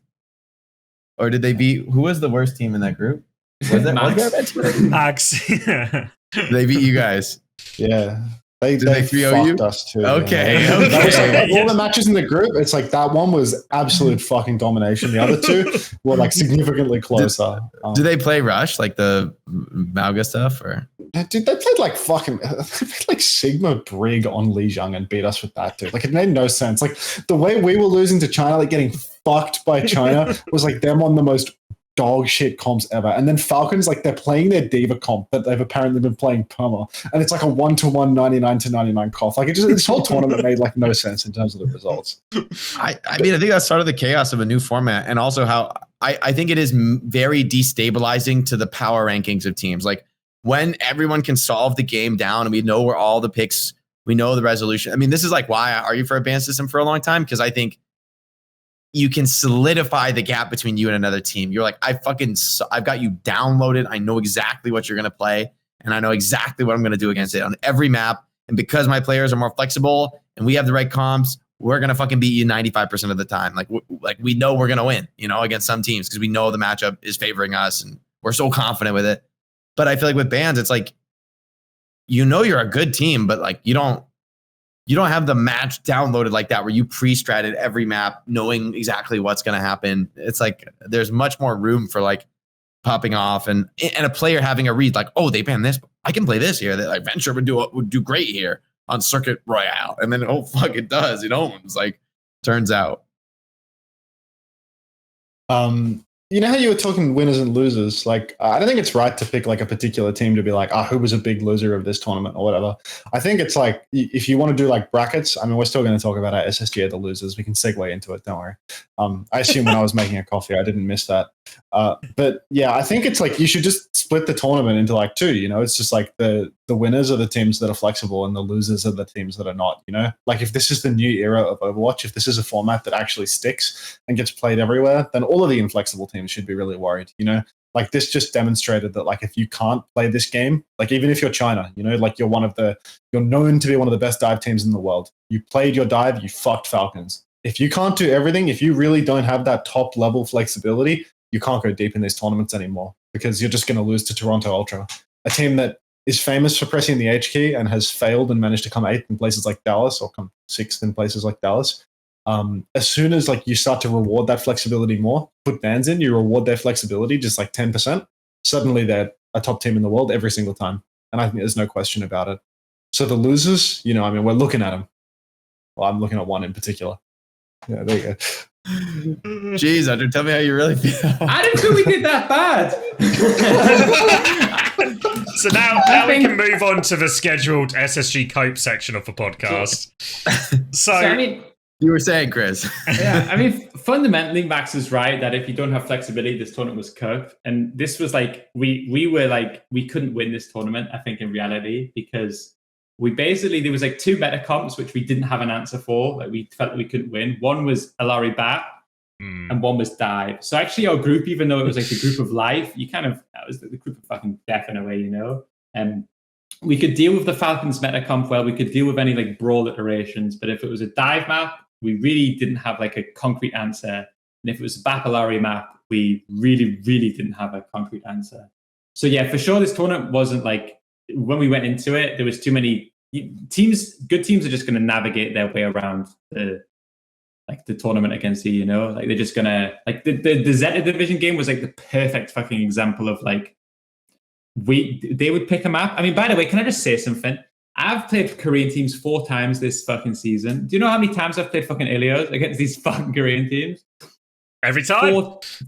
or did they beat? Who was the worst team in that group? Was that Max? They beat you guys. Yeah. They 3-0 fucked us too. Okay. Yeah. That was like, all the matches in the group, it's like that one was absolute fucking domination. The other two were like significantly closer. Do they play Rush, like the Mauga stuff? Or dude, they played like fucking they played like Sigma Brig on Lijiang and beat us with that, dude. Like, it made no sense. Like, the way we were losing to China, like getting fucked by China, was like them on the most dog shit comps ever. And then Falcons, like, they're playing their Diva comp that they've apparently been playing perma, and it's like a 1-1 99-99 cough. Like, this whole tournament made like no sense in terms of the results. I mean, I think that's sort of the chaos of a new format, and also how I think it is very destabilizing to the power rankings of teams. Like, when everyone can solve the game down and we know where all the picks, we know the resolution. I mean, this is like why I argue for a ban system for a long time, because I think you can solidify the gap between you and another team. You're like, I've got you downloaded. I know exactly what you're going to play, and I know exactly what I'm going to do against it on every map. And because my players are more flexible and we have the right comps, we're going to fucking beat you 95% of the time. Like we know we're going to win, against some teams, because we know the matchup is favoring us and we're so confident with it. But I feel like with bans, it's like, you're a good team, but like you don't have the match downloaded like that, where you pre-stratted every map knowing exactly what's going to happen. It's like there's much more room for like popping off and a player having a read like, oh, they banned this, I can play this here. That like Venture would do great here on Circuit Royale, and then oh fuck, it does. It owns. Like, turns out. You know how you were talking winners and losers? Like, I don't think it's right to pick like a particular team to be like, who was a big loser of this tournament or whatever. I think it's like, if you want to do like brackets, I mean, we're still going to talk about our SSG at the losers. We can segue into it. Don't worry. I assume when I was making a coffee, I didn't miss that. But yeah, I think it's like, you should just split the tournament into like 2, it's just like the winners are the teams that are flexible and the losers are the teams that are not, like if this is the new era of Overwatch, if this is a format that actually sticks and gets played everywhere, then all of the inflexible teams should be really worried, like this just demonstrated that like, if you can't play this game, like even if you're China, like you're known to be one of the best dive teams in the world. You played your dive, you fucked Falcons. If you can't do everything, if you really don't have that top level flexibility, you can't go deep in these tournaments anymore, because you're just going to lose to Toronto Ultra, a team that is famous for pressing the H key and has failed and managed to come 8th in places like Dallas, or come 6th in places like Dallas. As soon as like you start to reward that flexibility more, put bans in, you reward their flexibility just like 10%, suddenly they're a top team in the world every single time. And I think there's no question about it. So the losers, I mean, we're looking at them. Well, I'm looking at one in particular. Yeah, there you go. Jeez, Andrew, tell me how you really feel. I didn't think we did that bad. So now we can move on to the scheduled SSG Cope section of the podcast. So I mean, You were saying, Chris. Yeah, I mean, fundamentally, Max is right that if you don't have flexibility, this tournament was cooked. And this was like, we were like, we couldn't win this tournament, I think, in reality, because we basically, there was like 2 meta comps, which we didn't have an answer for. Like we felt that we couldn't win. One was Alari Bat and one was Dive. So actually our group, even though it was like the group of life, that was the group of fucking death in a way, you know? And we could deal with the Falcons meta comp well, we could deal with any like brawl iterations, but if it was a dive map, we really didn't have like a concrete answer. And if it was a Bapalari map, we really, really didn't have a concrete answer. So yeah, for sure, this tournament wasn't like, when we went into it, there was too many teams. Good teams are just going to navigate their way around the tournament against you, you know? Like they're just going to, like the Zeta division game was like the perfect fucking example of like, they would pick a map. I mean, by the way, can I just say something? I've played Korean teams 4 times this fucking season. Do you know how many times I've played fucking Ilios against these fucking Korean teams? Every time?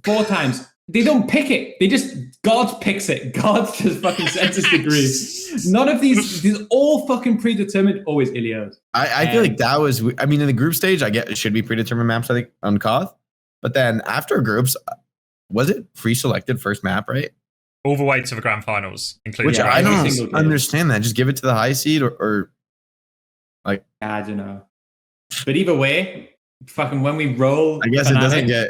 4 times. They don't pick it. They just, God picks it. God just fucking sends his degree. None of these all fucking predetermined, always Ilios. I feel like that was, I mean, in the group stage, I get it should be predetermined maps, I think, on Koth. But then after groups, was it pre-selected first map, right? All the way to the grand finals, including. Which I don't understand that. Just give it to the high seed or like. I don't know. But either way, fucking when we roll. I guess Fnatic, it doesn't get.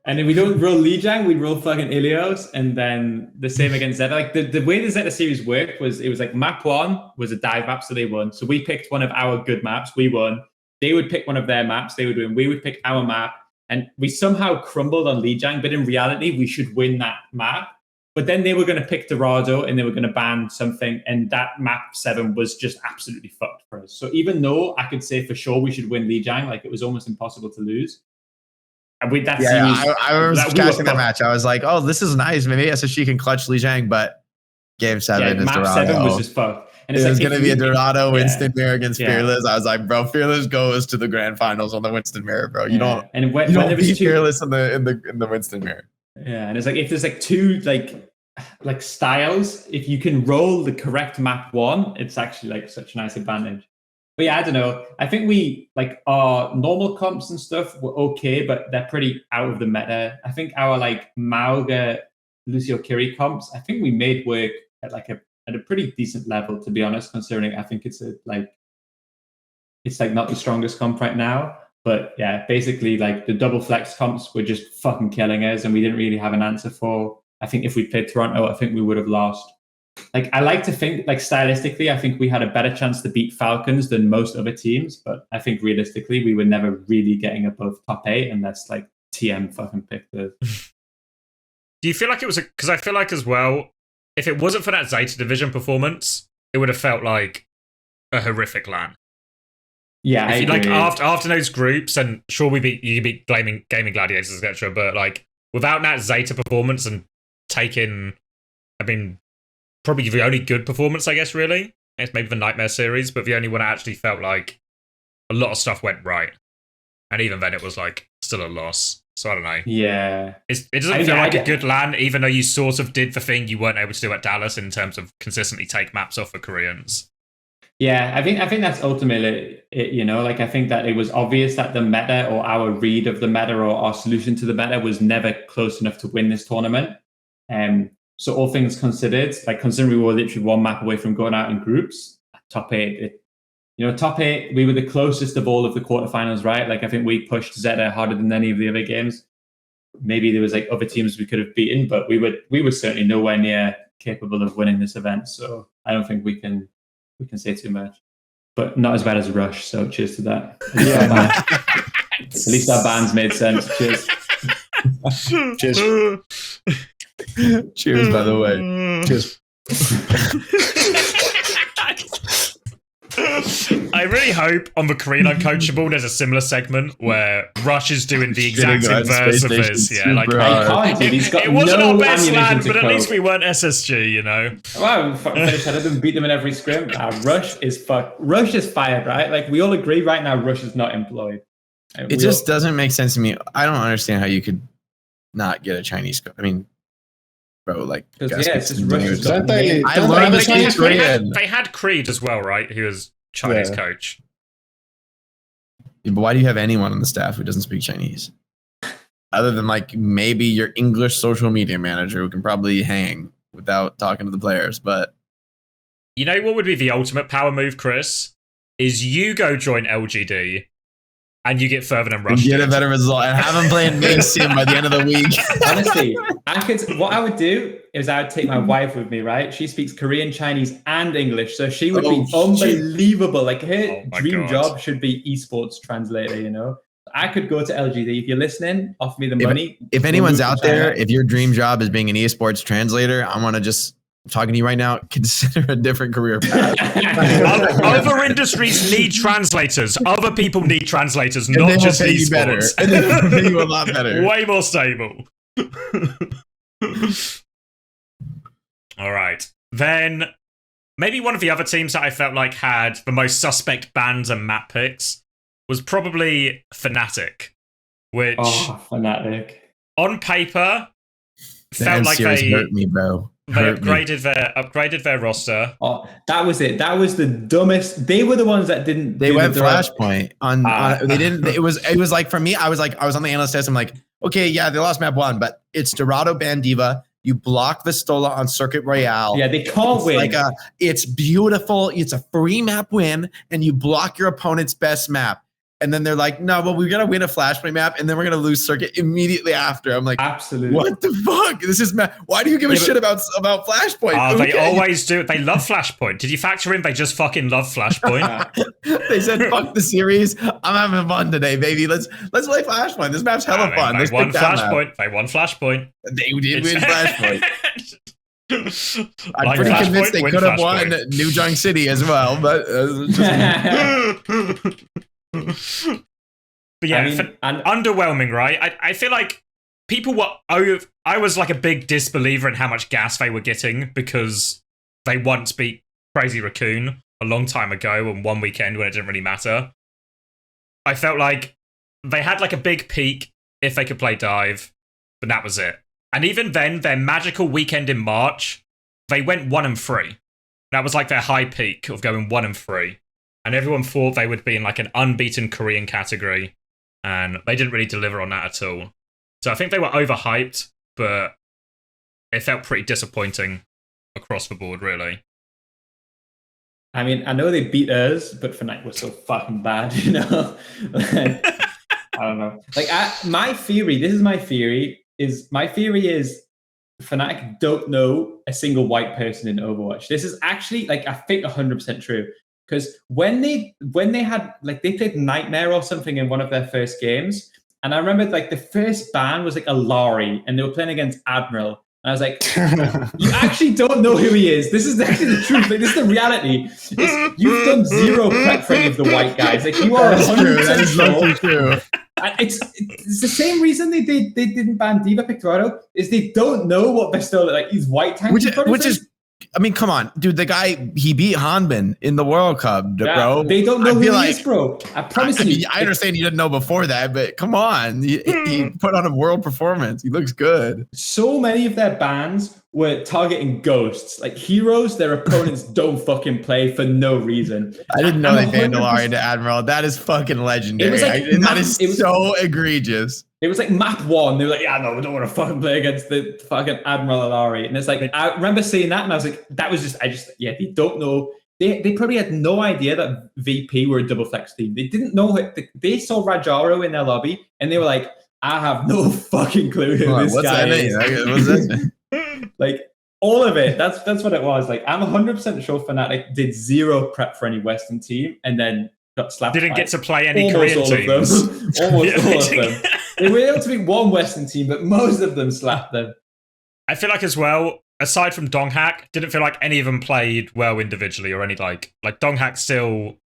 And if we don't roll Lijiang, we roll fucking Ilios. And then the same against Zeta. Like the way the Zeta series worked was it was like map 1 was a dive map, so they won. So we picked one of our good maps, we won. They would pick one of their maps, they would win. We would pick our map. And we somehow crumbled on Lijiang, but in reality, we should win that map. But then they were going to pick Dorado and they were going to ban something. And that map 7 was just absolutely fucked for us. So even though I could say for sure we should win Lijiang, like it was almost impossible to lose. And with that series, I was catching that match. I was like, oh, this is nice. Maybe SSG can clutch Lijiang, but game 7 is map Dorado. 7 was just fucked. And it's going to be a Dorado Winston mirror against Yeah. Fearless. I was like, bro, Fearless goes to the grand finals on the Winston mirror, bro. You don't. And when You don't there was beat Fearless in the Winston mirror. Yeah, and it's like if there's like 2 like styles, if you can roll the correct map 1, it's actually like such a nice advantage. But yeah, I don't know. I think we like our normal comps and stuff were okay, but they're pretty out of the meta. I think our like Mauga, Lucio Kiri comps, I think we made work at like a pretty decent level, to be honest, considering I think it's like not the strongest comp right now. But yeah, basically like the double flex comps were just fucking killing us, and we didn't really have an answer for. I think if we played Toronto, I think we would have lost. Like I like to think, like stylistically, I think we had a better chance to beat Falcons than most other teams. But I think realistically, we were never really getting above top 8 unless like TM fucking picked us. Do you feel like it was because I feel like as well, if it wasn't for that Zeta division performance, it would have felt like a horrific LAN. Yeah, I agree. Like after those groups, and sure you beat gaming gladiators, etc. But like without that Zeta performance and taking, I mean, probably the only good performance, I guess, really. It's maybe the Nightmare series, but the only one I actually felt like a lot of stuff went right. And even then it was like still a loss. So I don't know. Yeah. It doesn't feel like a good LAN, even though you sort of did the thing you weren't able to do at Dallas in terms of consistently take maps off for Koreans. Yeah, I think that's ultimately it, you know, like I think that it was obvious that the meta or our read of the meta or our solution to the meta was never close enough to win this tournament. So all things considered, like considering we were literally 1 map away from going out in groups, top 8, top 8, we were the closest of all of the quarterfinals, right? Like I think we pushed Zeta harder than any of the other games. Maybe there was like other teams we could have beaten, but we were certainly nowhere near capable of winning this event. So I don't think we can say too much, but not as bad as Rush. So cheers to that. At least our bands made sense. Cheers. Cheers. Cheers, by the way. Cheers. I really hope on the Korean Uncoachable there's a similar segment where Rush is doing the exact inverse of this. Yeah, like it wasn't our best LAN, but at least we weren't SSG, you know. Wow, we finished ahead of them, beat them in every scrim. Rush is fired, right? Like we all agree right now, Rush is not employed. It just doesn't make sense to me. I don't understand how you could not get a Chinese coach. I mean, bro, like, it's just Rush. They had Creed as well, right? He was Chinese coach. But why do you have anyone on the staff who doesn't speak Chinese? Other than like maybe your English social media manager who can probably hang without talking to the players. But you know what would be the ultimate power move, Chris? Is you go join LGD and you get further than Rush. Get a better result and have him playing main sim by the end of the week. Honestly, what I would do is I would take my wife with me, right? She speaks Korean, Chinese, and English. So she would be unbelievable. Like her dream job should be esports translator, you know? I could go to LGD. If you're listening, offer me the money. If anyone's out there, if your dream job is being an esports translator, I want to just talking to you right now, consider a different career path. Other industries need translators. Other people need translators, not just esports. And they will pay you a lot better. Way more stable. All right. Then maybe one of the other teams that I felt like had the most suspect bans and map picks was probably Fnatic, which Fnatic on paper felt like they hurt me, bro. They upgraded their roster. Oh, that was it. That was the dumbest. They were the ones that didn't. They went Flashpoint on. They didn't. It was like for me. I was on the analyst test. I'm like, okay, yeah, they lost map 1, but it's Dorado Bandiva. You block Vistola on Circuit Royale. Yeah, they can't win. It's beautiful. It's a free map win, and you block your opponent's best map. And then they're like, no, but we're going to win a Flashpoint map, and then we're going to lose Circuit immediately after. I'm like, absolutely. What the fuck? This is why do you give a shit about Flashpoint? They always do. They love Flashpoint. Did you factor in they just fucking love Flashpoint? They said, fuck the series. I'm having fun today, baby. Let's play Flashpoint. This map's hella fun. They won Flashpoint. They won Flashpoint. They did win Flashpoint. I'm pretty convinced they could have won New Junk City as well, but but yeah, underwhelming, right? I feel like people were. I was like a big disbeliever in how much gas they were getting because they once beat Crazy Raccoon a long time ago on one weekend when it didn't really matter. I felt like they had like a big peak if they could play dive, but that was it. And even then, their magical weekend in March, they went 1-3. That was like their high peak of going 1-3. And everyone thought they would be in like an unbeaten Korean category. And they didn't really deliver on that at all. So I think they were overhyped, but it felt pretty disappointing across the board, really. I mean, I know they beat us, but Fnatic was so fucking bad, you know? I don't know. Like, my theory is Fnatic don't know a single white person in Overwatch. This is actually, like, I think 100% true. Because when they had, like, they played Nightmare or something in one of their first games, and I remember, like, the first ban was, like, a Lari, and they were playing against Admiral. And I was like, you actually don't know who he is. This is actually the truth. Like, this is the reality. You've done zero prep for any of the white guys. Like, you are 100% true. It's the same reason they didn't ban Diva Pictorado is they don't know what they're still like. He's white tank, which is. I mean, come on, dude. The guy, he beat Hanbin in the World Cup, bro. They don't know who he is, bro. I promise you. I understand you didn't know before that, but come on. He put on a world performance. He looks good. So many of their bans were targeting ghosts. Like heroes, their opponents don't fucking play for no reason. I didn't know they banned Lari into Admiral. That is fucking legendary. That is so egregious. It was like map 1. They were like, yeah, no, we don't want to fucking play against the fucking Admiral Alari. And it's like, I remember seeing that and I was like, they don't know. They probably had no idea that VP were a double flex team. They didn't know it. They saw Rajaro in their lobby and they were like, I have no fucking clue who this guy is. What's that name? Like, all of it. That's what it was. Like, I'm 100% sure Fnatic did zero prep for any Western team and then got slapped. Didn't get to play any Korean teams. Almost all of them. They were able to beat one Western team, but most of them slapped them. I feel like as well, aside from Donghack, didn't feel like any of them played well individually or any like Donghack still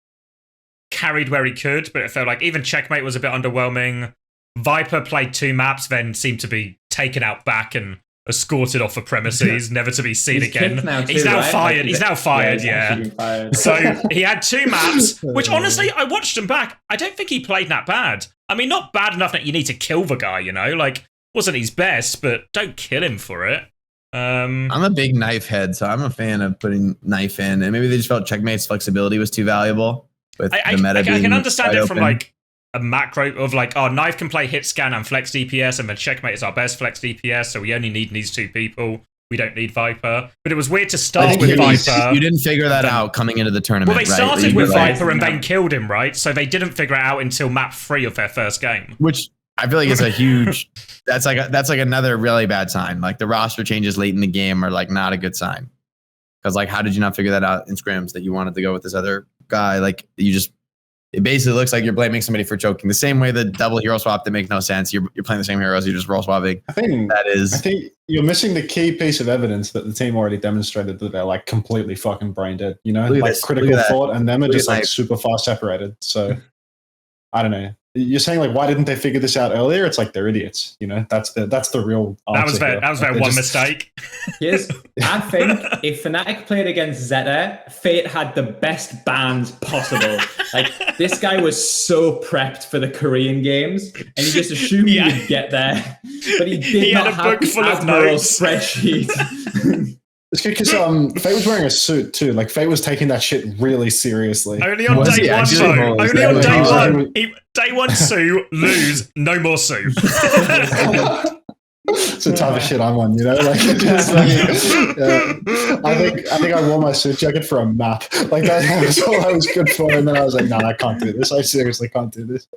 carried where he could, but it felt like even Checkmate was a bit underwhelming. Viper played 2 maps, then seemed to be taken out back and escorted off the premises, never to be seen again. He's now fired. He's now fired, yeah. So he had 2 maps, which honestly, I watched him back. I don't think he played that bad. I mean, not bad enough that you need to kill the guy, you know? Like, wasn't his best, but don't kill him for it. I'm a big knife head, so I'm a fan of putting knife in. And maybe they just felt Checkmate's flexibility was too valuable. With the meta I can understand it from like a macro of like, oh, Knife can play hit scan and flex DPS, and then Checkmate is our best flex DPS, so we only need these two people. We don't need Viper. But it was weird to start with Viper. You didn't figure that out coming into the tournament. Well, they started with like, Viper and then killed him, right? So they didn't figure it out until map 3 of their first game. Which I feel like is a huge. That's like another really bad sign. Like the roster changes late in the game are like not a good sign. Because like, how did you not figure that out in scrims that you wanted to go with this other guy? Like you just. It basically looks like you're blaming somebody for choking. The same way the double hero swap that makes no sense. You're playing the same heroes. You're just roll swapping. I think you're missing the key piece of evidence that the team already demonstrated that they're like completely fucking brain dead. You know, like critical thought and them are just like super far separated. So I don't know. You're saying like, why didn't they figure this out earlier? It's like they're idiots. You know, that's the real answer. That was their one mistake. Yes, I think if Fnatic played against Zeta, Fate had the best bans possible. Like this guy was so prepped for the Korean games, and he just assumed he would get there, but he did not have the Admiral spreadsheet. It's good because Fate was wearing a suit too. Like Fate was taking that shit really seriously. Only on day one, though. Only on day one. Day one, Sue, lose, no more Sue. It's the type of shit I'm on, you know. Like, just, I think I wore my suit jacket for a map. Like that was all I was good for, and then I was like, "No, I can't do this. I seriously can't do this."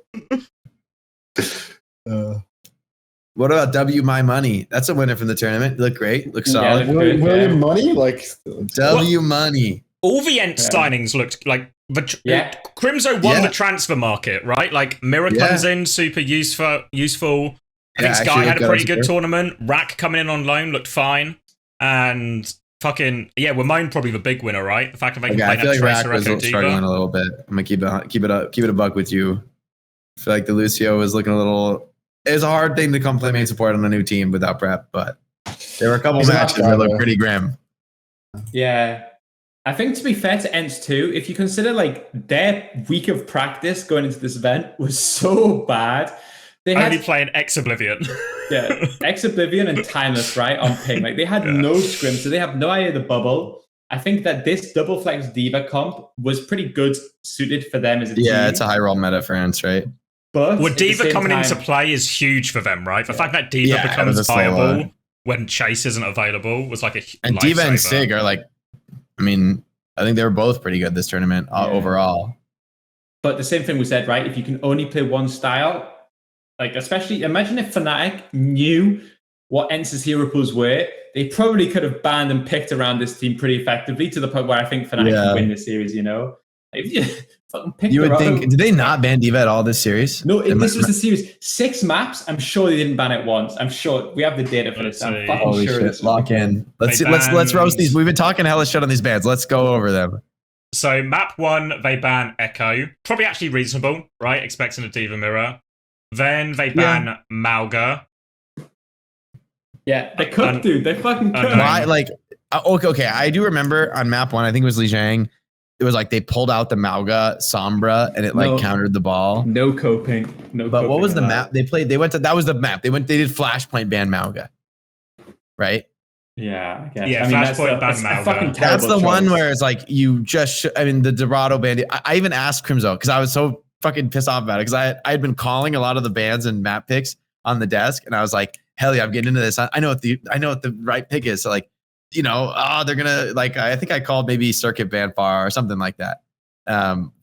What about W My Money? That's a winner from the tournament. Look great. Look solid. Yeah, William Money? Like W Money. All the ENCE signings looked like Crimzo won the transfer market, right? Like Mirror comes in, super useful. I think Sky had a pretty good tournament. Rack coming in on loan looked fine. And fucking Wimone probably the big winner, right? The fact that they can play I feel like Rack was Diva. struggling a little bit. I'm gonna keep it a buck with you. I feel like the Lucio was looking a little. It was a hard thing to come play main support on a new team without prep, but there were a couple matches that looked pretty grim. Yeah. I think to be fair to ENCE too, if you consider like their week of practice going into this event was so bad. They had only playing Ex-Oblivion. Ex-Oblivion and Timeless, right, on ping. Like they had no scrim, so they have no idea the bubble. I think that this double flex Diva comp was pretty good suited for them as a team. Yeah, it's a high roll meta for ENCE, right? But Diva coming into play is huge for them, right? The fact that Diva becomes viable when Chase isn't available was like a and Diva and Sig are like, I mean, I think they were both pretty good this tournament overall. But the same thing we said, right? If you can only play one style, like especially imagine if Fnatic knew what ENCE's hero pools were, they probably could have banned and picked around this team pretty effectively to the point where I think Fnatic can win this series, you know? You would think, did they not ban Diva at all this series? No, this was the series. 6 maps. I'm sure they didn't ban it once. I'm sure we have the data for this. I'm fucking sure. Shit. Lock in. Let's roast these. We've been talking hella shit on these bans. Let's go over them. So map 1, they ban Echo. Probably actually reasonable, right? Expecting a Diva mirror. Then they ban Mauga. Yeah, they could, dude. They fucking could. Why? Like, okay. I do remember on map 1. I think it was Li Jiang. It was like they pulled out the Mauga Sombra and it like countered the ball. No coping. But what was the map they played? That was the map. They did Flashpoint ban Mauga. Right? Yeah, I guess. Yeah, Flashpoint ban Mauga. That's the one where it's like you just the Dorado ban. I even asked Crimzo because I was so fucking pissed off about it because I had been calling a lot of the bans and map picks on the desk and I was like, hell yeah, I'm getting into this. I know what the right pick is. So like, you know, they're gonna like. I think I called maybe Circuit Ban Far or something like that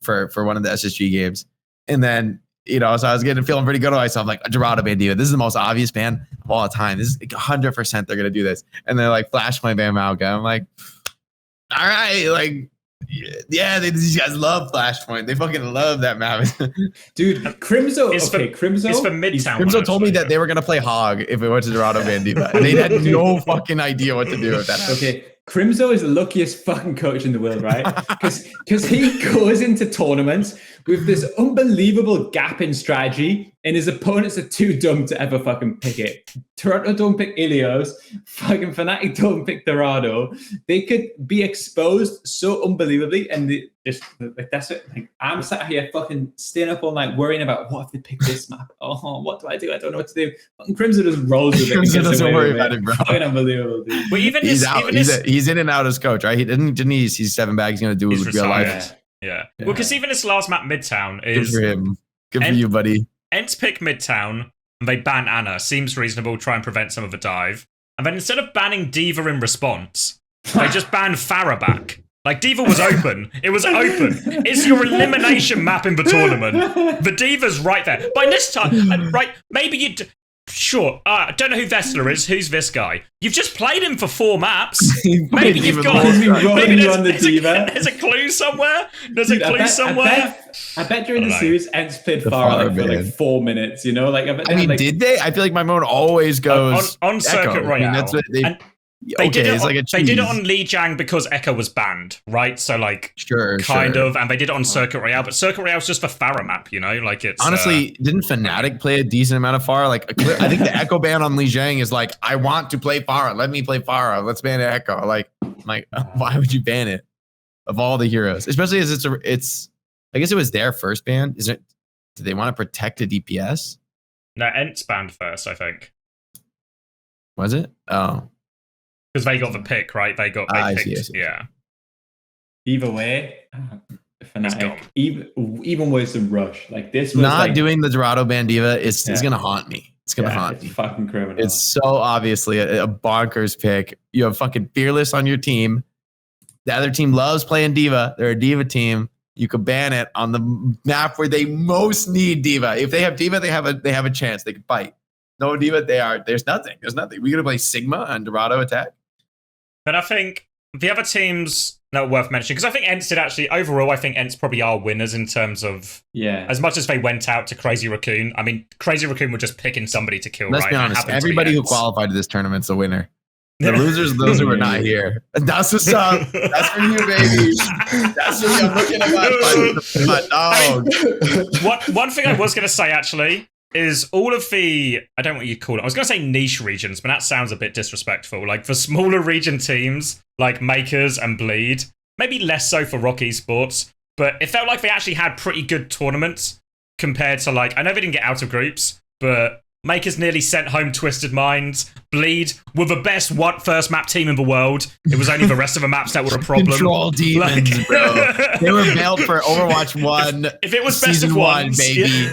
for one of the SSG games, and then so I was feeling pretty good about myself. Like Dorado ban Diva, this is the most obvious ban of all time. This is 100% they're gonna do this, and they're like Flashpoint ban Mauga. I'm like, all right, like. Yeah, these guys love Flashpoint. They fucking love that map. Dude, Crimzo. Crimzo. It's for Midtown. Crimzo told me that they were going to play Hog if it went to Dorado Ban Diva. And they had no fucking idea what to do with that. Okay, Crimzo is the luckiest fucking coach in the world, right? Because he goes into tournaments with this unbelievable gap in strategy, and his opponents are too dumb to ever fucking pick it. Toronto don't pick Ilios, fucking Fnatic don't pick Dorado. They could be exposed so unbelievably, and that's it. Like, I'm sat here fucking staying up all night worrying about what if they pick this map. Oh, what do I do? I don't know what to do. Fucking Crimson just rolls with it. Crimson doesn't worry about it, bro. Fucking unbelievable, dude. But even he's in and out as coach, right? He didn't he's 7 bags. He's gonna do it with real life. Yeah. Well, because even his last map, Midtown, is for him. Good for you, buddy. ENCE pick Midtown, and they ban Ana. Seems reasonable, try and prevent some of the dive. And then instead of banning D.Va in response, they just banned Pharah back. Like, D.Va was open. It was open. It's your elimination map in the tournament. The D.Va's right there. By this time, right, maybe you'd... Sure, I don't know who Vestler is. Who's this guy? You've just played him for 4 maps. Maybe you've got... Maybe there's a clue somewhere. There's a clue somewhere. I bet during the series, ENCE played Pharah for like 4 minutes, you know? Like, I mean, did they? I feel like my moment always goes on Circuit Royale. I mean, that's what they did it on Lijiang because Echo was banned, right? So like, kind of, and they did it on Circuit Royale, but Circuit Royale is just the Pharah map, you know? Like it's honestly, didn't Fnatic play a decent amount of Pharah? Like, I think the Echo ban on Lijiang is like, I want to play Pharah. Let me play Pharah. Let's ban Echo. Like, why would you ban it of all the heroes? Especially as it's. I guess it was their first ban. Is it? Do they want to protect a DPS? No, ENCE banned first, I think. Was it? Oh. Because they got the pick, right? They picked, I see. Yeah. Either way, Fnatic, even worse than Rush. Like this was not doing the Dorado ban D.Va is gonna haunt me. It's gonna haunt me. Fucking criminal. It's so obviously a bonkers pick. You have fucking Fearless on your team. The other team loves playing D.Va. They're a D.Va team. You could ban it on the map where they most need D.Va. If they have D.Va, they have a chance. They can fight. No D.Va, there's nothing. There's nothing. We're gonna play Sigma and Dorado attack. But I think the other teams not worth mentioning, because I think ENCE did actually, overall, I think ENCE probably are winners in terms of, as much as they went out to Crazy Raccoon. I mean, Crazy Raccoon were just picking somebody to kill, Let's be honest, everybody who qualified to this tournament's a winner. The losers, those who are not here. That's what's up. That's for you, baby. That's for you. I'm looking at my dog. One thing I was going to say, actually, is all of the, I don't know what you'd call it. I was going to say niche regions, but that sounds a bit disrespectful. Like for smaller region teams, like Makers and Bleed, maybe less so for Rock Esports, but it felt like they actually had pretty good tournaments compared to like, I know they didn't get out of groups, but Makers nearly sent home Twisted Minds. Bleed were the best first map team in the world. It was only the rest of the maps that were a problem. Control demons, bro. They were built for Overwatch 1. If it was best of ones, baby.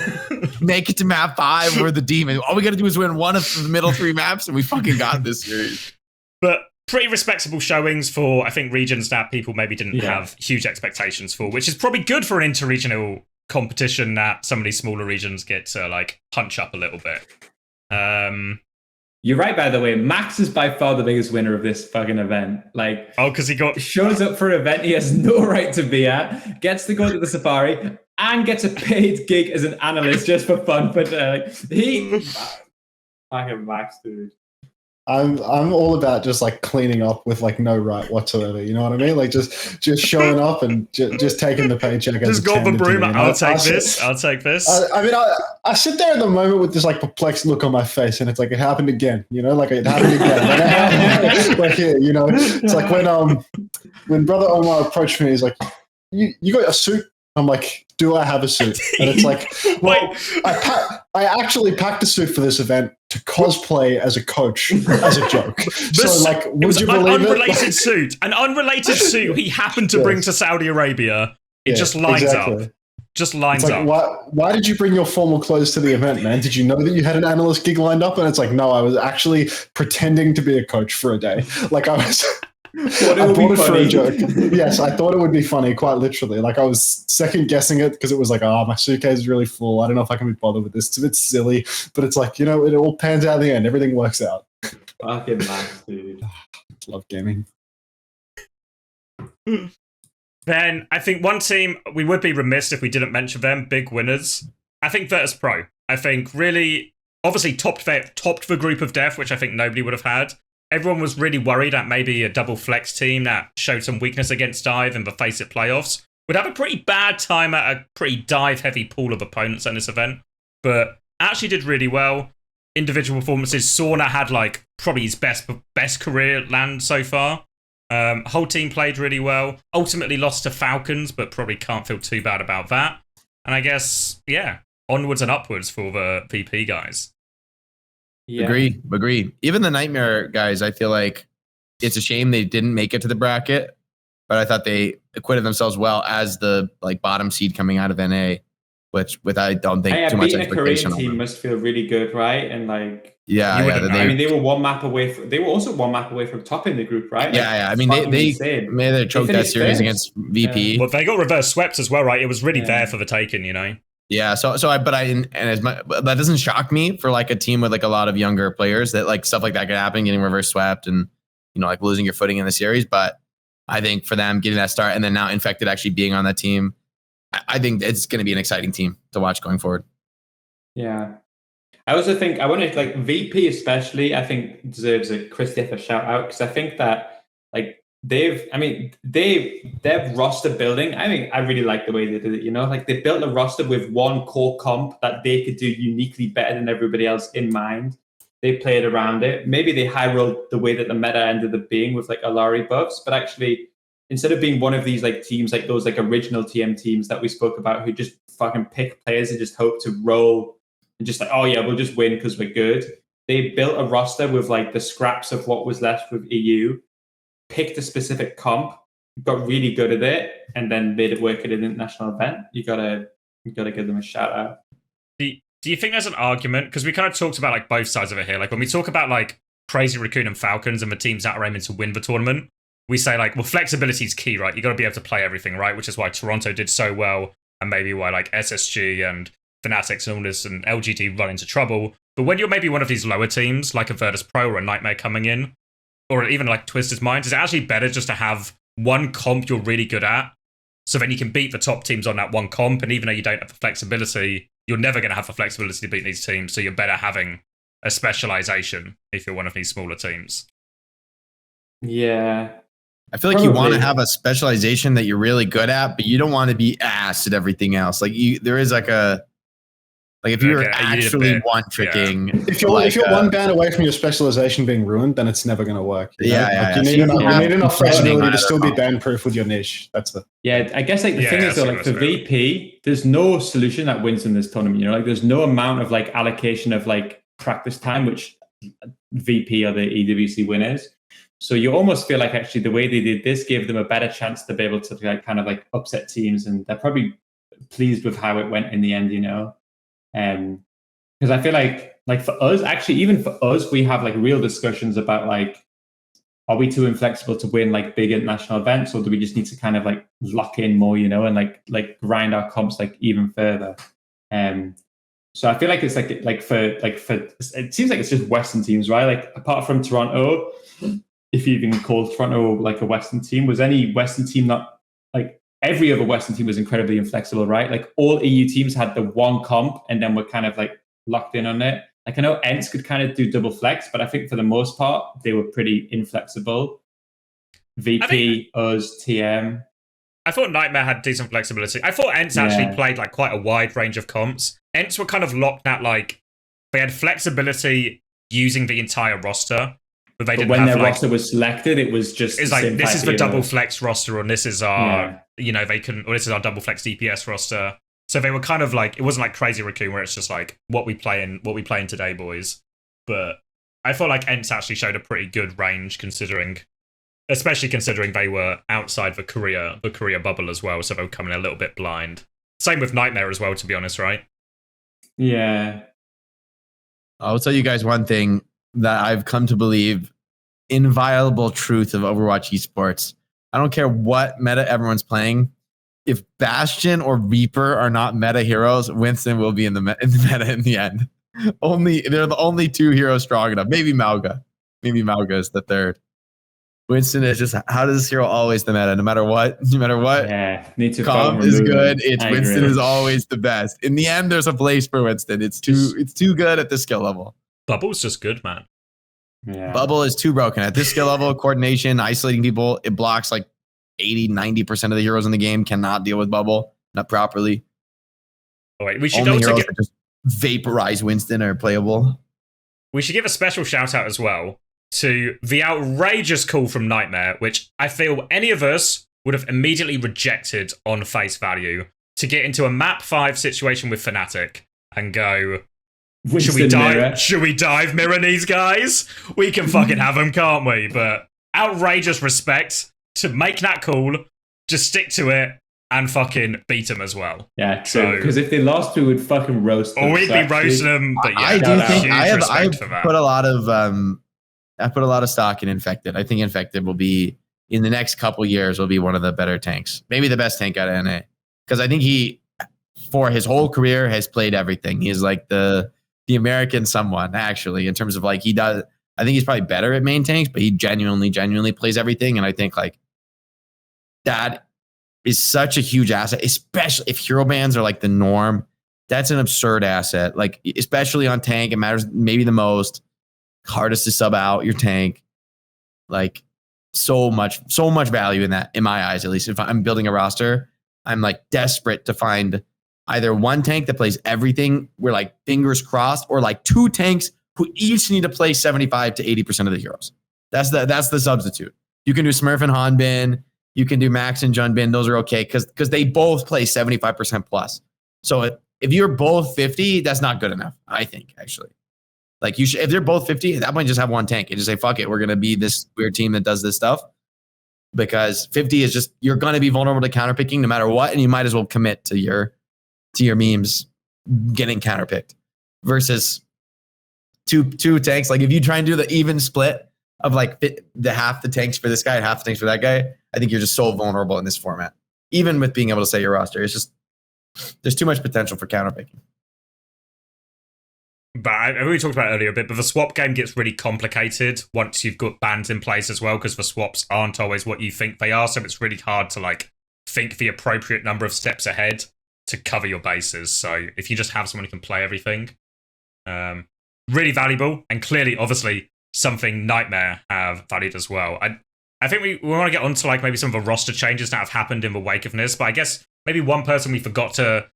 Make it to map 5, we're the demon. All we got to do is win one of the middle 3 maps, and we fucking got this series. But pretty respectable showings for, I think, regions that people maybe didn't have huge expectations for, which is probably good for an interregional competition that some of these smaller regions get to like punch up a little bit. You're right, by the way. Max is by far the biggest winner of this fucking event. Like, because he shows up for an event he has no right to be at, gets to go to the safari, and gets a paid gig as an analyst just for fun. But fucking Max, dude. I'm all about just like cleaning up with like no right whatsoever. You know what I mean? Like just showing up and just taking the paycheck. Just got the broom. I'll take this. I'll take this. I mean, I sit there at the moment with this like perplexed look on my face, and it's like it happened again. You know, like it happened again. Like here, you know, it's like when Brother Omar approached me, he's like, "You got a suit?" I'm like, do I have a suit? And it's like, well, I actually packed a suit for this event to cosplay as a coach as a joke. So, like, would you believe it? An unrelated suit he happened to bring to Saudi Arabia. It just lines up. Just lines up. Why did you bring your formal clothes to the event, man? Did you know that you had an analyst gig lined up? And it's like, no, I was actually pretending to be a coach for a day. Like, I was... I bought it for a joke. Yes, I thought it would be funny, quite literally. Like I was second guessing it because it was like, my suitcase is really full. I don't know if I can be bothered with this. It's a bit silly, but it's like, you know, it all pans out in the end. Everything works out. Fucking Max, dude. Love gaming. Then I think one team, we would be remiss if we didn't mention them, big winners. I think Virtus Pro. I think really, obviously topped the group of death, which I think nobody would have had. Everyone was really worried that maybe a double flex team that showed some weakness against Dive in the Face It playoffs would have a pretty bad time at a pretty dive-heavy pool of opponents in this event. But actually did really well. Individual performances. Sauna had like probably his best career land so far. Whole team played really well. Ultimately lost to Falcons, but probably can't feel too bad about that. And I guess, onwards and upwards for the VP guys. Yeah. Agree. Even the Nightmare guys, I feel like it's a shame they didn't make it to the bracket, but I thought they acquitted themselves well as the like bottom seed coming out of NA. which with I don't think too much beating a Korean expectation on team them. must feel really good, right? And like, I mean, they were one map away. They were also one map away from topping the group, right? Yeah. I mean, they made their choke that series against VP. Well, they got reverse swept as well, right? It was really there for the taking, you know. Yeah. But that doesn't shock me for like a team with like a lot of younger players that like stuff like that could happen, getting reverse swept and like losing your footing in the series. But I think for them getting that start and then now Infected actually being on that team, I think it's going to be an exciting team to watch going forward. Yeah. I also think I want to like VP especially. I think deserves a Chris Differ shout out because I think that like their roster building. I mean, I really like the way they did it. Like they built a roster with one core comp that they could do uniquely better than everybody else in mind. They played around it. Maybe they high rolled the way that the meta ended up being with like Alari buffs, but actually instead of being one of these like teams like those like original TM teams that we spoke about who just fucking pick players and just hope to roll. And just like, oh yeah, we'll just win because we're good. They built a roster with like the scraps of what was left with EU, picked a specific comp, got really good at it, and then made it work at an international event. You gotta give them a shout out. Do you think there's an argument? Because we kind of talked about like both sides of it here. Like when we talk about like Crazy Raccoon and Falcons and the teams that are aiming to win the tournament, we say like, well, flexibility is key, right? You got to be able to play everything, right? Which is why Toronto did so well, and maybe why like SSG and Fnatic and all this and LGD run into trouble. But when you're maybe one of these lower teams, like a Virtus Pro or a Nightmare coming in, or even like Twisted Minds, is it actually better just to have one comp you're really good at? So then you can beat the top teams on that one comp. And even though you don't have the flexibility, you're never going to have the flexibility to beat these teams. So you're better having a specialization if you're one of these smaller teams. Yeah. I feel like you want to have a specialization that you're really good at, but you don't want to be ass at everything else. Like there is like if you're actually one tricking, if you're one ban away from your specialization being ruined, then it's never going to work. You need enough flexibility to still be ban proof with your niche. That's the I guess like the thing is though, like for VP, there's no solution that wins in this tournament. Like there's no amount of like allocation of like practice time, which VP are the EWC winners. So you almost feel like actually the way they did this gave them a better chance to be able to like kind of like upset teams, and they're probably pleased with how it went in the end. Because I feel like for us, actually, even for us, we have like real discussions about like, are we too inflexible to win like big international events, or do we just need to kind of like lock in more, and like grind our comps like even further? So I feel like it's like for it seems like it's just Western teams, right? Like apart from Toronto, if you even call Toronto like a Western team, was any Western team not like every other Western team was incredibly inflexible, right? Like all EU teams had the one comp and then were kind of like locked in on it. Like I know ENCE could kind of do double flex, but I think for the most part, they were pretty inflexible. VP, us, TM. I thought Nightmare had decent flexibility. I thought ENCE actually played like quite a wide range of comps. ENCE were kind of locked at like, they had flexibility using the entire roster. But when their roster was selected, it was just it's like this is the double flex roster, and this is our they couldn't, or this is our double flex DPS roster. So they were kind of like, it wasn't like Crazy Raccoon where it's just like what we playing today, boys. But I felt like ENCE actually showed a pretty good range especially considering they were outside the Korea bubble as well, so they were coming a little bit blind. Same with Nightmare as well, to be honest, right? Yeah. I'll tell you guys one thing that I've come to believe, inviolable truth of Overwatch esports. I don't care what meta everyone's playing. If Bastion or Reaper are not meta heroes, Winston will be in the meta in the end. They're the only two heroes strong enough. Maybe Mauga. Maybe Mauga is the third. Winston is just, how does this hero always the meta? No matter what. Yeah, need to comp is good. It's Winston is always the best. In the end, there's a place for Winston. It's too good at this skill level. Bubble's just good, man. Yeah. Bubble is too broken at this skill level. Coordination, isolating people, it blocks like 80-90% of the heroes in the game. Cannot deal with Bubble, not properly. Oh, wait, we should Only also heroes that just vaporize Winston are playable. We should give a special shout out as well to the outrageous call from Nightmare, which I feel any of us would have immediately rejected on face value, to get into a map 5 situation with Fnatic and go, should we dive mirror these guys? We can fucking have them, can't we? But outrageous respect to make that call, just stick to it, and fucking beat them as well. Yeah, true. Because if they lost, we would fucking roast them. Or we'd be roasting them. But yeah, I do think I put a lot of I put a lot of stock in Infected. I think Infected will be in the next couple years will be one of the better tanks, maybe the best tank out of NA. Because I think he, for his whole career, has played everything. He's like the American someone actually in terms of like he does. I think he's probably better at main tanks, but he genuinely plays everything. And I think like that is such a huge asset, especially if hero bans are like the norm. That's an absurd asset. Like, especially on tank, it matters maybe the most. Hardest to sub out your tank. Like, so much value in that, in my eyes, at least. If I'm building a roster, I'm like desperate to find either one tank that plays everything, we're like fingers crossed, or like two tanks who each need to play 75 to 80% of the heroes. That's the substitute. You can do Smurf and Hanbin. You can do Max and Junbin. Those are okay because they both play 75% plus. So if you're both 50, that's not good enough, I think, actually. Like you should, if they're both 50, at that point just have one tank and just say, fuck it, we're gonna be this weird team that does this stuff. Because 50 is just, you're gonna be vulnerable to counterpicking no matter what, and you might as well commit to your memes getting counterpicked. Versus two tanks. Like if you try and do the even split of like the half the tanks for this guy and half the tanks for that guy, I think you're just so vulnerable in this format. Even with being able to set your roster, it's just there's too much potential for counterpicking. But we talked about it earlier a bit, but the swap game gets really complicated once you've got bans in place as well, because the swaps aren't always what you think they are. So it's really hard to like think the appropriate number of steps ahead to cover your bases. So if you just have someone who can play everything, really valuable, and clearly, obviously, something Nightmare have valued as well. I think we want to get onto like maybe some of the roster changes that have happened in the wake of this, but I guess maybe one person we forgot to,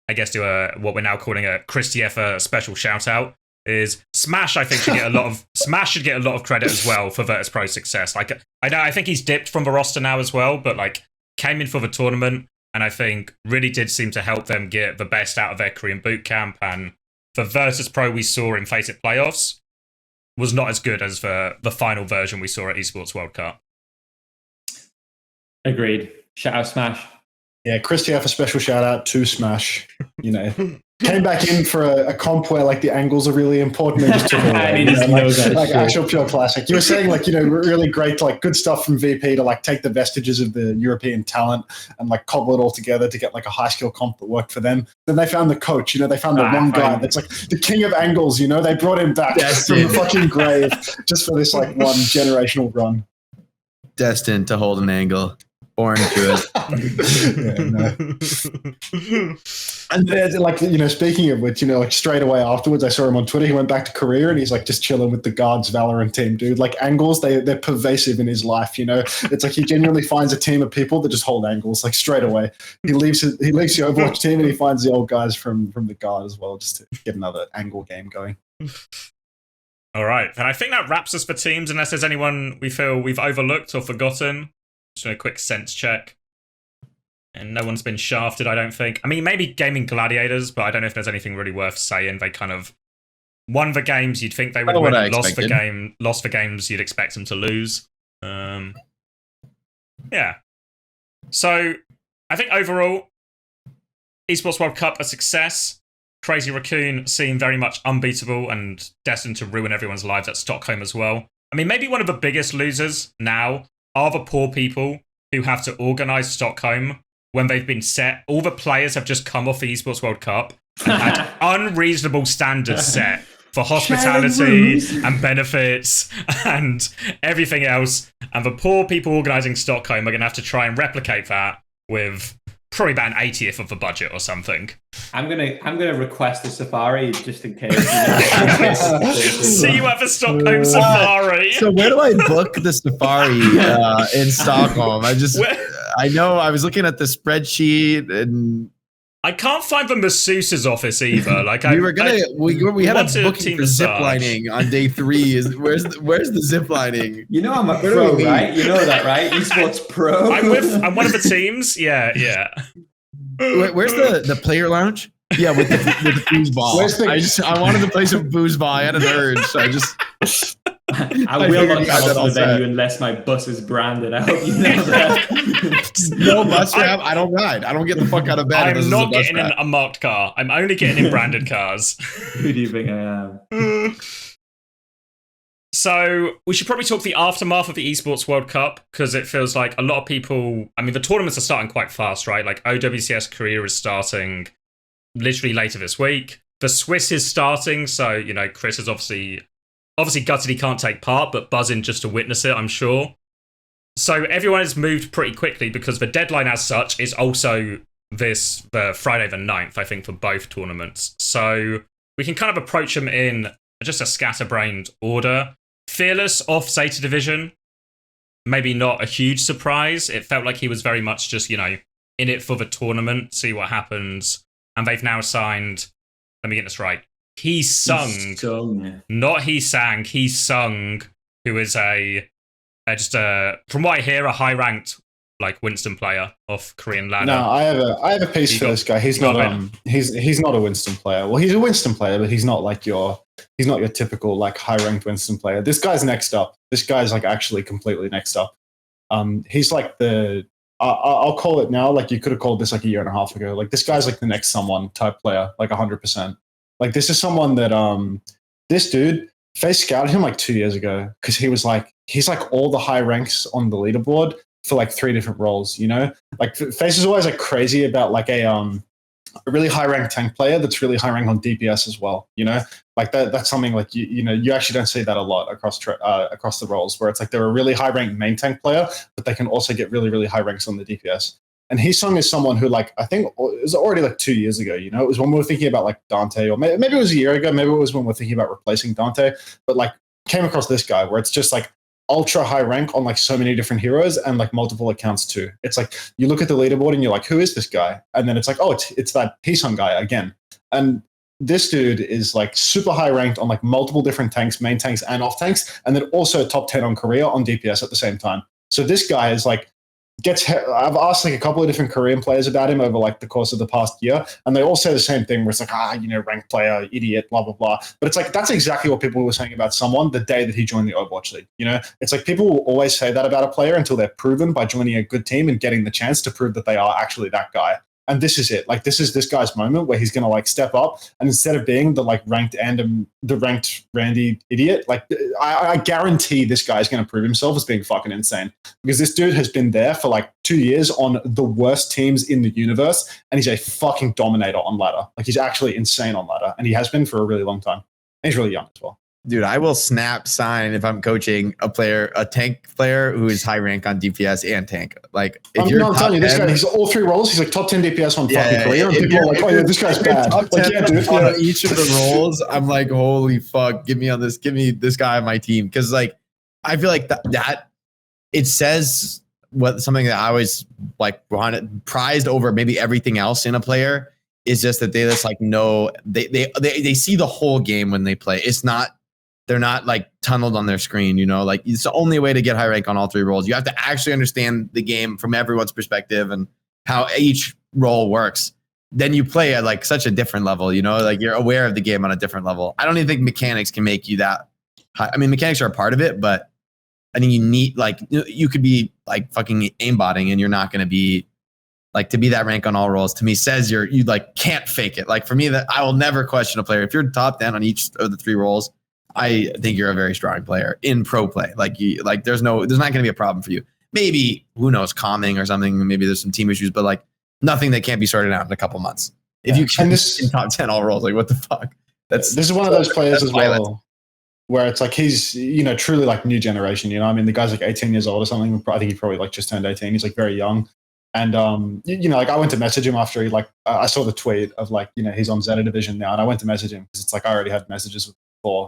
I guess, do what we're now calling a Christiefer special shout out is Smash. I think should get a lot of credit as well for Virtus Pro's success. Like I think he's dipped from the roster now as well, but like came in for the tournament and I think really did seem to help them get the best out of their Korean boot camp. And the Virtus Pro we saw in Face It playoffs was not as good as the final version we saw at Esports World Cup. Agreed. Shout out Smash. Yeah, Christiefer special shout out to Smash. You know, came back in for a comp where like the angles are really important. And just took it away, like actual pure classic. You were saying like, you know, really great, like good stuff from VP to like take the vestiges of the European talent and like cobble it all together to get like a high skill comp that worked for them. Then they found the coach, you know, they found the one guy that's like the king of angles, you know, they brought him back from the fucking grave just for this like one generational run. Destined to hold an angle. Born to it. And then, like, you know, speaking of which, you know, like straight away afterwards, I saw him on Twitter. He went back to Korea and he's like just chilling with the Guards Valorant team, dude. Like angles, they're pervasive in his life. You know, it's like he genuinely finds a team of people that just hold angles like straight away. He leaves the Overwatch team and he finds the old guys from the Guard as well, just to get another angle game going. All right, and I think that wraps us for teams. Unless there's anyone we feel we've overlooked or forgotten. Just a quick sense check. And no one's been shafted, I don't think. I mean, maybe Gaming Gladiators, but I don't know if there's anything really worth saying. They kind of won the games you'd think they would win, and lost the games you'd expect them to lose. Yeah. So, I think overall, Esports World Cup a success. Crazy Raccoon seemed very much unbeatable and destined to ruin everyone's lives at Stockholm as well. I mean, maybe one of the biggest losers now are the poor people who have to organise Stockholm when they've been set. All the players have just come off the Esports World Cup and had unreasonable standards set for hospitality and benefits and everything else. And the poor people organising Stockholm are going to have to try and replicate that with probably about an 80th of the budget or something. I'm gonna request a safari just in case. See you at the Stockholm Safari. So where do I book the safari in Stockholm? I know I was looking at the spreadsheet and I can't find the masseuse's office either. Like we had a booking for ziplining on day 3. Where's the ziplining? You know I'm a pro, right? You know that, right? Esports pro. I'm one of the teams. Yeah. Where's the player lounge? Yeah, with the foosball. I wanted to play some foosball. I had an urge, so I just I will not travel to the venue unless my bus is branded. I hope you know that. No bus wrap. I don't ride. I don't get the fuck out of bed. I'm not getting in a marked car. I'm only getting in branded cars. Who do you think I am? So we should probably talk the aftermath of the Esports World Cup, because it feels like a lot of people, I mean, the tournaments are starting quite fast, right? Like OWCS Korea is starting literally later this week. The Swiss is starting, so, you know, Chris is obviously gutted he can't take part, but buzzing just to witness it, I'm sure. So everyone has moved pretty quickly because the deadline as such is also the Friday the 9th, I think, for both tournaments. So we can kind of approach them in just a scatterbrained order. Fearless off Zeta Division, maybe not a huge surprise. It felt like he was very much just, you know, in it for the tournament, see what happens. And they've now signed, let me get this right, He Sung, not He Sang, He Sung, who is from what I hear, a high-ranked like Winston player off Korean ladder. No, I have a piece for this guy. He's not he's not a Winston player. Well, he's a Winston player, but he's not your typical like high-ranked Winston player. This guy's next up. This guy's like actually completely next up. He's like I'll call it now. Like you could have called this like a year and a half ago. Like this guy's like the next someone type player, like 100%. Like this is someone that this dude, FaZe scouted him like 2 years ago because he's like all the high ranks on the leaderboard for like 3 different roles, you know? Like FaZe is always like crazy about like a really high ranked tank player that's really high rank on DPS as well, you know? Like that's something like you actually don't see that a lot across the roles, where it's like they're a really high ranked main tank player, but they can also get really, really high ranks on the DPS. And Hee-sung is someone who, like, I think it was already like 2 years ago, you know? It was when we were thinking about like Dante, or maybe it was a year ago, maybe it was when we were thinking about replacing Dante, but like came across this guy where it's just like ultra high rank on like so many different heroes and like multiple accounts too. It's like you look at the leaderboard and you're like, who is this guy? And then it's like, oh, it's that Hee-sung guy again. And this dude is like super high ranked on like multiple different tanks, main tanks and off tanks, and then also top 10 on Korea on DPS at the same time. So this guy is like, I've asked like a couple of different Korean players about him over like the course of the past year, and they all say the same thing where it's like, ranked player, idiot, blah, blah, blah. But it's like, that's exactly what people were saying about someone the day that he joined the Overwatch League. You know, it's like people will always say that about a player until they're proven by joining a good team and getting the chance to prove that they are actually that guy. And this is it. Like, this is this guy's moment where he's going to like step up, and instead of being the like ranked Randy idiot, like I guarantee this guy's going to prove himself as being fucking insane, because this dude has been there for like 2 years on the worst teams in the universe, and he's a fucking dominator on ladder. Like, he's actually insane on ladder, and he has been for a really long time. And he's really young as well. Dude, I will snap sign if I'm coaching a tank player who is high rank on DPS and tank. Like, if you're I'm telling you, this guy, he's all 3 roles. He's like top 10 DPS on fucking Korea. And people are like, oh yeah, this guy's bad. Like, yeah, dude. On each of the roles, I'm like, holy fuck, give me this guy on my team. Because like, I feel like that it says something that I always like prized over maybe everything else in a player is just that they just like know they see the whole game when they play. They're not like tunneled on their screen, you know, like it's the only way to get high rank on all 3 roles. You have to actually understand the game from everyone's perspective and how each role works. Then you play at like such a different level, you know, like you're aware of the game on a different level. I don't even think mechanics can make you that high. I mean, mechanics are a part of it, but I think you need like, you could be like fucking aimbotting and you're not going to be like, to be that rank on all roles to me says you like can't fake it. Like for me, that I will never question a player. If you're top 10 on each of the 3 roles, I think you're a very strong player in pro play. Like there's not going to be a problem for you. Maybe, who knows, calming or something. Maybe there's some team issues, but like nothing that can't be sorted out in a couple months. If you can in top 10 all roles, like what the fuck? This is one of those players as well, where it's like he's, you know, truly like new generation. You know, I mean, the guy's like 18 years old or something. I think he probably like just turned 18. He's like very young. And, you know, like I went to message him after he like, I saw the tweet of like, you know, he's on Zeta Division now. And I went to message him because it's like I already had messages with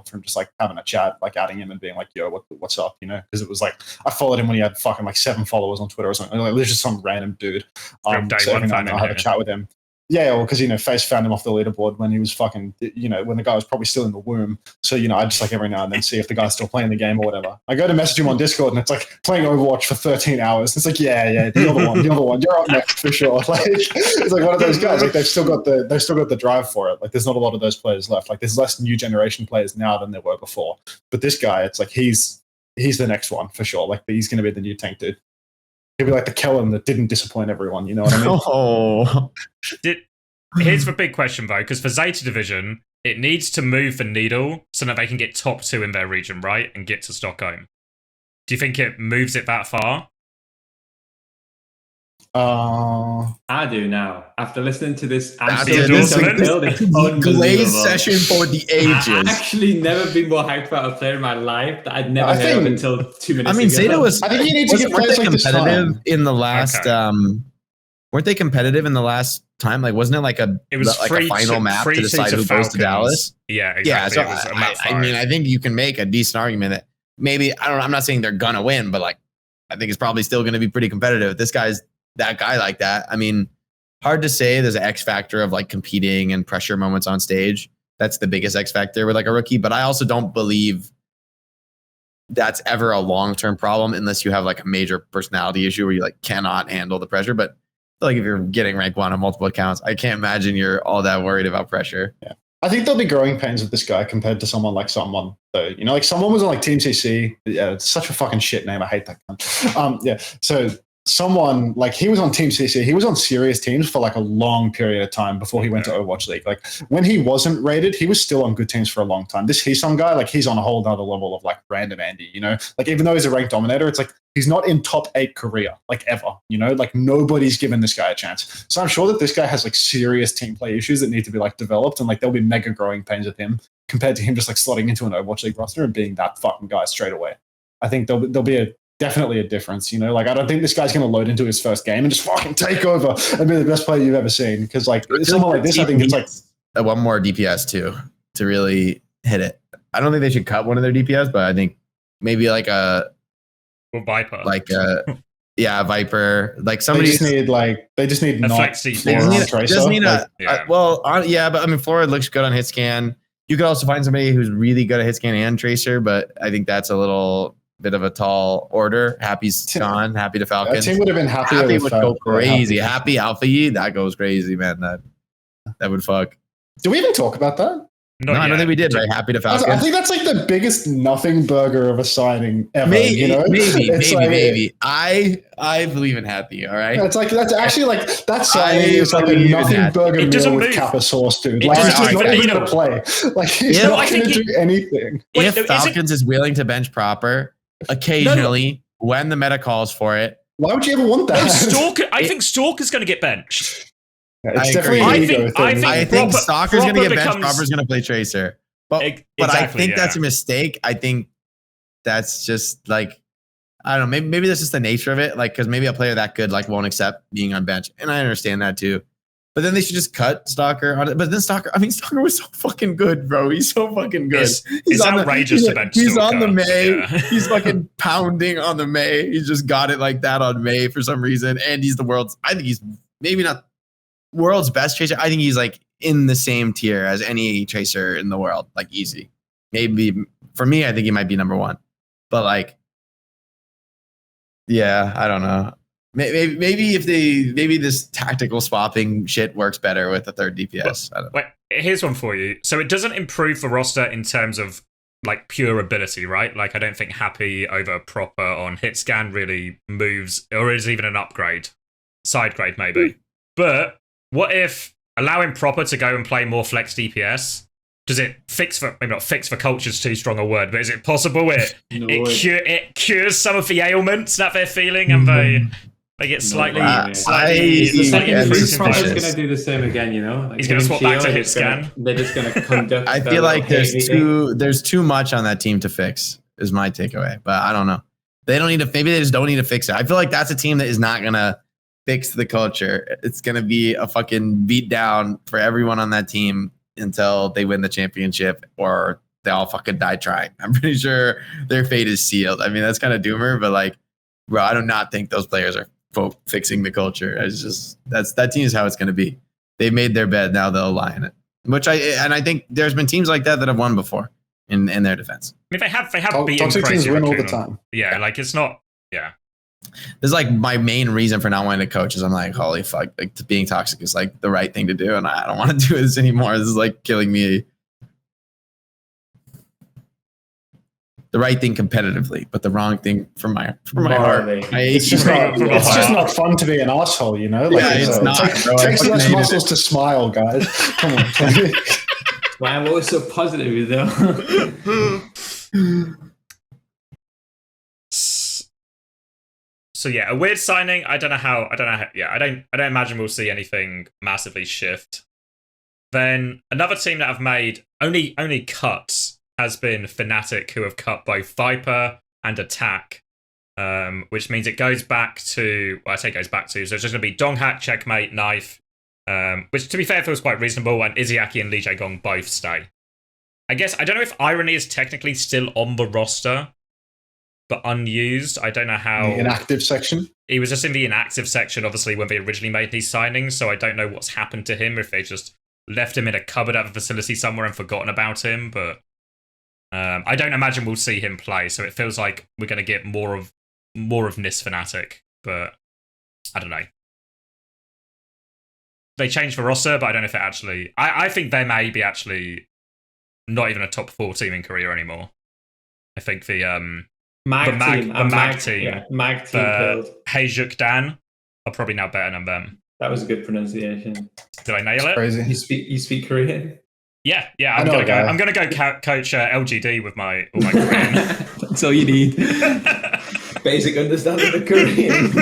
from just like having a chat, like adding him and being like, yo, what's up, you know? Because it was like I followed him when he had fucking like 7 followers on Twitter or something. Like, there's just some random dude. So every night I have a chat with him. Yeah, well, because, Face found him off the leaderboard when he was fucking, when the guy was probably still in the womb. So, I just like every now and then see if the guy's still playing the game or whatever. I go to message him on Discord and it's like playing Overwatch for 13 hours. It's like, yeah, the other one. You're up next for sure. Like, it's like one of those guys. Like they've still got the drive for it. Like there's not a lot of those players left. Like there's less new generation players now than there were before. But this guy, it's like he's the next one for sure. Like he's going to be the new tank dude. He'll be like the Kellen that didn't disappoint everyone. You know what I mean? Oh. Here's the big question, though, because for Zeta Division, it needs to move for Needle so that they can get top 2 in their region, right? And get to Stockholm. Do you think it moves it that far? I do now. After listening to this Glazed session for the ages. I've actually never been more hyped about a player in my life that I'd never heard of until 2 minutes ago. I mean, Zeta was. I think you need to get players like this competitive in the last. Okay. Weren't they competitive in the last time? Like, wasn't it like a final map to decide who goes to Dallas? Yeah, exactly. Yeah, so I think you can make a decent argument that maybe I'm not saying they're gonna win, but like I think it's probably still going to be pretty competitive. This guy's that guy like that. I mean, hard to say. There's an X factor of like competing and pressure moments on stage. That's the biggest X factor with like a rookie. But I also don't believe that's ever a long-term problem unless you have like a major personality issue where you like cannot handle the pressure. But like if you're getting rank 1 on multiple accounts, I can't imagine you're all that worried about pressure. Yeah. I think there'll be growing pains with this guy compared to someone like someone. So, like someone was on like Team CC. Yeah, it's such a fucking shit name. I hate that guy. Yeah. So someone like he was on Team CC. He was on serious teams for like a long period of time before he went to Overwatch League. Like when he wasn't rated, he was still on good teams for a long time. This Heesong guy, like he's on a whole other level of like random Andy, like even though he's a ranked dominator, it's like he's not in top 8 Korea, like ever, like nobody's given this guy a chance. So I'm sure that this guy has like serious team play issues that need to be like developed, and like there'll be mega growing pains with him compared to him just like slotting into an Overwatch League roster and being that fucking guy straight away. I think there'll be definitely a difference, like I don't think this guy's going to load into his first game and just fucking take over and be the best player you've ever seen, because like someone like this, I think it's like one more DPS too to really hit it. I don't think they should cut one of their DPS, but I think maybe like a Viper, like Viper, like somebody they just need a not flexi. But I mean, Flora looks good on hit scan. You could also find somebody who's really good at hit scan and tracer, but I think that's a little bit of a tall order. Happy's gone. Happy to Falcons. That team would have been happy. Happy would go crazy. Happy Alpha Yi, that goes crazy, man. That would fuck. Do we even talk about that? No, I don't think we did. Right? Happy to Falcons. I think that's like the biggest nothing burger of a signing ever. Maybe. I believe in Happy. All right. It's like that's actually like that signing is like a nothing burger meal with Kappa sauce, dude. Like he's just not even going to play. Like he's not going to do anything. If Falcons is willing to bench proper occasionally when the meta calls for it, why would you ever want that? Stalker. I think Stalker's going to get benched. It's definitely I think Stalker's going to get benched. Proper's going to play Tracer, but I think that's a mistake. I think that's just like I don't know. Maybe that's just the nature of it. Like because maybe a player that good like won't accept being on bench, and I understand that too. But then they should just cut Stalker on it. But then Stalker was so fucking good, bro. He's so fucking good. It's outrageous to bench Stalker. He's on the May. Yeah. He's fucking pounding on the May. He's just got it like that on May for some reason, and he's the world's. I think he's maybe not world's best tracer. I think he's like in the same tier as any tracer in the world, like easy. Maybe for me, I think he might be number 1. But like, yeah, I don't know. Maybe this tactical swapping shit works better with the third DPS. I don't know. Wait, here's one for you. So it doesn't improve the roster in terms of like pure ability, right? Like I don't think Happy over Proper on hit scan really moves, or is even an upgrade, side grade maybe. But what if allowing Proper to go and play more flex DPS? Does it fix for, maybe not fix for culture's too strong a word, but is it possible it cures some of the ailments that they're feeling and they get slightly Proper's going to do the same again, Like he's going to swap back to hit scan. They're just going to conduct. I feel like there's too much on that team to fix is my takeaway, but I don't know. They don't need to, maybe they just don't need to fix it. I feel like that's a team that is not going to fix the culture. It's going to be a fucking beat down for everyone on that team until they win the championship or they all fucking die trying. I'm pretty sure their fate is sealed. I mean, that's kind of doomer, but like, bro, I do not think those players are fixing the culture. It's just, that team is how it's going to be. They've made their bed. Now they'll lie in it. I think there's been teams like that have won before in their defense. I mean, they have beaten toxic crazy teams win all the Raccoon. time. Yeah, like it's not. Yeah. This is like my main reason for not wanting to coach is I'm like, holy fuck, like being toxic is like the right thing to do, and I don't want to do this anymore. This is like killing me. The right thing competitively, but the wrong thing from my heart. It's just not fun to be an asshole, you know? Like, yeah, it's not. It takes less muscles to smile, guys. Come on. Why I'm always so positive, though. So yeah, a weird signing. I don't know how. Yeah, I don't imagine we'll see anything massively shift. Then another team that have made only cuts has been Fnatic, who have cut both Viper and Attack, which means it goes back to. Well, I say goes back to. So it's just going to be Donghack, Checkmate, Knife, which to be fair feels quite reasonable, and Izzyaki and Lee Jae-gong both stay. I guess I don't know if Irony is technically still on the roster, but unused. I don't know how. The inactive section? He was just in the inactive section, obviously, when they originally made these signings, so I don't know what's happened to him, if they just left him in a cupboard at the facility somewhere and forgotten about him, but I don't imagine we'll see him play, so it feels like we're going to get more of Nis Fnatic, but I don't know. They changed the roster, but I don't know if it actually... I think they may be actually not even a top 4 team in Korea anymore. I think the mag team, Haejuk Dan are probably now better than them. That was a good pronunciation. Did I nail it? Crazy. You speak Korean? Yeah. I'm gonna go coach LGD with all my Korean. That's all you need. Basic understanding of Korean.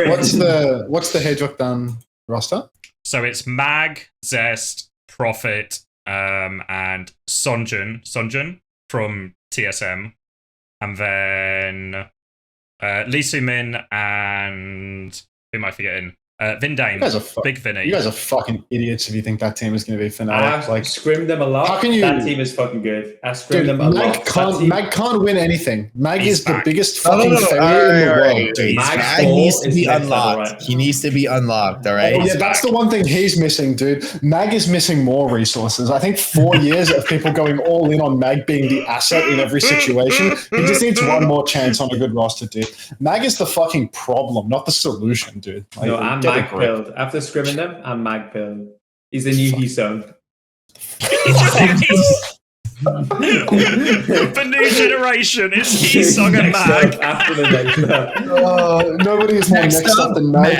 What's the Haejuk Dan roster? So it's Mag, Zest, Prophet, and Sonjun from TSM, and then Lee Soo-min and who am I forgetting? Vindane, Big Vinny. You guys are fucking idiots if you think that team is going to be Fnatic. I've scrimmed them a lot. How can you? That team is fucking good. I scrimmed them a lot. Mag can't win anything. Mag is back. The biggest fucking failure in the world, dude. Mag needs to be unlocked. He needs to be unlocked, all right? Oh, yeah, that's the one thing he's missing, dude. Mag is missing more resources. I think 4 years of people going all in on Mag being the asset in every situation. He just needs one more chance on a good roster, dude. Mag is the fucking problem, not the solution, dude. Like, no, I'm mag pilled. After scrimming them, I'm mag pilled. He's the new Heesung. The new generation is Heesung and Mag. After the next up. Nobody is more next up than Mag.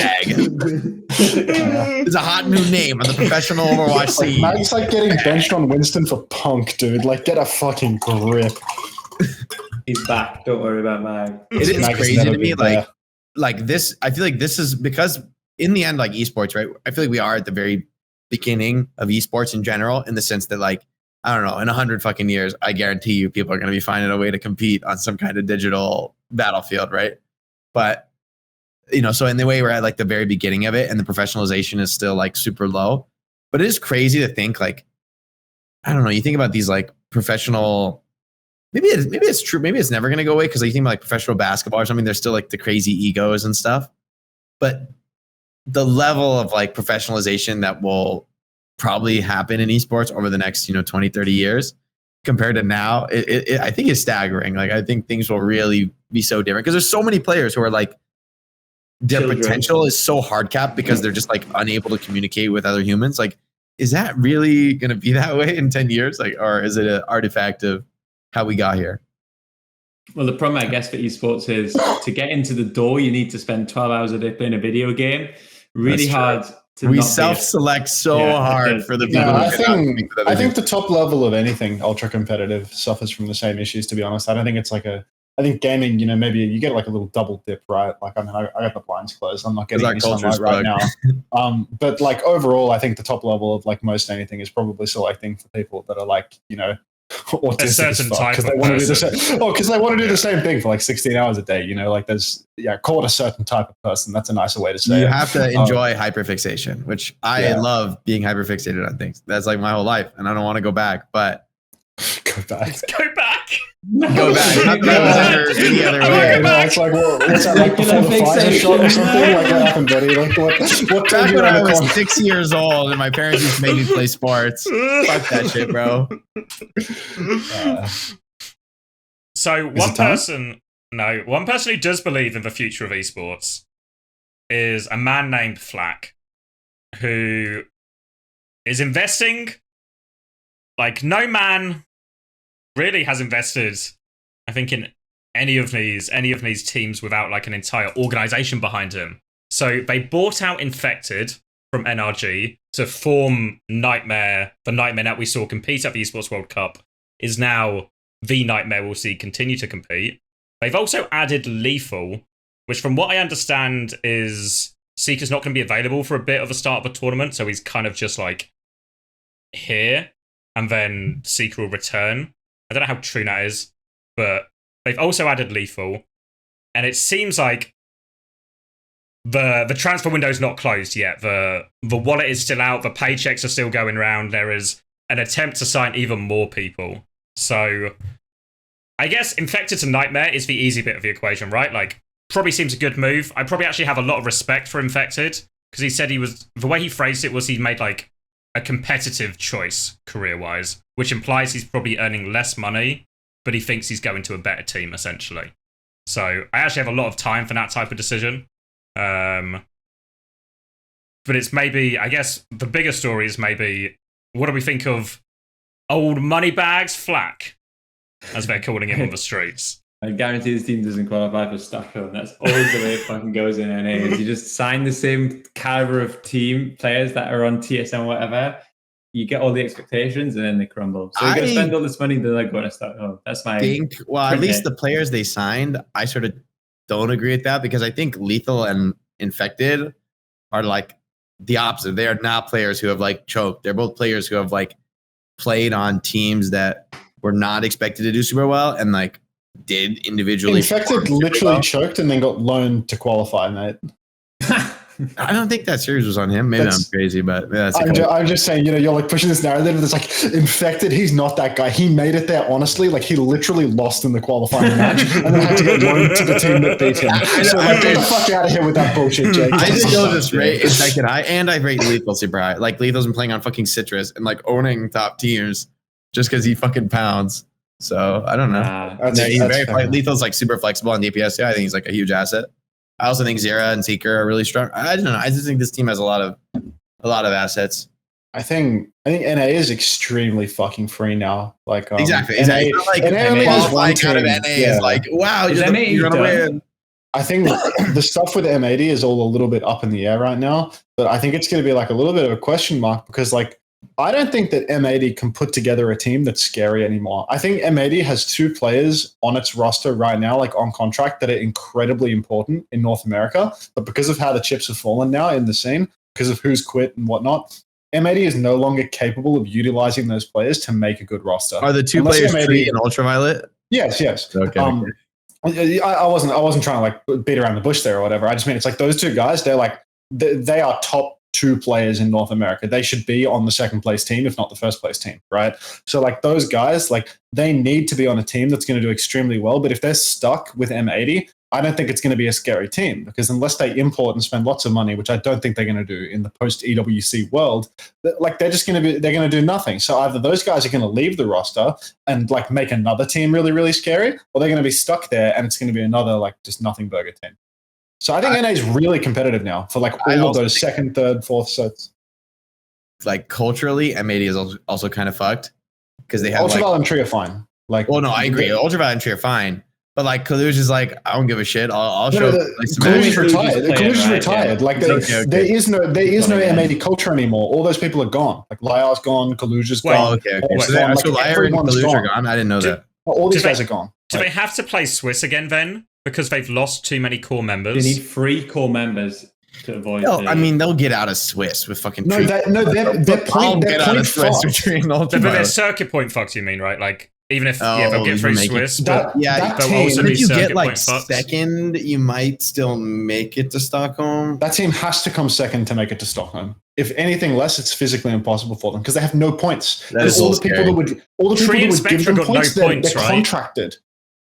It's a hot new name on the professional Overwatch scene. Mag's like getting benched on Winston for Punk, dude. Like, get a fucking grip. He's back. Don't worry about Mag. It is crazy to me, like this. I feel like this is because in the end, like esports, right? I feel like we are at the very beginning of esports in general, in the sense that, like, I don't know, in 100 fucking years, I guarantee you people are going to be finding a way to compete on some kind of digital battlefield, right? But, you know, so in the way we're at like the very beginning of it and the professionalization is still like super low. But it is crazy to think, like, I don't know, you think about these like professional, maybe it's true, maybe it's never going to go away, because like, you think about like professional basketball or something, there's still like the crazy egos and stuff. But the level of like professionalization that will probably happen in esports over the next, 20, 30 years compared to now, it I think is staggering. Like, I think things will really be so different, because there's so many players who are like, their potential is so hard capped because they're just like unable to communicate with other humans. Like, is that really going to be that way in 10 years? Like, or is it an artifact of how we got here? Well, the problem, I guess, for esports is to get into the door, you need to spend 12 hours a day playing a video game. Really hard. We self-select hard for the people. I think the top level of anything ultra competitive suffers from the same issues, to be honest. I don't think it's like I think gaming, maybe you get like a little double dip, right? Like, I mean, I got the blinds closed. I'm not getting any sunlight right now. But like overall, I think the top level of like most anything is probably selecting for people that are like, autistic, a certain type because they want to do the same thing for like 16 hours a day. Like there's call it a certain type of person. That's a nicer way to say it. You have to enjoy hyperfixation, which I love being hyperfixated on things. That's like my whole life, and I don't want to go back. But Go back. Go back. Go back. Not the other, the other I way. wanna Yeah, go no, back. it's like, what's that, like before the Pfizer shot or something? Like, what happened, buddy? Like, what Back turned you when around I the was corner? 6 years old and my parents used to make me play sports. Fuck that shit, bro. So it one time? person who does believe in the future of esports is a man named Flack, who is investing like no man really has invested, I think, in any of these teams without like an entire organization behind him. So they bought out Infected from NRG to form Nightmare. The Nightmare that we saw compete at the Esports World Cup is now the Nightmare we'll see continue to compete. They've also added Lethal, which from what I understand is Seeker's not going to be available for a bit of the start of a tournament, so he's kind of just like here, and then Seeker will return. I don't know how true that is, but they've also added Lethal, and it seems like the transfer window's not closed yet. The wallet is still out, the paychecks are still going around, there is an attempt to sign even more people. So I guess Infected to Nightmare is the easy bit of the equation, right? Like, probably seems a good move. I probably actually have a lot of respect for Infected, because he said the way he phrased it was he made like a competitive choice career-wise, which implies he's probably earning less money, but he thinks he's going to a better team, essentially. So I actually have a lot of time for that type of decision. But it's maybe, I guess, the bigger story is maybe, what do we think of old Moneybags Flack, as they're calling him on the streets? I guarantee this team doesn't qualify for Stockholm. That's always the way it fucking goes in NA. Is you just sign the same caliber of team players that are on TSM or whatever. You get all the expectations and then they crumble. So you're going to spend all this money, they're like going to Stockholm. That's my at least the players they signed, I sort of don't agree with that, because I think Lethal and Infected are like the opposite. They are not players who have like choked. They're both players who have like played on teams that were not expected to do super well and like did individually. Infected literally choked and then got loaned to qualify, mate. I don't think that series was on him. Maybe I'm crazy, but yeah, I'm just saying, you're like pushing this narrative that's like Infected. He's not that guy. He made it there honestly. Like he literally lost in the qualifying match and then had to get loaned to the team that beat him. So like, get the fuck out of here with that bullshit, Jake. I just know this rate Infected high, and I rate Lethal super high. Like Lethal's been playing on fucking Citrus and like owning top tiers just because he fucking pounds. So I don't know. He's very Lethal's like super flexible on DPS. Yeah, I think he's like a huge asset. I also think Zera and Seeker are really strong. I don't know. I just think this team has a lot of assets. I think NA is extremely fucking free now. Like exactly. NA like only has one team. Out of NA is like, wow, you're gonna win. I think the stuff with M80 is all a little bit up in the air right now, but I think it's going to be like a little bit of a question mark, because like I don't think that M80 can put together a team that's scary anymore. I think M80 has 2 players on its roster right now, like on contract, that are incredibly important in North America. But because of how the chips have fallen now in the scene, because of who's quit and whatnot, M80 is no longer capable of utilizing those players to make a good roster. Are the 2 players Tree and Ultraviolet? Yes. Okay. I wasn't trying to like beat around the bush there or whatever. I just mean it's like those 2 guys. They're like they are top 2 players in North America. They should be on the second place team, if not the first place team, right? So like those guys, like they need to be on a team that's going to do extremely well. But if they're stuck with M80, I don't think it's going to be a scary team, because unless they import and spend lots of money, which I don't think they're going to do in the post EWC world, like they're going to do nothing. So either those guys are going to leave the roster and like make another team really, really scary, or they're going to be stuck there and it's going to be another like just nothing burger team. So I think NA is really competitive now for like all of those second, third, fourth sets. Like culturally, M80 is also kind of fucked, because they have Ultraviolet and Tree are fine. Like, well, no, I agree. Ultraviolet and Tree are fine, but like Kaluj is like, I don't give a shit. I'll show. Kaluj is retired. Kaluj is retired. Like there is no M80 culture anymore. All those people are gone. Like Lyar's gone. Kaluj is gone. Okay. So Lyar and Kaluj are gone. I didn't know that. All these guys are gone. Do they have to play Swiss again then? Because they've lost too many core members. They need 3 core members to avoid. I mean, they'll get out of Swiss with fucking. They're point But their circuit point fucked. You mean, right? Like even if they'll get through Swiss, but they'll also be if you circuit get like point fucked. second, you might still make it to Stockholm. That team has to come second to make it to Stockholm. if anything less, it's physically impossible for them because they have no points. That is all so the people that would give them got points, no points, they're right? contracted.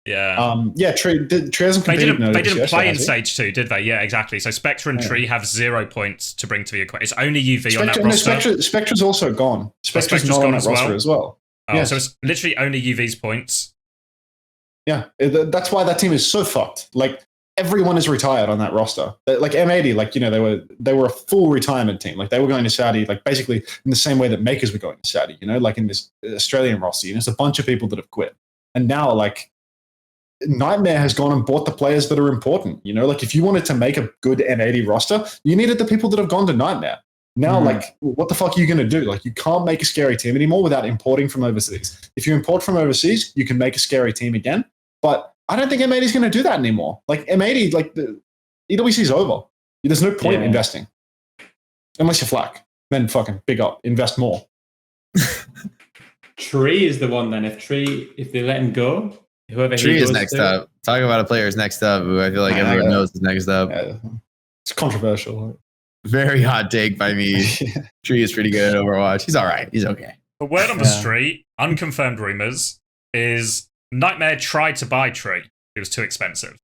Yeah. Tree hasn't competed. They didn't yes, play in Stage 2, did they? Yeah, exactly. So Spectre and Tree have 0 points to bring to the equation. It's only UV on that roster. Spectre's also gone. Spectre's not on that roster as well. Oh, yes. So it's literally only UV's points. Yeah, that's why that team is so fucked. Like, everyone is retired on that roster. Like M80, like, you know, they were a full retirement team. Like, they were going to Saudi, like, basically in the same way that Makers were going to Saudi, you know, like in this Australian roster. You know, it's a bunch of people that have quit. And now, like, Nightmare has gone and bought the players that are important. You know, like, if you wanted to make a good M80 roster, you needed the people that have gone to Nightmare. Now, like, what the fuck are you going to do? Like, you can't make a scary team anymore without importing from overseas. If you import from overseas, you can make a scary team again. But I don't think M80 is going to do that anymore. Like, M80, like, the EWC is over. There's no point investing. Unless you're Flak. Then fucking big up. Invest more. Tree is the one then. If they let him go, whoever Tree is next up. Talk about a player is next up who I feel like everyone knows is next up. It's controversial. Very hot take by me. Tree is pretty good at Overwatch. He's all right. He's okay. The word on the street, unconfirmed rumors, is Nightmare tried to buy Tree. It was too expensive.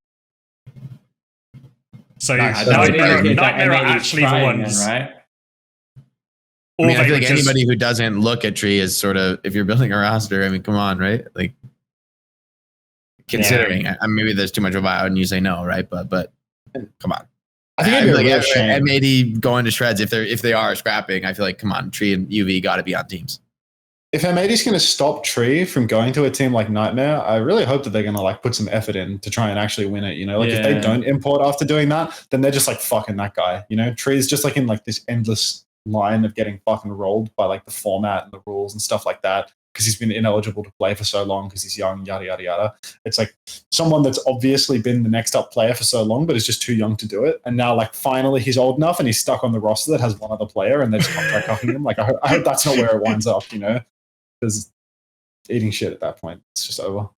So Nightmare are actually the ones. Then, right? I mean, I feel like anybody who doesn't look at Tree is sort of, if you're building a roster, I mean, come on, right? Like, considering, I mean, maybe there's too much of a buyout and you say no, right? But come on. I feel like M80 going to shreds, if they are scrapping, I feel like, come on, Tree and UV got to be on teams. If M80 is going to stop Tree from going to a team like Nightmare, I really hope that they're going to like put some effort in to try and actually win it. You know, like if they don't import after doing that, then they're just like fucking that guy. You know, Tree is just like in like this endless line of getting fucking rolled by like the format and the rules and stuff like that because he's been ineligible to play for so long because he's young, yada yada yada. It's like someone that's obviously been the next up player for so long, but is just too young to do it. And now like finally he's old enough and he's stuck on the roster that has one other player and they're just contract cuffing him. Like I hope that's not where it winds up. You know. Because eating shit at that point, it's just over.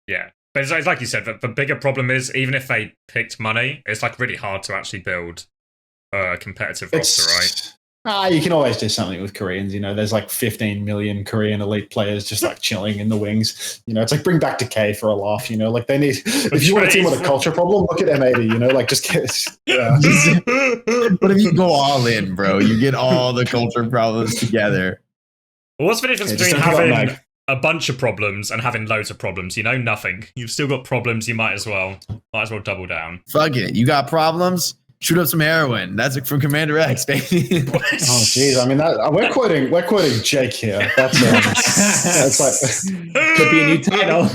Yeah. But it's like you said, the bigger problem is even if they picked money, it's like really hard to actually build a competitive roster, right? You can always do something with Koreans. You know, there's like 15 million Korean elite players just like chilling in the wings. You know, it's like bring back Decay for a laugh. You know, like they need. If you want a team with a culture problem, look at M80. You know, like just get. Yeah. But if you go all in, bro, you get all the culture problems together. Well, what's the difference between having a bunch of problems and having loads of problems? You know, nothing. You've still got problems. You might as well double down. Fuck it. You got problems? Shoot up some heroin. That's from CommanderX, baby. Oh, jeez. I mean, we're quoting Jake here. That's like could be a new title.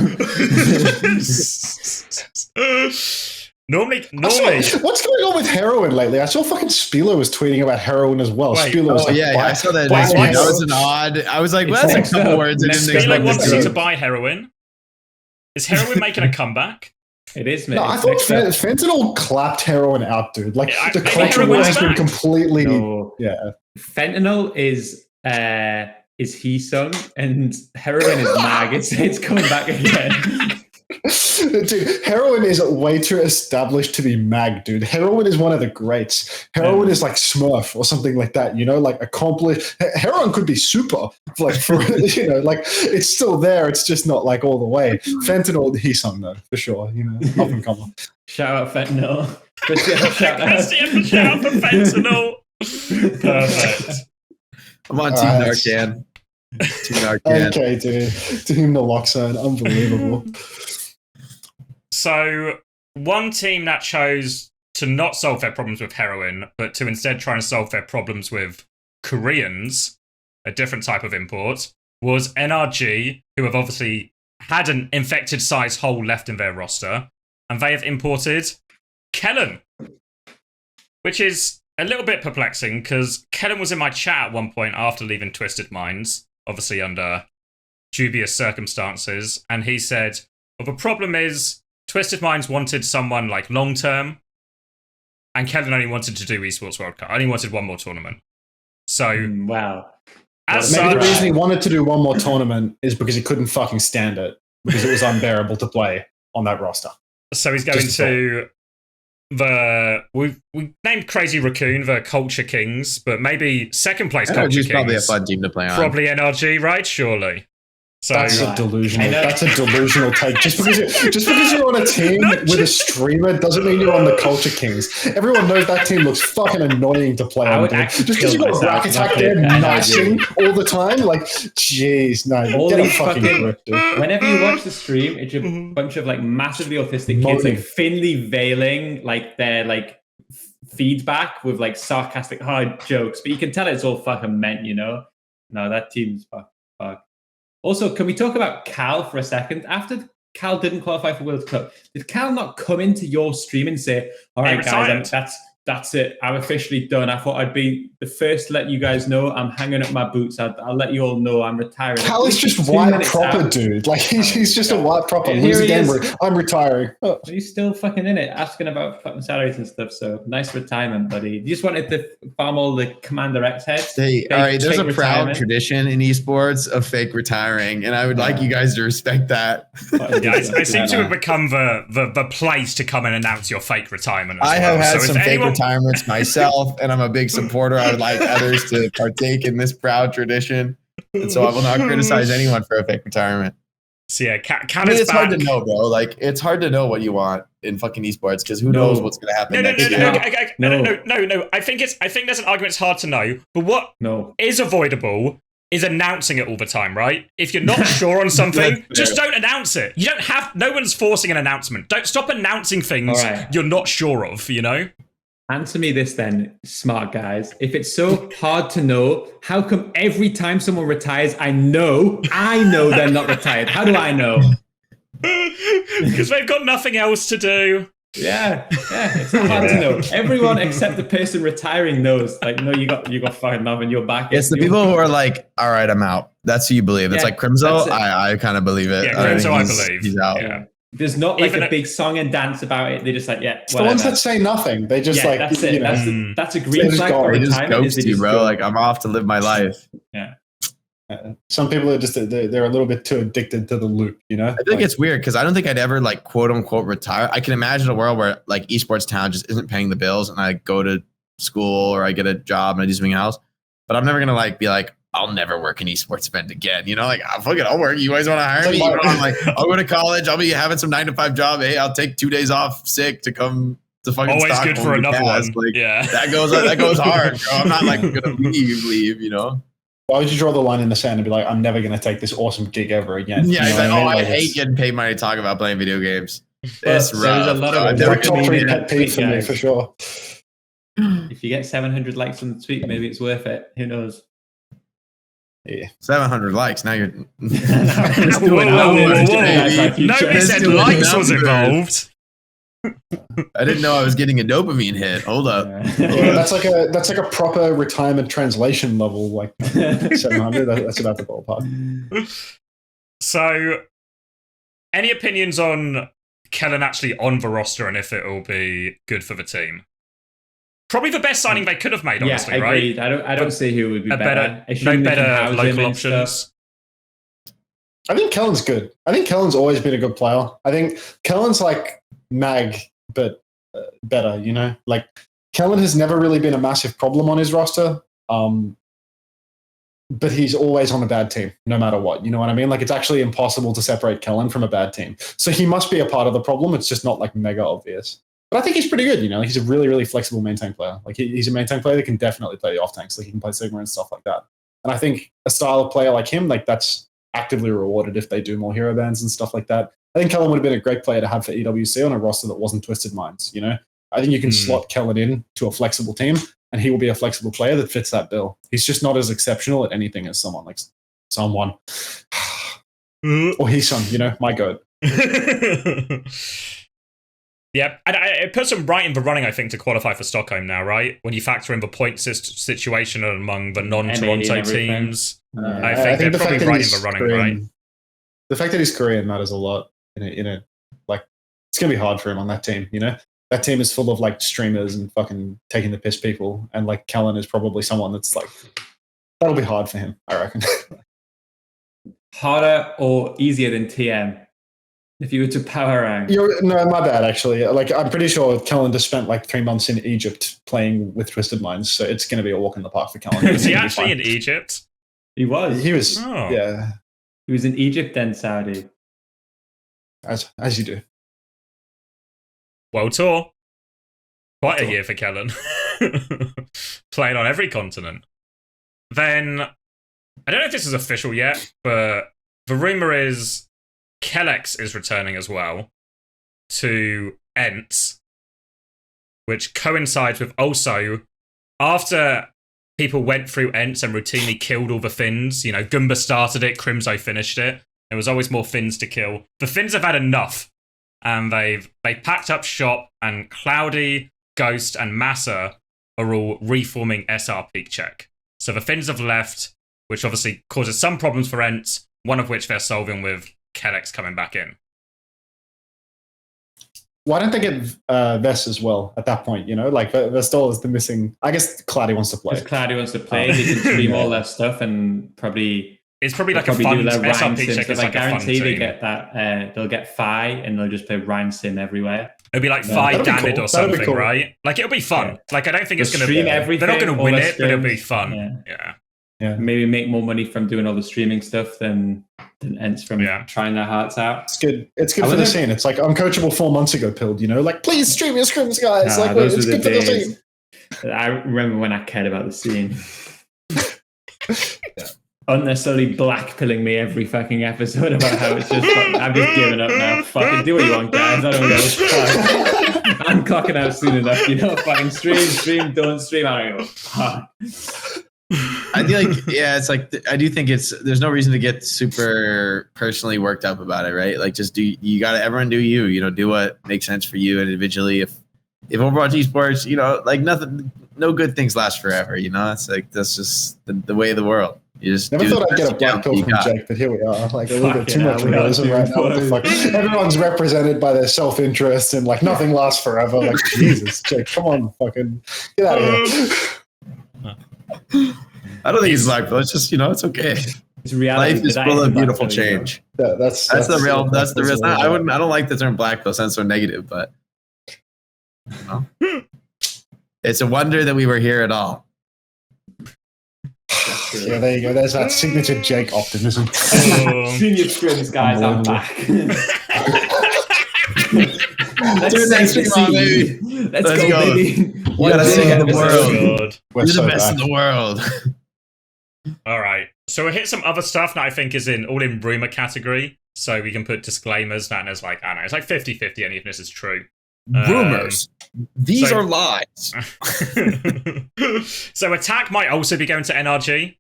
Normally. What's going on with heroin lately? I saw fucking Spilo was tweeting about heroin as well. Wait, Spilo was I saw that. That was an odd. I was like, well, that's like some words. Spilo wants you to buy heroin. Is heroin making a comeback? It is, man. No, I thought fentanyl clapped heroin out, dude. Like the culture war has been completely. No. Yeah. Fentanyl is Heesung and heroin is Mag. It's coming back again. Dude, heroin is way too established to be Mag, dude. Heroin is one of the greats. Heroin is like Smurf or something like that, you know, like accomplished. Heroin could be super, like for you know, like it's still there. It's just not like all the way. Fentanyl, Heesung though, for sure. You know, up and coming. Shout out Fentanyl. Shout out for Fentanyl. Perfect. I'm on Team Narcan. Team Narcan. Okay, dude. Team Naloxone. Unbelievable. So, one team that chose to not solve their problems with heroin, but to instead try and solve their problems with Koreans, a different type of import, was NRG, who have obviously had an infected size hole left in their roster, and they have imported Kellen, which is a little bit perplexing because Kellen was in my chat at one point after leaving Twisted Minds, obviously under dubious circumstances, and he said, well, the problem is Twisted Minds wanted someone like long term, and Kellen only wanted to do Esports World Cup. Only wanted one more tournament. So wow. Maybe the reason he wanted to do one more tournament is because he couldn't fucking stand it because it was unbearable to play on that roster. So he's going to we named Crazy Raccoon the Culture Kings, but maybe second place Culture NRG is Kings. probably a fun team to play on. Probably NRG, right? Surely. So That's a delusional. That's a delusional take. Just because you're on a team with a streamer doesn't mean you're on the Culture Kings. Everyone knows that team looks fucking annoying to play on. Just because you got Rack Attack there nicing all the time, like, jeez, no, get a fucking grip, dude. Whenever you watch the stream, it's a bunch of like massively autistic kids, like thinly veiling like their like feedback with like sarcastic hard jokes, but you can tell it's all fucking meant, you know. No, that team's fuck. Also, can we talk about Cal for a second? After Cal didn't qualify for World Cup, did Cal not come into your stream and say, all right, guys, that's it. I'm officially done. I thought I'd be the first to let you guys know I'm hanging up my boots. I'll let you all know I'm retiring. Cal is just white proper, dude. Like, he's just a white proper. I'm retiring. Oh. He's still fucking in it, asking about fucking salaries and stuff. So nice retirement, buddy. You just wanted to farm all the CommanderX heads. Hey, all right, there's a proud tradition in esports of fake retiring, and I would like you guys to respect that. I seem to have become the place to come and announce your fake retirement. I have had some fake retirements myself, and I'm a big supporter. I would like others to partake in this proud tradition, and so I will not criticize anyone for a fake retirement. So yeah, it's hard to know, bro. Like, it's hard to know what you want in fucking esports because who knows what's going to happen next year. No. I think there's an argument. It's hard to know, but what is avoidable is announcing it all the time, right? If you're not sure on something, just don't announce it. You don't have. No one's forcing an announcement. Don't stop announcing things you're not sure of. You know. Answer me this then, smart guys. If it's so hard to know, how come every time someone retires, I know they're not retired? How do I know? Because they've got nothing else to do. Yeah, it's not hard to know. Everyone except the person retiring knows. Like, no, you got fucking love and you're back. It's the people who are like, all right, I'm out. That's who you believe. It's like Crimzo. I kind of believe it. Yeah, Crimzo, I believe. He's out. Yeah. There's not like a big song and dance about it. They're just like, it's the ones that say nothing. They just like, that's it. That's a green flag for retirement. They just ghost you, bro. Like, I'm off to live my life. Yeah. Some people are just they're a little bit too addicted to the loop, you know. I think it's weird because I don't think I'd ever like quote unquote retire. I can imagine a world where like esports town just isn't paying the bills, and I go to school or I get a job and I do something else. But I'm never gonna like be like, I'll never work an esports event again. You know, like, I'll work. You guys want to hire me? You know, I'm like, I'll go to college. I'll be having some 9-to-5 job. Hey, I'll take 2 days off sick to come to fucking always Stockholm good for another one. Like, yeah, that goes hard, bro. I'm not like gonna leave. You know. Why would you draw the line in the sand and be like, I'm never going to take this awesome gig ever again? Yeah, he's like, I hate getting paid money to talk about playing video games. It's rough. There's a lot of top 3 pet peeve for me, for sure. If you get 700 likes on the tweet, maybe it's worth it. Who knows? Yeah, 700 likes. Now you're. Nobody said likes was involved. I didn't know I was getting a dopamine hit. Hold up. Yeah, that's like a proper retirement translation level, like 700. That's about the ballpark. So, any opinions on Kellen actually on the roster and if it will be good for the team? Probably the best signing they could have made, honestly, agreed. right? I don't see who would be better. No better local options. I think Kellen's good. I think Kellen's always been a good player. I think Kellen's like Mag, but better, you know? Like, Kellen has never really been a massive problem on his roster, but he's always on a bad team, no matter what. You know what I mean? Like, it's actually impossible to separate Kellen from a bad team. So he must be a part of the problem. It's just not, like, mega obvious. But I think he's pretty good, you know? Like, he's a really, really flexible main tank player. Like, he's a main tank player that can definitely play the off tanks. Like, he can play Sigma and stuff like that. And I think a style of player like him, like, that's actively rewarded if they do more hero bans and stuff like that. I think Kellen would have been a great player to have for EWC on a roster that wasn't Twisted Minds, you know? I think you can slot Kellen in to a flexible team, and he will be a flexible player that fits that bill. He's just not as exceptional at anything as someone like someone. Or his son, you know, my goat. Yeah, and it puts him right in the running, I think, to qualify for Stockholm now, right? When you factor in the point situation among the non-Toronto teams, I think they're probably right in the running, right? The fact that he's Korean matters a lot. In a like, it's gonna be hard for him on that team. You know, that team is full of like streamers and fucking taking the piss people, and like Kellen is probably someone that's like, that'll be hard for him, I reckon. Harder or easier than TM? If you were to power rank. No, my bad, actually. Like, I'm pretty sure Calendar spent like 3 months in Egypt playing with Twisted Minds, so it's going to be a walk in the park for Calendar. Is he actually in Egypt? He was. He was, Oh. yeah. He was in Egypt, then Saudi. As you do. World Tour. Quite a year for Kellen. Playing on every continent. Then, I don't know if this is official yet, but the rumour is Kellex is returning as well to ENCE, which coincides with also after people went through ENCE and routinely killed all the Finns. You know, Goomba started it, Crimzo finished it. There was always more Finns to kill. The Finns have had enough, and they packed up shop, and Cloudy, Ghost, and Massa are all reforming SR Peak Check. So the Finns have left, which obviously causes some problems for ENCE, one of which they're solving with Kellex coming back in. Why don't they get Vess as well at that point? You know, like Vestal is the missing. I guess Cloudy wants to play. Because Cloudy wants to play, they can stream all their stuff and probably. It's probably like a fun SR Peak Check. I guarantee they get that. They'll get Phi and they'll just play Rhyme Sim everywhere. It'll be like Phi Damned or something, cool. Right? Like it'll be fun. Yeah. Like I don't think it's going to stream everything. They're not going to win it, but it'll be fun. Yeah. Maybe make more money from doing all the streaming stuff than ENCE from trying their hearts out. It's good. It's good for the scene. It's like Uncoachable 4 months ago, Pilled, you know? Like, please stream your scrims, guys. Like, it's good for the scene. I remember when I cared about the scene. Unnecessarily blackpilling me every fucking episode about how it's just I'm just giving up now. Fucking do what you want, guys. I don't know. I'm clocking out soon enough, you know? Fucking stream, don't stream. I don't know. I feel like, it's like, I do think there's no reason to get super personally worked up about it, right? Like, just everyone do you know, do what makes sense for you individually. If Overwatch esports, you know, like no good things last forever, you know? It's like, that's just the way of the world. You just never thought I'd get a black pill from Jake, but here we are. Like a little bit too much realism right now. What the fuck? Everyone's represented by their self-interest and like nothing lasts forever. Like, Jesus, Jake, come on, fucking get out of here. I don't think it's black pill. It's just, you know, it's okay. It's reality. Life is full of beautiful change. Yeah, that's the real. That's the real. I don't like the term black pill. It sounds so negative, but you know, it's a wonder that we were here at all. Yeah, there you go. There's that signature Jake optimism. Junior scrims, guys, I'm back. Let's next week, baby. Let's go, baby. We gotta sing in the world. We're the best in the world. All right. So we hit some other stuff that I think is all in rumor category. So we can put disclaimers that there's like, I don't know, it's like 50-50 any of this is true. Rumors. These are lies. So Attack might also be going to NRG.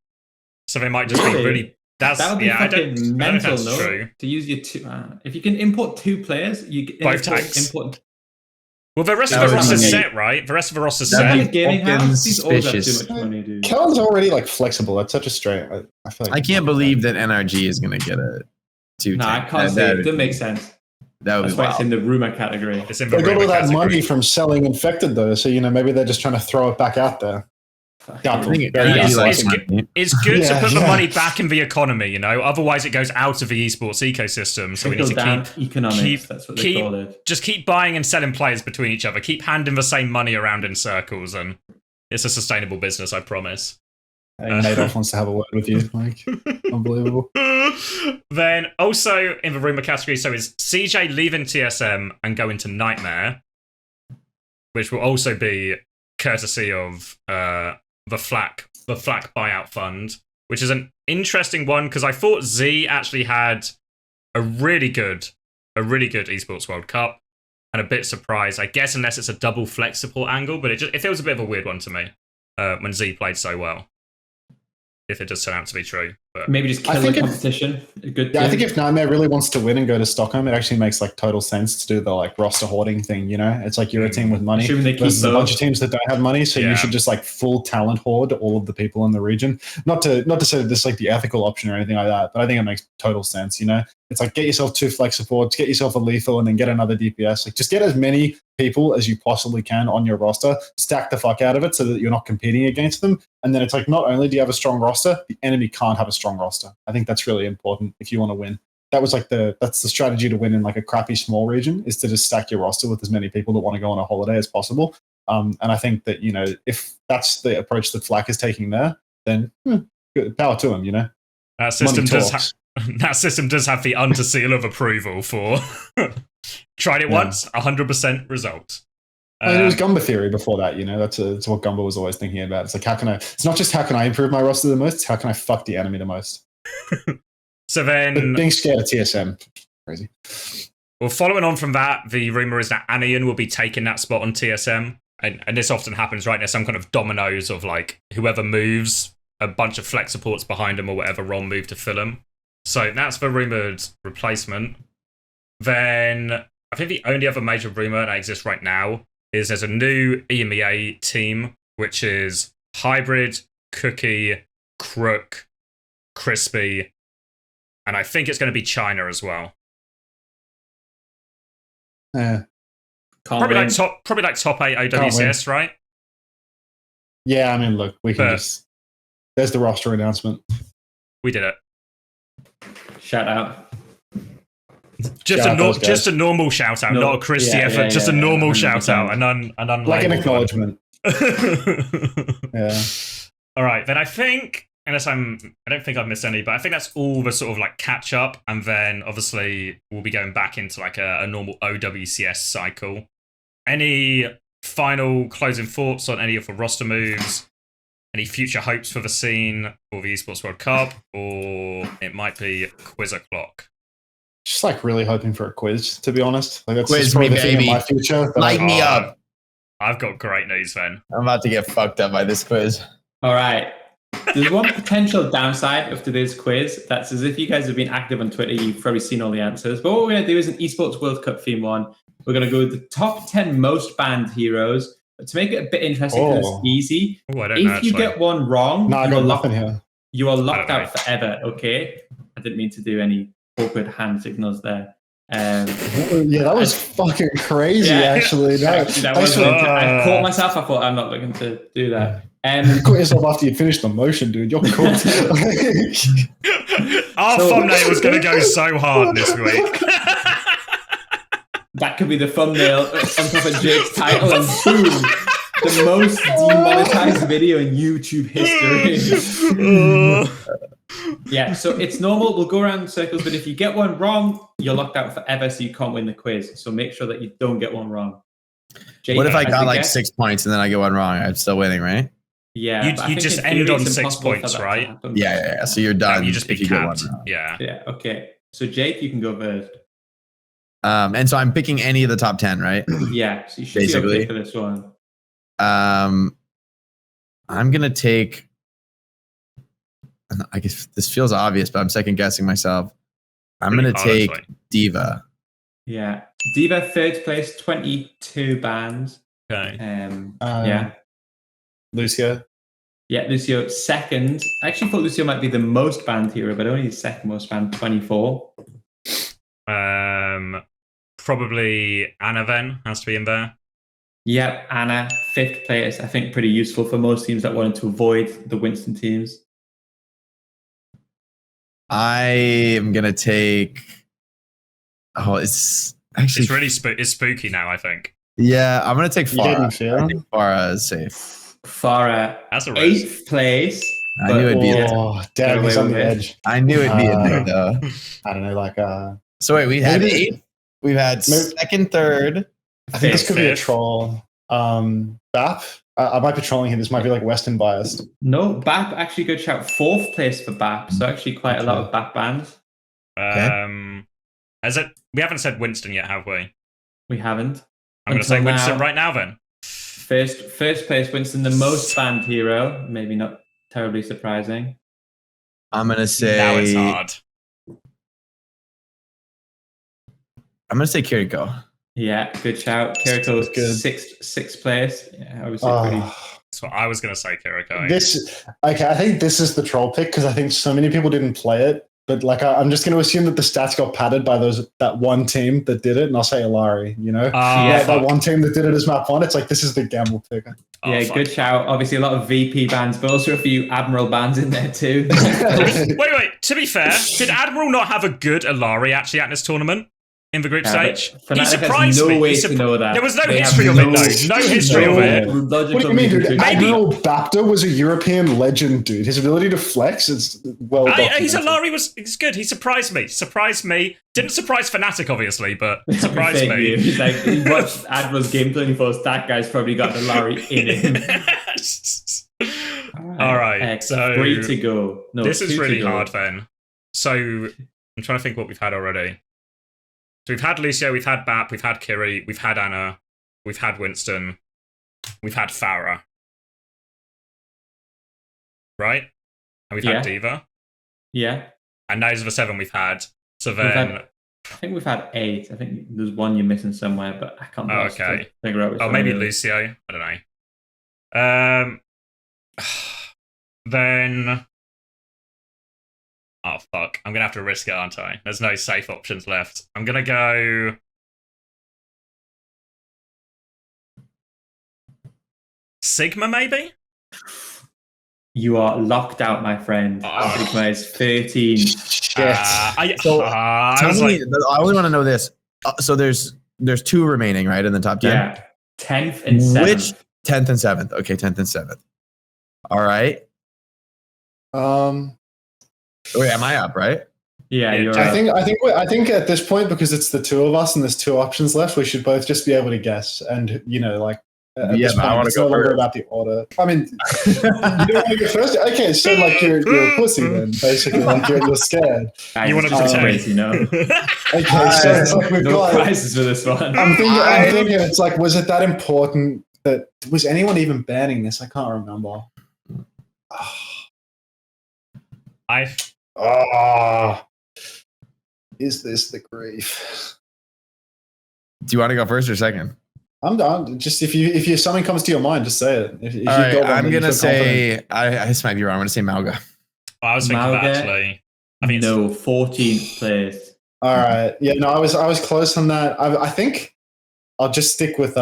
So they might just be really. That would be fucking mental, no? True. To use your two. If you can import 2 players, you can import. Well, the rest of the roster's set, right? The rest of the roster's set. Gaming house. These all have too much money, dude. Kellen's already like flexible. That's such a straight. I feel like I can't believe that NRG is going to get a 2. No, I can't see it. Doesn't make sense. That's why it's in the rumor category. It's in the they got all that category. money from selling Infected, though. So, you know, maybe they're just trying to throw it back out there. It's good to put the money back in the economy, you know. Otherwise, it goes out of the esports ecosystem. So we need to keep economics. That's what they call it. Just keep buying and selling players between each other. Keep handing the same money around in circles, and it's a sustainable business. I promise. I think Madoff wants to have a word with you. Like, unbelievable. Then also in the rumor category, so is CJ leaving TSM and going to Nightmare, which will also be courtesy of the Flak buyout fund, which is an interesting one because I thought Z actually had a really good Esports World Cup, and a bit surprised, I guess, unless it's a double flexible angle, but it feels a bit of a weird one to me when Z played so well. If it does turn out to be true, but maybe just kill the competition. I think if Nightmare really wants to win and go to Stockholm, it actually makes like total sense to do the like roster hoarding thing. You know, it's like you're a team with money. There's a bunch of teams that don't have money, so you should just like full talent hoard all of the people in the region. Not to say that this is like the ethical option or anything like that, but I think it makes total sense. You know, it's like get yourself 2 flex supports, get yourself a lethal, and then get another DPS. Like just get as many people as you possibly can on your roster, stack the fuck out of it so that you're not competing against them. And then it's like, not only do you have a strong roster, the enemy can't have a strong roster. I think that's really important if you want to win. that was like that's the strategy to win in like a crappy small region, is to just stack your roster with as many people that want to go on a holiday as possible. And I think that, if that's the approach that Flack is taking there, then good power to him, That system does have the under seal of approval for tried it once, 100% result. I mean, it was Gumba theory before that, that's what Gumba was always thinking about. It's like, it's not just how can I improve my roster the most, it's how can I fuck the enemy the most. So then, but being scared of TSM, crazy. Well, following on from that, the rumor is that Anian will be taking that spot on TSM. And this often happens, right? There's some kind of dominoes of like whoever moves, a bunch of flex supports behind them or whatever Ron moved to fill them. So that's the rumored replacement. Then I think the only other major rumor that exists right now is there's a new EMEA team, which is Hybrid, Cookie, Crook, Crispy, and I think it's going to be China as well. Probably like top 8 OWCS, right? Yeah, I mean, look, we can there's the roster announcement. We did it. Shout out. Just a normal shout out, not a Christy effort. Just a normal shout out, and like an acknowledgement. Yeah. All right, then I think, I don't think I've missed any, but I think that's all the sort of like catch up, and then obviously we'll be going back into like a normal OWCS cycle. Any final closing thoughts on any of the roster moves? Any future hopes for the scene for the Esports World Cup, or it might be quiz o'clock? Just like really hoping for a quiz, to be honest. Like that's Quiz probably me, the thing in baby. my future. Light me up. I've got great news then. I'm about to get fucked up by this quiz. All right. There's one potential downside of today's quiz. That's as if you guys have been active on Twitter, you've probably seen all the answers. But what we're going to do is an Esports World Cup theme one. We're going to go with the top 10 most banned heroes. But to make it a bit interesting, because it's easy, if you get one wrong, I got nothing here. You are locked out forever, okay? I didn't mean to do any awkward hand signals there. Yeah, that was fucking crazy, actually. No, I caught myself. I thought, I'm not looking to do that. You caught yourself after you finished the motion, dude. You're cool. Our thumbnail was going to go so hard this week. That could be the thumbnail on top of Jake's title, and boom, the most demonetized video in YouTube history. Yeah, so it's normal. We'll go around in circles, but if you get one wrong, you're locked out forever, so you can't win the quiz. So make sure that you don't get one wrong. Jake, what if I got like 6 points and then I get one wrong? I'm still winning, right? Yeah, you just end on 6 points, right? Yeah. So you're done. You just be capped. Yeah. Okay. So Jake, you can go first. And so I'm picking any of the top 10, right? Yeah. So you should be okay for this one. I'm gonna take. I guess this feels obvious, but I'm second guessing myself. I'm gonna take Diva. Yeah, Diva third place, 22 bans. Okay. Yeah. Lucio. Yeah, Lucio second. I actually thought Lucio might be the most banned hero, but only the second most banned, 24. Probably Anna then has to be in there. Yep, Anna, fifth place. I think pretty useful for most teams that wanted to avoid the Winston teams. I am gonna take. Oh, it's actually really it's spooky now, I think. Yeah, I'm gonna take Farah. I think Farah is safe. Farah, that's a risk. 8th place. I knew it'd be in there. Oh, damn, he's on the edge. I knew it'd be in there, though. I don't know, like So wait, we had 8th. We've had second, third. I think this could be a troll. BAP. I might be trolling here. This might be like Western biased. No, BAP actually good shout. 4th place for BAP. So actually quite a lot of BAP bans. We haven't said Winston yet, have we? We haven't. I'm going to say Winston right now then. First place, Winston, the most banned hero. Maybe not terribly surprising. I'm going to say... Now it's hard. I'm going to say Kiriko. Yeah, good shout. Kiriko's good. Sixth place. Yeah, obviously pretty... That's what I was going to say, Kiriko. I think this is the troll pick because I think so many people didn't play it But like, I'm just going to assume that the stats got padded by that one team that did it, and I'll say Alari. You know, that one team that did it as map 1. It's like, this is the gamble pick. Good shout. Obviously, a lot of VP bans, but also a few Admiral bans in there too. Wait. To be fair, did Admiral not have a good Alari actually at this tournament? In the group stage? He surprised me. Way to know that. There was no history of it, though. No history of it. What do you mean, dude? Admiral Bapta was a European legend, dude. His ability to flex is well documented. His Alari was good. He surprised me. Didn't surprise Fnatic, obviously, but surprised me. He's like, he watched Admiral's game 24. That guy's probably got the Alari in him. All right. So 3 to go. No, this is really to go. hard then. So I'm trying to think what we've had already. So we've had Lucio, we've had Bap, we've had Kiri, we've had Anna, we've had Winston, we've had Farah. Right? And we've had Diva. Yeah. And those are the 7 we've had. So then... I think we've had 8. I think there's one you're missing somewhere, but I can't figure out which one. Maybe Lucio. I don't know. Then... Oh, fuck. I'm going to have to risk it, aren't I? There's no safe options left. I'm going to go... Sigma, maybe? You are locked out, my friend. Sigma is 13. Shit. I only want to know this. So there's 2 remaining, right, in the top 10? Yeah. 10th and 7th. Which 10th and 7th? Okay, 10th and 7th. All right. Wait, am I up, right? Yeah, you're I think at this point, because it's the 2 of us and there's 2 options left, we should both just be able to guess. And like, this point, I want to go longer about the order. I mean, you don't want to go first. Okay, so like you're a pussy then, basically. Like you're scared. You want to pretend, you know? Okay, so it's like we've got prizes for this one. I'm thinking it's like, was it that important that was anyone even banning this? I can't remember. Is this the grief? Do you want to go first or second? I'm done. Just if something comes to your mind, just say it. If all right, I'm gonna say this might be wrong. I'm gonna say Malga. I was thinking that actually. I mean, 14th place. All right. Yeah. No, I was close on that. I think I'll just stick with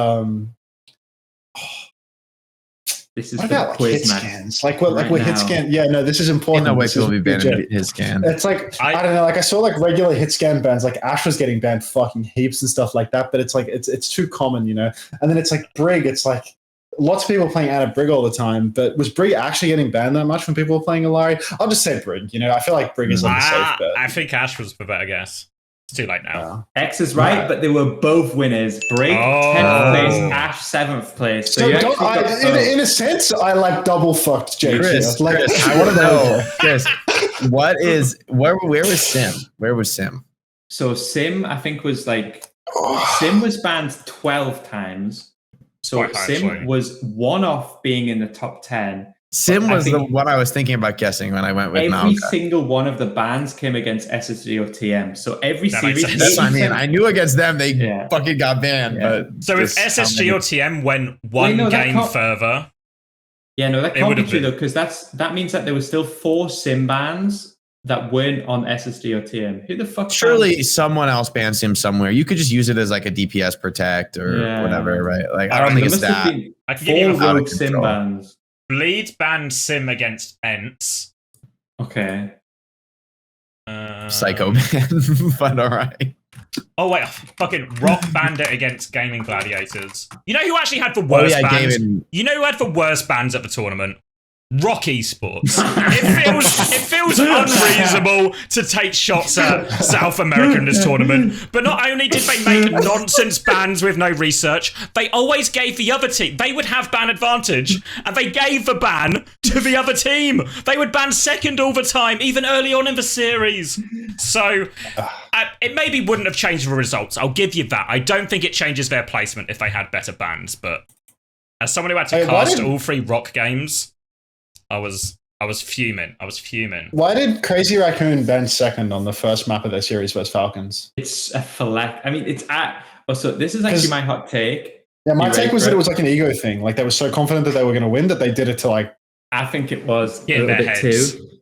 This is what about like hit scans? Like what? Like with hit scan? Yeah, no, this is important. No way people will be banning hit scan. It's like I don't know. Like I saw like regular hit scan bans. Like Ash was getting banned fucking heaps and stuff like that. But it's like it's too common, you know. And then it's like Brig. It's like lots of people playing Anna Brig all the time. But was Brig actually getting banned that much when people were playing Alari? I'll just say Brig. You know, I feel like Brig is like the safe bet. I think Ash was the better guess. It's too late now. X is right, but they were both winners. Brig, 10th place, Ash, 7th place. So in a sense, I like double fucked Jake. Chris, I want to know, Chris, where was Sim? Where was Sim? So Sim, I think was like, Sim was banned 12 times. So Sim was one off being in the top 10. Sim was the one I was thinking about guessing when I went with Malga. Every single one of the bans came against SSG or TM. So every series... That's what I mean. I knew against them they fucking got banned. But so if SSG or TM went one game further... Yeah, no, that can't be true though, because that means that there were still 4 Sim bans that weren't on SSG or TM. Who the fuck? Surely someone else banned Sim somewhere. You could just use it as like a DPS protect or whatever, right? Like I don't think it's that. I can give you 4 Sim bans. Bleed banned Sim against ENCE. Okay. Psycho ban, but all right. Oh wait, fucking Rock banned it against Gaming Gladiators. You know who actually had the worst bans? You know who had the worst bans at the tournament? Rock Esports. It feels unreasonable to take shots at South America in this tournament, but not only did they make nonsense bans with no research, they always gave the other team, they would have ban advantage, and they gave the ban to the other team. They would ban second all the time, even early on in the series. So it maybe wouldn't have changed the results, I'll give you that. I don't think it changes their placement if they had better bans, but as someone who had to cast all 3 Rock games, I was fuming. Why did Crazy Raccoon ban second on the first map of their series versus Falcons? It's a I mean, it's at... Also, this is actually my hot take. Yeah, my take was that it was like an ego thing. Like they were so confident that they were going to win that they did it to like... I think it was a little bit too.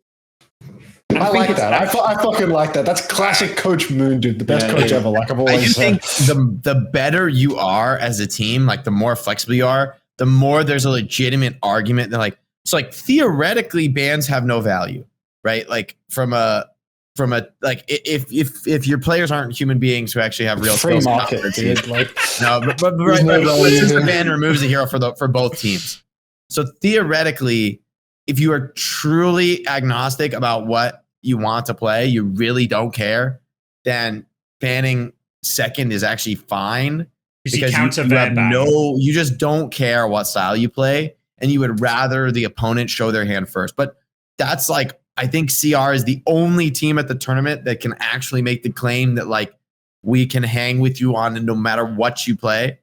I I like that. I fucking like that. That's classic Coach Moon, dude. The best coach ever. Like I've I always just said. think the better you are as a team, like the more flexible you are, the more there's a legitimate argument that like it's like theoretically bans have no value, right? Like from a like if your players aren't human beings who actually have real free skills, market, dude. Like no, but there's no value since the here. ban removes the hero for both teams. So theoretically, if you are truly agnostic about what you want to play, you really don't care, then banning second is actually fine because you just don't care what style you play, and you would rather the opponent show their hand first. But that's like, I think CR is the only team at the tournament that can actually make the claim that like we can hang with you on no matter what you play.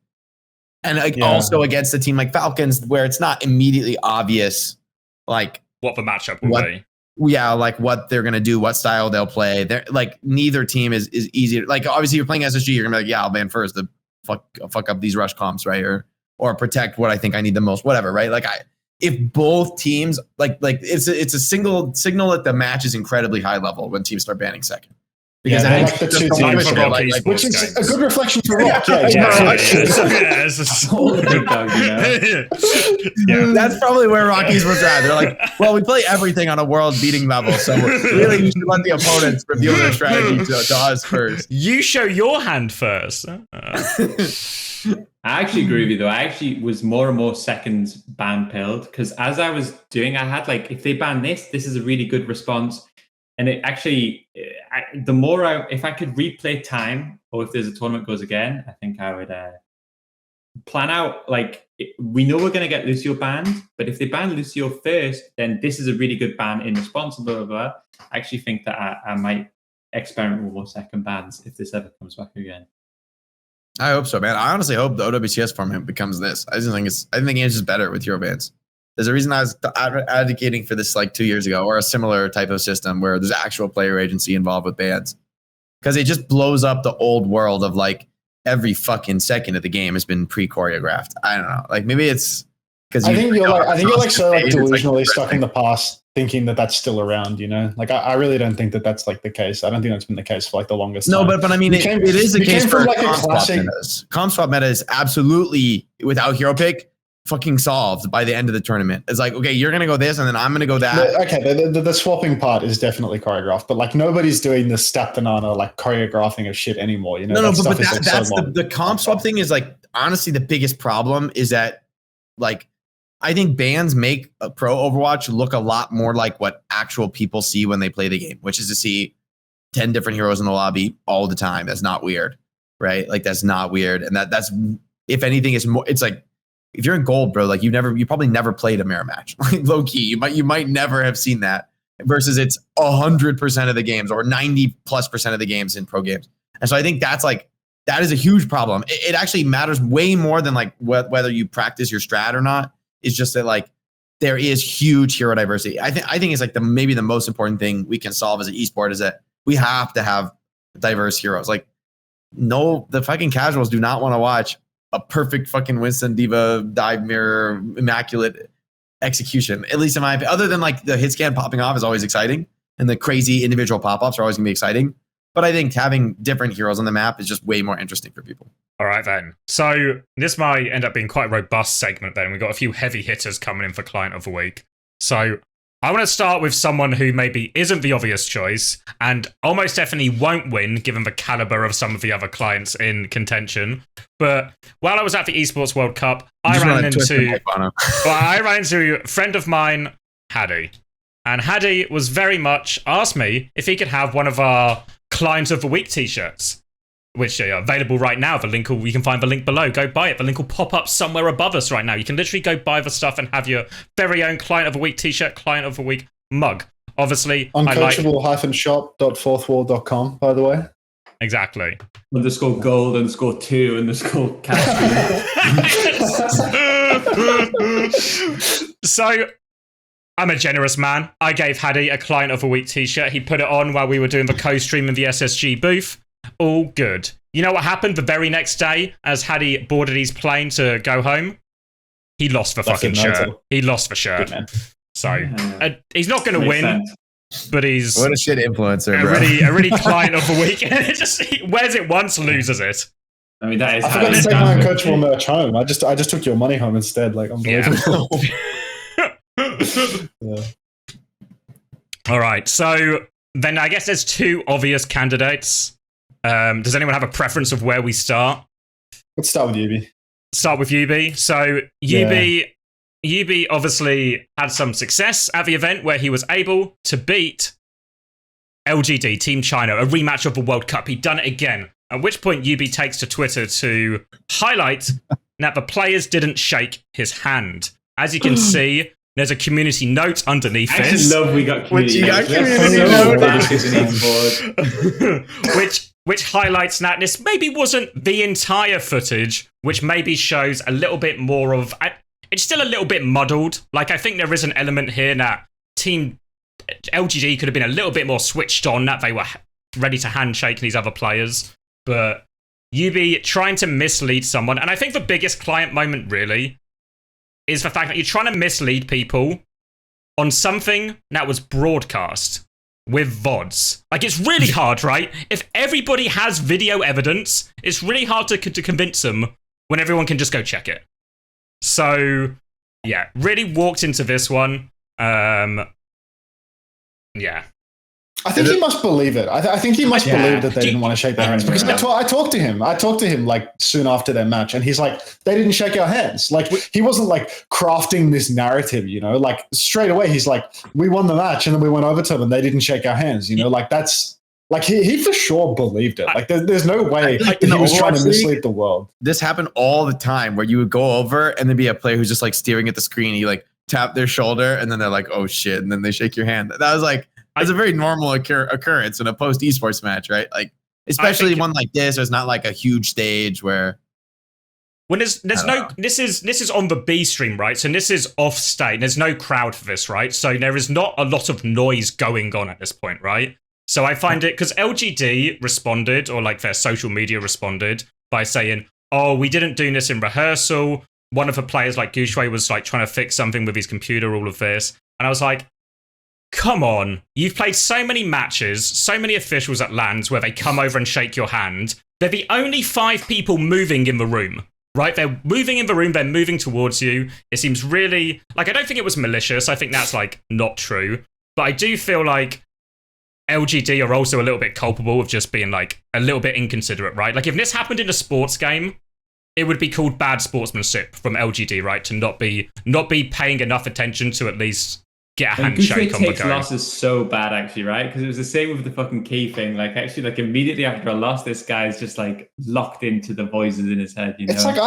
And like also against a team like Falcons, where it's not immediately obvious like what the matchup will be. Yeah, like what they're gonna do, what style they'll play. They're like neither team is easy. Like obviously you're playing SSG, you're gonna be like, yeah, I'll ban first to fuck up these rush comps, right? Or protect what I think I need the most, whatever, right? Like if both teams like it's a single signal that the match is incredibly high level when teams start banning second. Because I like the two teams, which is a good reflection for Rock. That's probably where Rockies was at. They're like, well, we play everything on a world beating level, so really you should let the opponents reveal their strategy to us first. You show your hand first. I actually agree with you though. I actually was more and more seconds ban pilled because as I was doing, I had like, if they ban this is a really good response. And it actually, if I could replay time, or if there's a tournament goes again, I think I would plan out, like, we know we're going to get Lucio banned, but if they ban Lucio first, then this is a really good ban in response, blah, blah, blah. I actually think that I might experiment with more second bans if this ever comes back again. I hope so, man. I honestly hope the OWCS format becomes this. I think the game's just better with hero bans. There's a reason I was advocating for this like 2 years ago, or a similar type of system where there's actual player agency involved with bans. Because it just blows up the old world of like every fucking second of the game has been pre-choreographed. I don't know. Like maybe it's because I think you're like so like delusionally stuck in the past thinking that that's still around, you know? Like I really don't think that that's like the case. I don't think that's been the case for like the longest time. No, but I mean, it is the case for like a comp classic metas. Comp swap meta is absolutely, without hero pick, fucking solved by the end of the tournament. It's like, okay, you're going to go this and then I'm going to go that. The swapping part is definitely choreographed, but like nobody's doing the stat banana like choreographing of shit anymore. You know, but that's the comp swap thing is like, honestly, the biggest problem is that like, I think bans make a pro Overwatch look a lot more like what actual people see when they play the game, which is to see 10 different heroes in the lobby all the time. That's not weird, right? Like that's not weird. And that's, if anything, is more, it's like, if you're in gold, bro, like you probably never played a mirror match. Like low key, you might never have seen that. Versus it's 100% of the games or 90+% of the games in pro games. And so I think that is a huge problem. It actually matters way more than like whether you practice your strat or not. It's just that like there is huge hero diversity. I think it's like maybe the most important thing we can solve as an esport is that we have to have diverse heroes. Like the fucking casuals do not want to watch a perfect fucking Winston Diva dive mirror immaculate execution. At least in my opinion, other than like the hit scan popping off is always exciting and the crazy individual pop-ups are always gonna be exciting. But I think having different heroes on the map is just way more interesting for people. All right, then. So this might end up being quite a robust segment then. We've got a few heavy hitters coming in for Client of the Week. So I want to start with someone who maybe isn't the obvious choice and almost definitely won't win given the caliber of some of the other clients in contention. But while I was at the Esports World Cup, I ran into a friend of mine, Haddy. And Haddy was very much asked me if he could have one of our Client of the Week t-shirts, which are available right now. You can find the link below. Go buy it. The link will pop up somewhere above us right now. You can literally go buy the stuff and have your very own Client of the Week t-shirt, Client of the Week mug. Obviously, Uncoachable-shop.4thwall.com, by the way. Exactly. _gold _2 _cash. So I'm a generous man. I gave Haddy a Client of the Week t-shirt. He put it on while we were doing the co-stream in the SSG booth. All good. You know what happened the very next day as Haddy boarded his plane to go home? He lost the fucking shirt. He lost the shirt. So he's not going to win. Sense. but he's What a shit influencer, bro. a really client of the week. And he wears it once, loses it. I mean, that is. I forgot to take my Uncoachable merch home. I just took your money home instead. Like, unbelievable. Yeah. All right, so then I guess there's two obvious candidates. Does anyone have a preference of where we start? Let's start with Yubi. Start with Yubi. So Yubi obviously had some success at the event where he was able to beat LGD, Team China, a rematch of the World Cup. He'd done it again. At which point Yubi takes to Twitter to highlight that the players didn't shake his hand. As you can see, there's a community note underneath this. I love we got community notes. Which highlights that this maybe wasn't the entire footage, which maybe shows a little bit more of... It's still a little bit muddled. Like, I think there is an element here that Team LGD could have been a little bit more switched on, that they were ready to handshake these other players. But Yubi trying to mislead someone, and I think the biggest client moment, really, is the fact that you're trying to mislead people on something that was broadcast with VODs. Like, it's really hard, right? If everybody has video evidence, it's really hard to convince them when everyone can just go check it. So, yeah, really walked into this one. Yeah. I think he must believe it. I think he must believe that they didn't want to shake their hands, because I talked to him. I talked to him like soon after their match, and he's like, they didn't shake our hands. Like, he wasn't like crafting this narrative, you know, like straight away he's like, we won the match and then we went over to them and they didn't shake our hands, you know, like that's like he for sure believed it. Like there's no way that he was trying to mislead the world. This happened all the time where you would go over and there'd be a player who's just like staring at the screen and you like tap their shoulder and then they're like, oh shit, and then they shake your hand. That was like, it's a very normal occurrence in a post esports match, right? Like, especially one like this. There's not like a huge stage where. When there's no, this is on the B stream, right? So this is off state. There's no crowd for this, right? So there is not a lot of noise going on at this point, right? So I find it, because LGD responded, or like their social media responded by saying, "Oh, we didn't do this in rehearsal." One of the players, like Gushue, was like trying to fix something with his computer. All of this, and I was like, come on, you've played so many matches, so many officials at LANs where they come over and shake your hand. They're the only 5 people moving in the room, right? They're moving in the room, they're moving towards you. It seems really, like, I don't think it was malicious. I think that's, like, not true. But I do feel like LGD are also a little bit culpable of just being, like, a little bit inconsiderate, right? Like, if this happened in a sports game, it would be called bad sportsmanship from LGD, right? To not be paying enough attention to at least get a handshake on the go. Takes losses so bad, actually, right? Because it was the same with the fucking key thing. Like, actually, like immediately after a loss, this guy's just like locked into the voices in his head. You know, it's like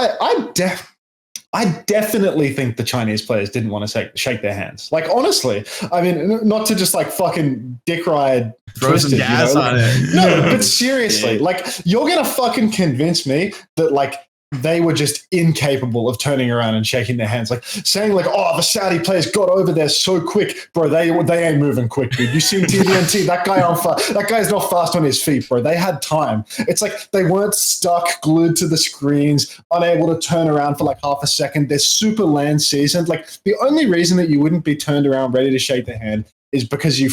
I definitely think the Chinese players didn't want to shake their hands. Like, honestly, I mean, not to just like fucking dick ride, throw some gas on it. No, but seriously, like, you're gonna fucking convince me that like they were just incapable of turning around and shaking their hands, like saying like, oh, the Saudi players got over there so quick, bro. They ain't moving quick, dude. You seen TVNT? That guy's not fast on his feet, bro. They had time. It's like they weren't stuck, glued to the screens, unable to turn around for like half a second. They're super land seasoned. Like, the only reason that you wouldn't be turned around ready to shake their hand is because you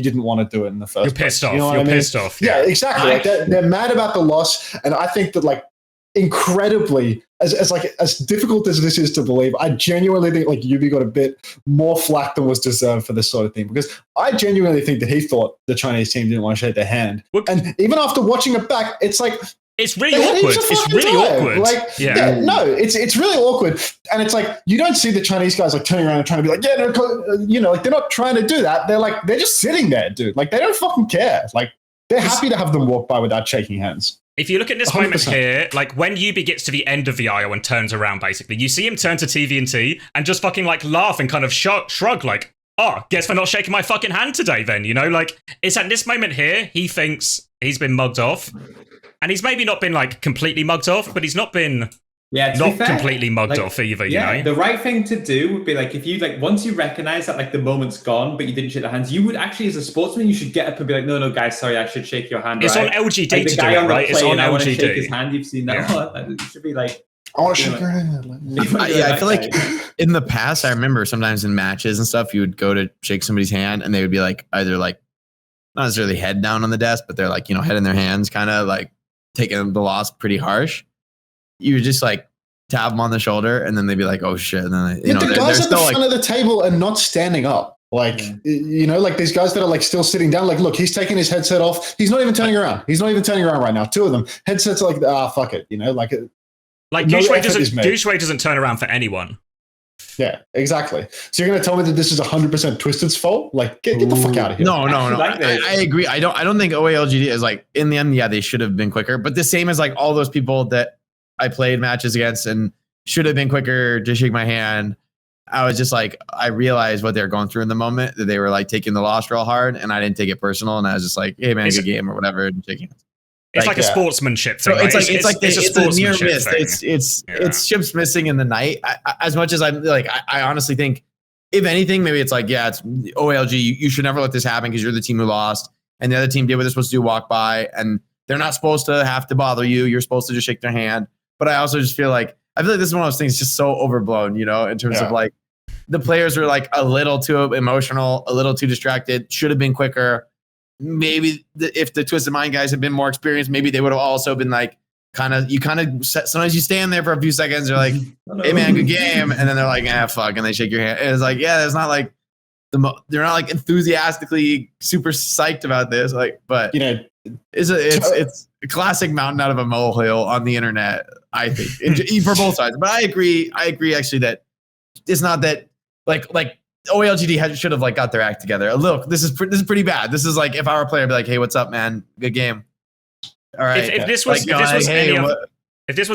didn't want to do it in the first place. You're pissed off. You know You're pissed off. Yeah, exactly. Like, they're mad about the loss, and I think that like, incredibly, as difficult as this is to believe, I genuinely think like Yubi got a bit more flack than was deserved for this sort of thing, because I genuinely think that he thought the Chinese team didn't want to shake their hand. And even after watching it back, it's like, it's really awkward. It's really awkward. Like, no, it's really awkward. And it's like, you don't see the Chinese guys like turning around and trying to be like, yeah, no, you know, like they're not trying to do that. They're just sitting there, dude. Like, they don't fucking care. Like, they're happy to have them walk by without shaking hands. If you look at this 100%. moment here, like when Yubi gets to the end of the aisle and turns around, basically, you see him turn to TVNT and just fucking like laugh and kind of shrug like, oh, guess they're not shaking my fucking hand today then, you know? Like, it's at this moment here, he thinks he's been mugged off. And he's maybe not been like completely mugged off, but he's not been not completely mugged off either, you know? The right thing to do would be like, if you like, once you recognize that like the moment's gone, but you didn't shake their hands, you would actually, as a sportsman, you should get up and be like, no, guys, sorry, I should shake your hand. It's right? on LGD like, to do it, right? It's on LGD. Shake his hand. You've seen that one. Like, it should be like, I want to shake your hand. I feel like in the past, I remember sometimes in matches and stuff, you would go to shake somebody's hand and they would be like, either like, not necessarily head down on the desk, but they're like, head in their hands, kind of like taking the loss pretty harsh. You would just like tap them on the shoulder and then they'd be like, oh shit. And then, the guys at the front of the table are not standing up. Like, like these guys that are like still sitting down, like, look, he's taking his headset off. He's not even turning around. He's not even turning around right now. Two of them. Headsets are like, fuck it. Like Doucheway doesn't turn around for anyone. Yeah, exactly. So you're going to tell me that this is 100% Twisted's fault? Like, get the fuck out of here. No. I agree. I don't think OA LGD is like, in the end, yeah, they should have been quicker. But the same as like all those people that I played matches against and should have been quicker to shake my hand. I was just like, I realized what they were going through in the moment, that they were like taking the loss real hard, and I didn't take it personal. And I was just like, hey man, good game or whatever, and shaking hands. It's like a sportsmanship thing. So it's right? like it's a near miss. Thing. It's chips missing in the night. As much as I'm like, I honestly think, if anything, maybe it's like, yeah, it's OALG. You should never let this happen because you're the team who lost, and the other team did what they're supposed to do, walk by, and they're not supposed to have to bother you. You're supposed to just shake their hand. But I also just feel like this is one of those things just so overblown, in terms of like the players were like a little too emotional, a little too distracted. Should have been quicker. Maybe if the Twisted Mind guys had been more experienced, maybe they would have also been like, sometimes you stand there for a few seconds, they're like, hey man, good game. And then they're like, fuck. And they shake your hand. And it's like, yeah, there's not like, they're not like enthusiastically super psyched about this. Like, but it's a classic mountain out of a molehill on the internet, I think, for both sides. But I agree actually that it's not that like OALGD should have like got their act together. Look, this is pretty bad. This is like, if I were a player, I'd be like, hey, what's up, man? Good game. All right. If this was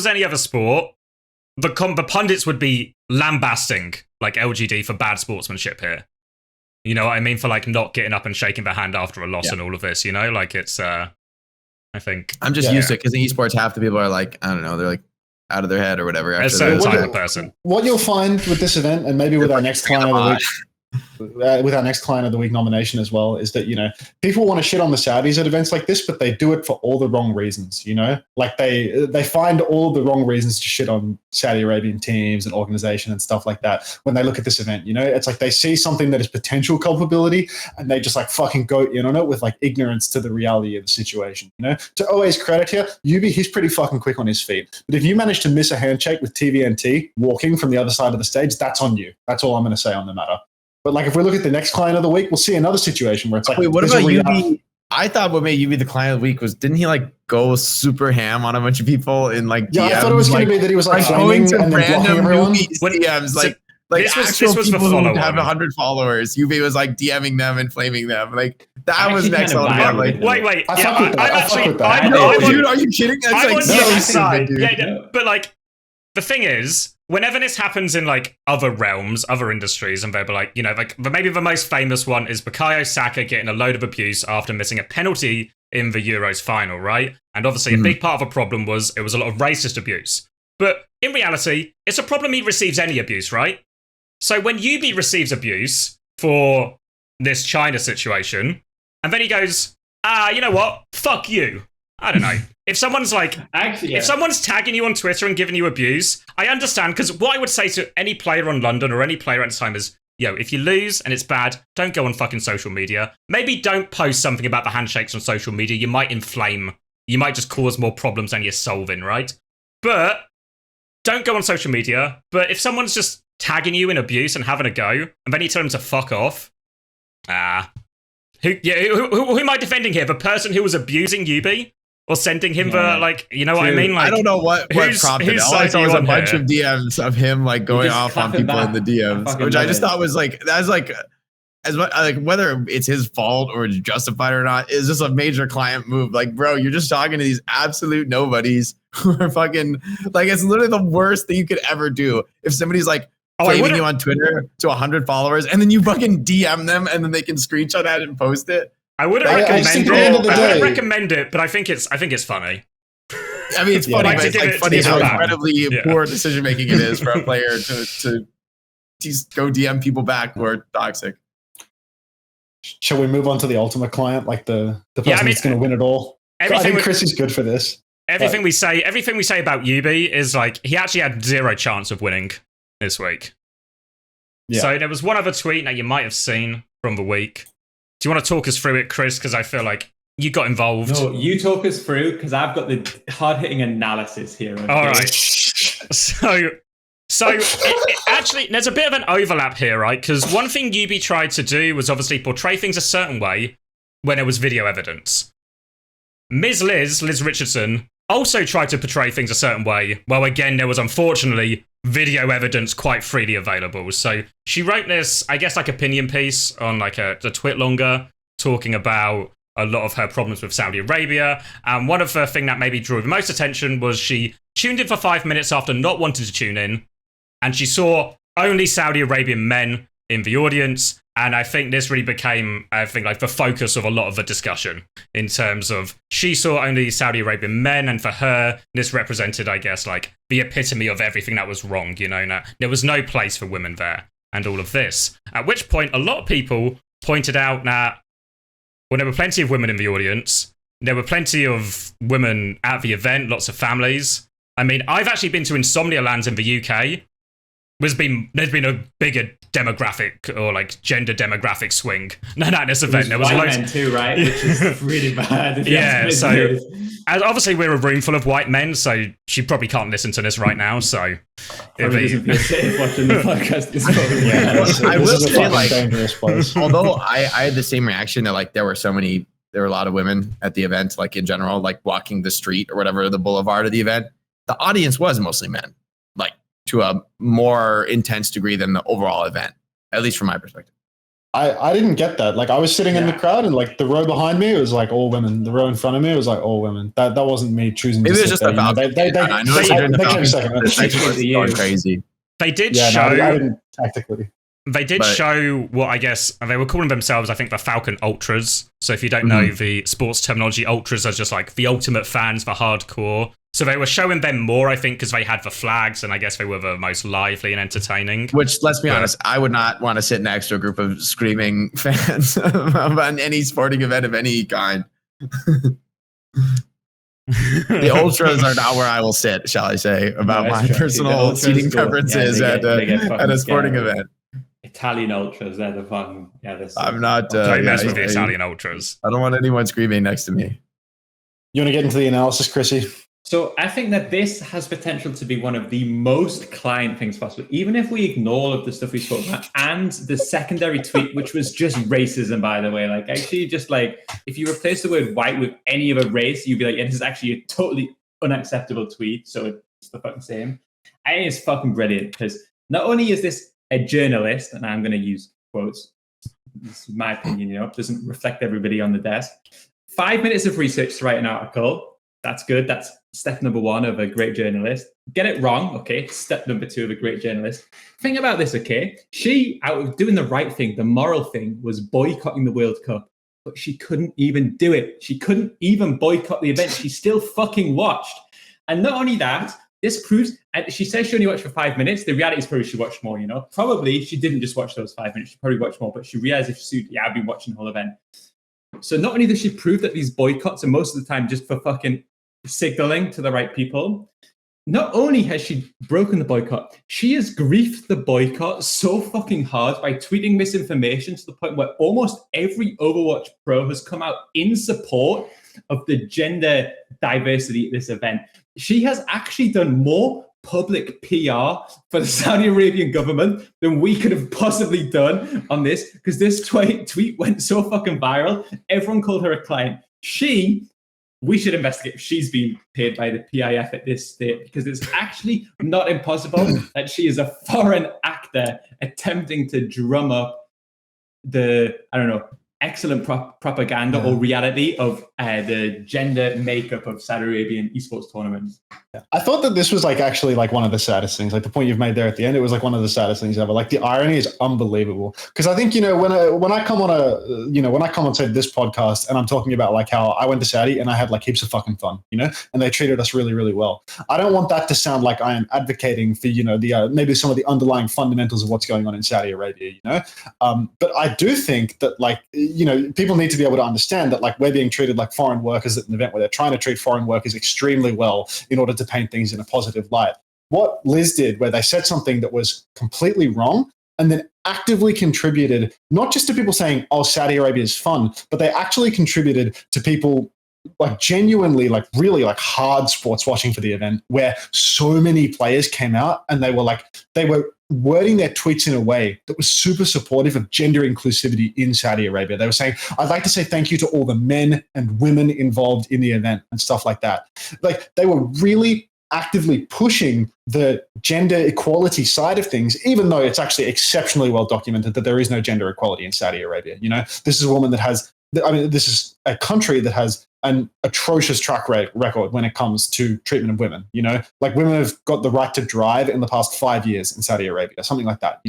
any other sport, the pundits would be lambasting like LGD for bad sportsmanship here. You know what I mean? For like not getting up and shaking their hand after a loss and all of this. Like it's. I think I'm just used to it because in esports, half the people are like, I don't know, they're like out of their head or whatever. As a type of person. What you'll find with this event, and maybe with our next client of the week. With our next client of the week nomination as well, is that people want to shit on the Saudis at events like this, but they do it for all the wrong reasons. Like they find all the wrong reasons to shit on Saudi Arabian teams and organization and stuff like that when they look at this event. It's like they see something that is potential culpability and they just like fucking go in on it with like ignorance to the reality of the situation. To OA's credit here, Yubi, he's pretty fucking quick on his feet. But if you manage to miss a handshake with TVNT walking from the other side of the stage, that's on you. That's all I'm going to say on the matter. But like, if we look at the next client of the week, we'll see another situation where it's like, wait, what about Yubi? I thought what made Yubi the client of the week was, didn't he like go super ham on a bunch of people in like DMs? Yeah, I thought it was going to be that he was like going to and random everyone. DMs, like this was people who have 100 followers. Yubi was like DMing them and flaming them. Like that was next level. Like, wait. Are you kidding? That's I'm like on so side. stupid, dude. Yeah, but like the thing is, whenever this happens in like other realms, other industries, and they'll be like, maybe the most famous one is Bukayo Saka getting a load of abuse after missing a penalty in the Euros final, right? And obviously a big part of the problem was it was a lot of racist abuse. But in reality, it's a problem he receives any abuse, right? So when Yubi receives abuse for this China situation, and then he goes, you know what? Fuck you. I don't know. If someone's like, if someone's tagging you on Twitter and giving you abuse, I understand, because what I would say to any player on London or any player at the time is, if you lose and it's bad, don't go on fucking social media. Maybe don't post something about the handshakes on social media. You might inflame. You might just cause more problems than you're solving, right? But don't go on social media. But if someone's just tagging you in abuse and having a go, and then you tell them to fuck off, who am I defending here? The person who was abusing Yubi? Or sending him the, like, you know what I mean? Like, I don't know what prompted it. All I saw was a bunch of DMs of him, like, going off on people in the DMs, which I just thought was, like, that's, like, as much, like, whether it's his fault or it's justified or not, is just a major client move. Like, bro, you're just talking to these absolute nobodies who are fucking, like, it's literally the worst thing you could ever do. If somebody's, like, flaming you on Twitter to 100 followers, and then you fucking DM them, and then they can screenshot that and post it. I wouldn't recommend it, but I think it's funny. I mean, it's funny, but it's like funny how incredibly poor decision making it is for a player to just go DM people back who are toxic. Shall we move on to the ultimate client, like the person that's going to win it all? I think Chris is good for this. everything we say about Yubi is like he actually had zero chance of winning this week. Yeah. So there was one other tweet that you might have seen from the week. Do you want to talk us through it, Chris? Because I feel like you got involved. No, you talk us through because I've got the hard-hitting analysis here. Okay? All right. So it actually, there's a bit of an overlap here, right? Because one thing Yubi tried to do was obviously portray things a certain way when there was video evidence. Ms. Liz Richardson, also tried to portray things a certain way. Well, again, there was unfortunately video evidence quite freely available. So she wrote this, I guess, like opinion piece on like the Twit longer, talking about a lot of her problems with Saudi Arabia. And one of the things that maybe drew the most attention was she tuned in for 5 minutes after not wanting to tune in. And she saw only Saudi Arabian men in the audience. And I think this really became, I think, like the focus of a lot of the discussion in terms of she saw only Saudi Arabian men. And for her, this represented, I guess, like the epitome of everything that was wrong. You know, there was no place for women there and all of this. At which point, a lot of people pointed out that, well, there were plenty of women in the audience. There were plenty of women at the event, lots of families. I mean, I've actually been to Insomnia Lands in the UK. There's been a bigger demographic or like gender demographic swing than at this event. There was white men too, right? Which is really bad. Yeah, so obviously we're a room full of white men, so she probably can't listen to this right now. So probably doesn't feel safe watching the podcast. I will say, like, although I had the same reaction that like there were a lot of women at the event, like in general, like walking the street or whatever, the boulevard of the event. The audience was mostly men, like to a more intense degree than the overall event, at least from my perspective. I didn't get that. Like I was sitting in the crowd and like the row behind me was like all women. The row in front of me was like all women. That wasn't me choosing. Maybe to it was just there. about going crazy. They did show. No, I didn't tactically. They did show what I guess they were calling themselves, I think, the Falcon Ultras. So if you don't know the sports terminology, Ultras are just like the ultimate fans for hardcore. So they were showing them more, I think, because they had the flags, and I guess they were the most lively and entertaining. Which, let's be honest, I would not want to sit next to a group of screaming fans on any sporting event of any kind. The ultras are not where I will sit, shall I say, about my personal seating preferences at a sporting event. Italian ultras, they're the fun. Yeah, I'm not. Don't mess with the Italian ultras. I don't want anyone screaming next to me. You want to get into the analysis, Chrissy? So I think that this has potential to be one of the most client things possible, even if we ignore all of the stuff we spoke about and the secondary tweet, which was just racism, by the way. Like, actually, just like if you replace the word white with any other race, you'd be like, this is actually a totally unacceptable tweet. So it's the fucking same. I think it's fucking brilliant because not only is this a journalist, and I'm going to use quotes, this is my opinion, you know, it doesn't reflect everybody on the desk. 5 minutes of research to write an article. That's good. That's step number one of a great journalist. Get it wrong, okay? Step number two of a great journalist. Think about this, okay? She, out of doing the right thing, the moral thing, was boycotting the World Cup, but she couldn't even do it. She couldn't even boycott the event. She still fucking watched. And not only that, this proves, and she says she only watched for 5 minutes. The reality is probably she watched more, you know? Probably she didn't just watch those 5 minutes. She probably watched more, but she realized if she, I've been watching the whole event. So not only does she prove that these boycotts are most of the time just for fucking signaling to the right people, not only has she broken the boycott, she has griefed the boycott so fucking hard by tweeting misinformation to the point where almost every Overwatch pro has come out in support of the gender diversity at this event. She has actually done more public PR for the Saudi Arabian government than we could have possibly done on this, because this tweet went so fucking viral. Everyone called her a client. We should investigate if she's being paid by the PIF at this state, because it's actually not impossible that she is a foreign actor attempting to drum up the, I don't know, excellent propaganda or reality of the gender makeup of Saudi Arabian esports tournaments. I thought that this was like actually like one of the saddest things, like the point you've made there at the end. It was like one of the saddest things ever. Like the irony is unbelievable. Because I think, you know, when I come on say this podcast and I'm talking about like how I went to Saudi and I had like heaps of fucking fun, you know, and they treated us really, really well. I don't want that to sound like I am advocating for, you know, the maybe some of the underlying fundamentals of what's going on in Saudi Arabia, you know. But I do think that, like, people need to be able to understand that like we're being treated like foreign workers at an event where they're trying to treat foreign workers extremely well in order to paint things in a positive light. What Liz did, where they said something that was completely wrong and then actively contributed, not just to people saying, oh, Saudi Arabia is fun, but they actually contributed to people like genuinely, like really like hard sports watching for the event, where so many players came out and they were wording their tweets in a way that was super supportive of gender inclusivity in Saudi Arabia. They were saying, I'd like to say thank you to all the men and women involved in the event and stuff like that. Like they were really actively pushing the gender equality side of things, even though it's actually exceptionally well documented that there is no gender equality in Saudi Arabia. This is a woman that has, this is a country that has an atrocious track record when it comes to treatment of women. Like women have got the right to drive in the past 5 years in Saudi Arabia, something like that.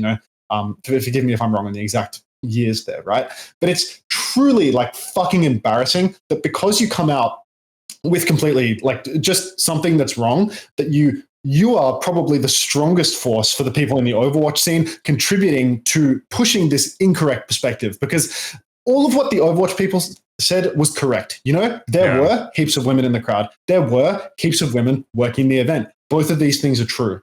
Forgive me if I'm wrong on the exact years there, right? But it's truly like fucking embarrassing that because you come out with completely like just something that's wrong, that you are probably the strongest force for the people in the Overwatch scene contributing to pushing this incorrect perspective, because all of what the Overwatch people said was correct. There were heaps of women in the crowd. There were heaps of women working the event. Both of these things are true.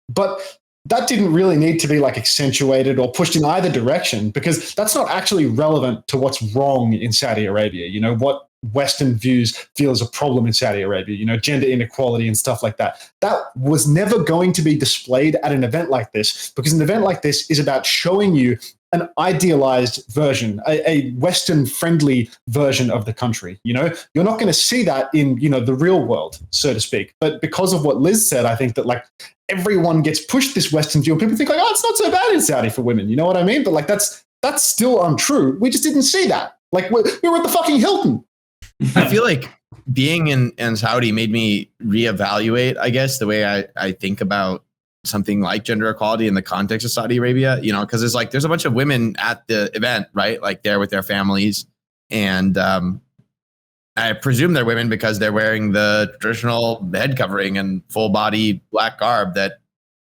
But that didn't really need to be like accentuated or pushed in either direction, because that's not actually relevant to what's wrong in Saudi Arabia. What Western views feel is a problem in Saudi Arabia, gender inequality and stuff like that. That was never going to be displayed at an event like this, because an event like this is about showing you an idealized version, a Western-friendly version of the country. You're not going to see that in, the real world, so to speak. But because of what Liz said, I think that like everyone gets pushed this Western view, and people think like, oh, it's not so bad in Saudi for women. You know what I mean? But like that's still untrue. We just didn't see that. Like we were at the fucking Hilton. I feel like being in Saudi made me reevaluate, I guess, the way I think about something like gender equality in the context of Saudi Arabia, because it's like there's a bunch of women at the event, right? Like they're with their families. And I presume they're women because they're wearing the traditional head covering and full body black garb that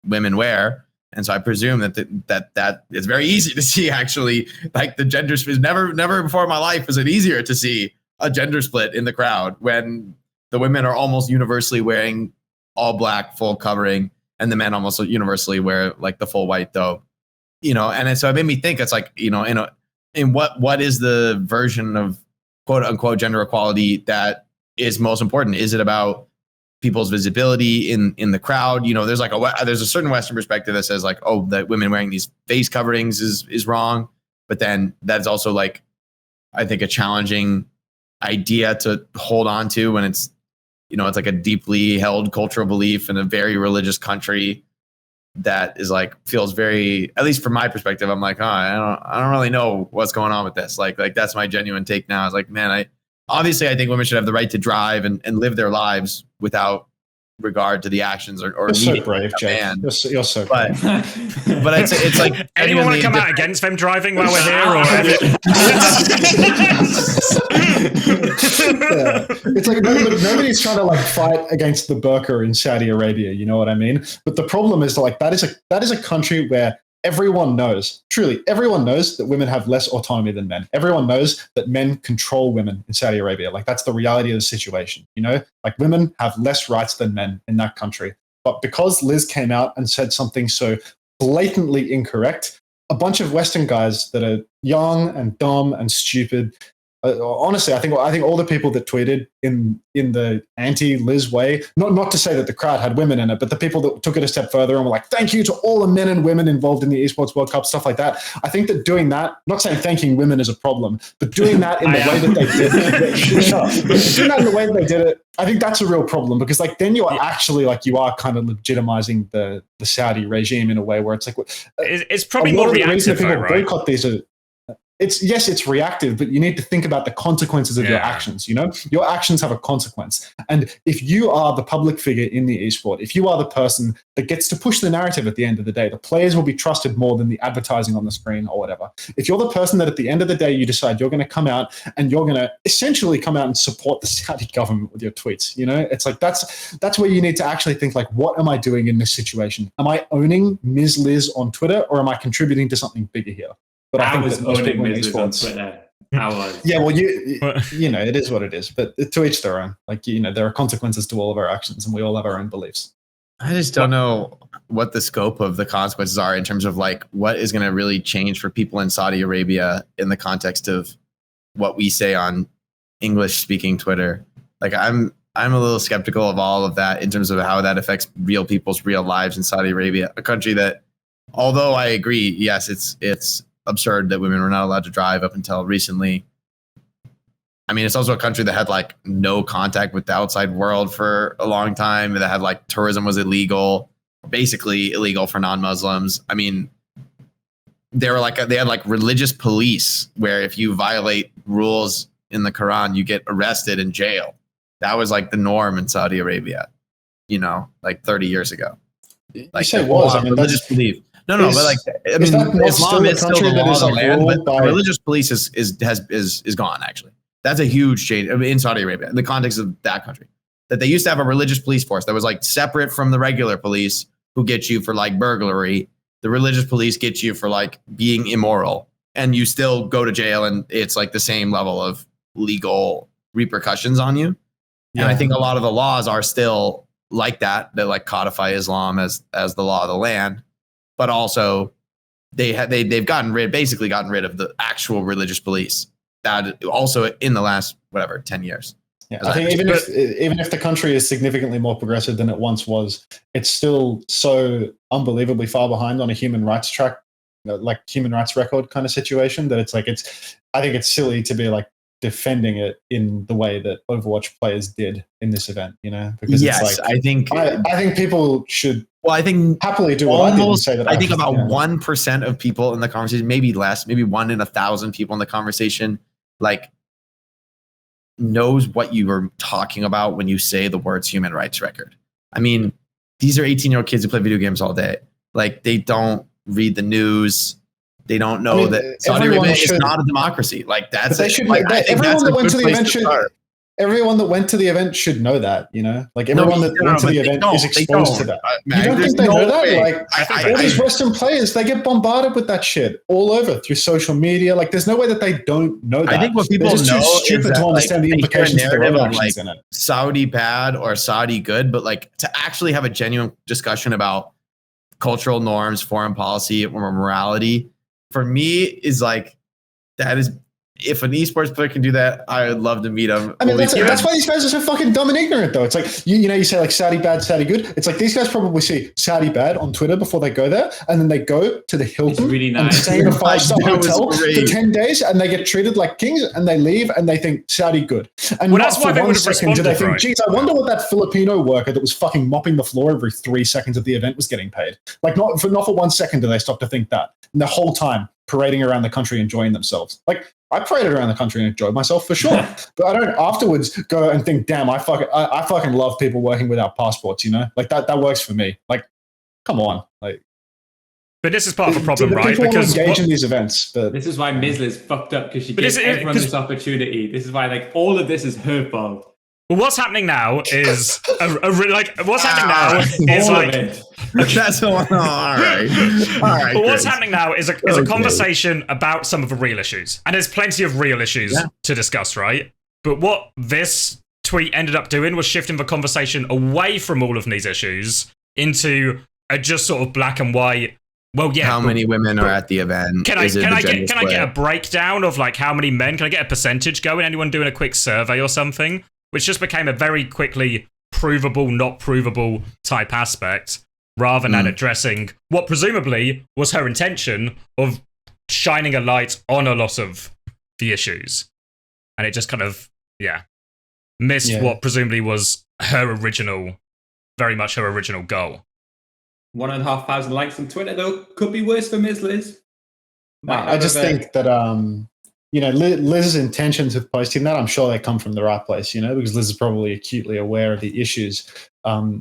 women wear. And so I presume that it's very easy to see actually like the gender split. Never before in my life was it easier to see a gender split in the crowd when the women are almost universally wearing all black, full covering, and the men almost universally wear like the full white though, and so it made me think it's like, in what is the version of quote unquote gender equality that is most important? Is it about people's visibility in the crowd? There's like there's a certain Western perspective that says like, oh, that women wearing these face coverings is wrong. But then that's also like, I think a challenging idea to hold on to when it's, it's like a deeply held cultural belief in a very religious country that is like, feels very, at least from my perspective, I'm like, oh, I don't really know what's going on with this. Like that's my genuine take now. It's like, man, I think women should have the right to drive and live their lives without regard to the actions or you're so brave, Jake. You're so brave. But it's like, anyone want to come out against them driving while we're here? Or It's like nobody's trying to like fight against the burqa in Saudi Arabia. You know what I mean? But the problem is like that is a country where everyone knows, truly, everyone knows that women have less autonomy than men. Everyone knows that men control women in Saudi Arabia. Like that's the reality of the situation, like women have less rights than men in that country. But because Liz came out and said something so blatantly incorrect, a bunch of Western guys that are young and dumb and stupid, honestly, I think all the people that tweeted in the anti-Liz way, not to say that the crowd had women in it, but the people that took it a step further and were like, thank you to all the men and women involved in the Esports World Cup, stuff like that. I think that doing that, not saying thanking women is a problem, but doing that in the way that they did it, doing that in the way that they did it, I think that's a real problem, because like then you're actually like you are kind of legitimizing the Saudi regime in a way where it's like it's probably more reactive, people right? boycott these are. It's reactive, but you need to think about the consequences of your actions. Your actions have a consequence. And if you are the public figure in the esport, if you are the person that gets to push the narrative at the end of the day, the players will be trusted more than the advertising on the screen or whatever. If you're the person that at the end of the day, you decide you're going to come out and you're going to essentially come out and support the Saudi government with your tweets, it's like, that's where you need to actually think like, what am I doing in this situation? Am I owning Ms. Liz on Twitter, or am I contributing to something bigger here? But I was owning Ms. Liz on Twitter. I was. Yeah, well, you know, it is what it is, but to each their own. Like, you know, there are consequences to all of our actions, and we all have our own beliefs. I just don't know what the scope of the consequences are in terms of like what is going to really change for people in Saudi Arabia in the context of what we say on English-speaking Twitter. Like, I'm a little skeptical of all of that in terms of how that affects real people's real lives in Saudi Arabia, a country that, although I agree, yes, it's absurd that women were not allowed to drive up until recently. I mean, it's also a country that had like no contact with the outside world for a long time, that had like tourism was illegal, basically illegal for non-Muslims. I mean, they had like religious police where if you violate rules in the Quran, you get arrested and jailed. That was like the norm in Saudi Arabia, you know, like 30 years ago. Like, you say was, I mean, religious belief. No, but like, I mean, Islam is still the law of the land, but the religious police is gone. Actually, that's a huge change in Saudi Arabia in the context of that country. That they used to have a religious police force that was like separate from the regular police who get you for like burglary. The religious police get you for like being immoral, and you still go to jail, and it's like the same level of legal repercussions on you. Yeah. And I think a lot of the laws are still like that like codify Islam as the law of the land. But also, they've basically gotten rid of the actual religious police. That also in the last 10 years. Yeah, I think even if the country is significantly more progressive than it once was, it's still so unbelievably far behind on a human rights track, like human rights record kind of situation, that it's like I think it's silly to be like defending it in the way that Overwatch players did in this event. You know, because yes, it's like, I think people should. Well, I think happily do what I did and say that. I think about 1% of people in the conversation, maybe less, maybe 1 in 1,000 people in the conversation, like knows what you were talking about when you say the words human rights record. I mean, these are 18-year-old kids who play video games all day. Like, they don't read the news. They don't know that Saudi Arabia is not a democracy. Like, that's it. Everyone that went to the event should. Everyone that went to the event should know that, you know? Like, everyone that went to the event is exposed to that. You don't think they know that? Like, all these Western players, they get bombarded with that shit all over through social media. Like, there's no way that they don't know that. I think what people know too stupid to understand the implications of their own actions in it. Saudi bad or Saudi good, but like to actually have a genuine discussion about cultural norms, foreign policy, or morality, for me is like, that is... If an esports player can do that, I would love to meet him. I mean, that's why these guys are so fucking dumb and ignorant, though. It's like, you know, you say like Saudi bad, Saudi good. It's like these guys probably see Saudi bad on Twitter before they go there, and then they go to the Hilton really nice. and stay in a 5-star hotel for 10 days, and they get treated like kings, and they leave, and they think Saudi good. And well, not that's why for they 1 second do they think, right? geez, I wonder what that Filipino worker that was fucking mopping the floor every 3 seconds of the event was getting paid. Like, not for 1 second do they stop to think that. And the whole time, parading around the country enjoying themselves. Like, I paraded around the country and enjoyed myself for sure, but I don't afterwards go and think, damn, I fucking love people working without passports, you know? Like, that works for me. Like, come on. Like, but this is part of the problem, right? Because engage in these events. But this is why Mizla's fucked up, because she gives everyone this opportunity. This is why, like, all of this is her fault. Well, what's happening now is what's happening now is like that's all right. But what's happening now is a conversation about some of the real issues, and there's plenty of real issues to discuss, right? But what this tweet ended up doing was shifting the conversation away from all of these issues into a just sort of black and white. Well, yeah. How many women are at the event? Can I get a breakdown of like how many men? Can I get a percentage going? Anyone doing a quick survey or something? Which just became a very quickly provable, not provable type aspect, rather than addressing what presumably was her intention of shining a light on a lot of the issues. And it just kind of, missed what presumably was her original, very much her original goal. 1,500 likes on Twitter, though, could be worse for Ms. Liz. I just think that, you know, Liz's intentions with posting that, I'm sure they come from the right place, you know, because Liz is probably acutely aware of the issues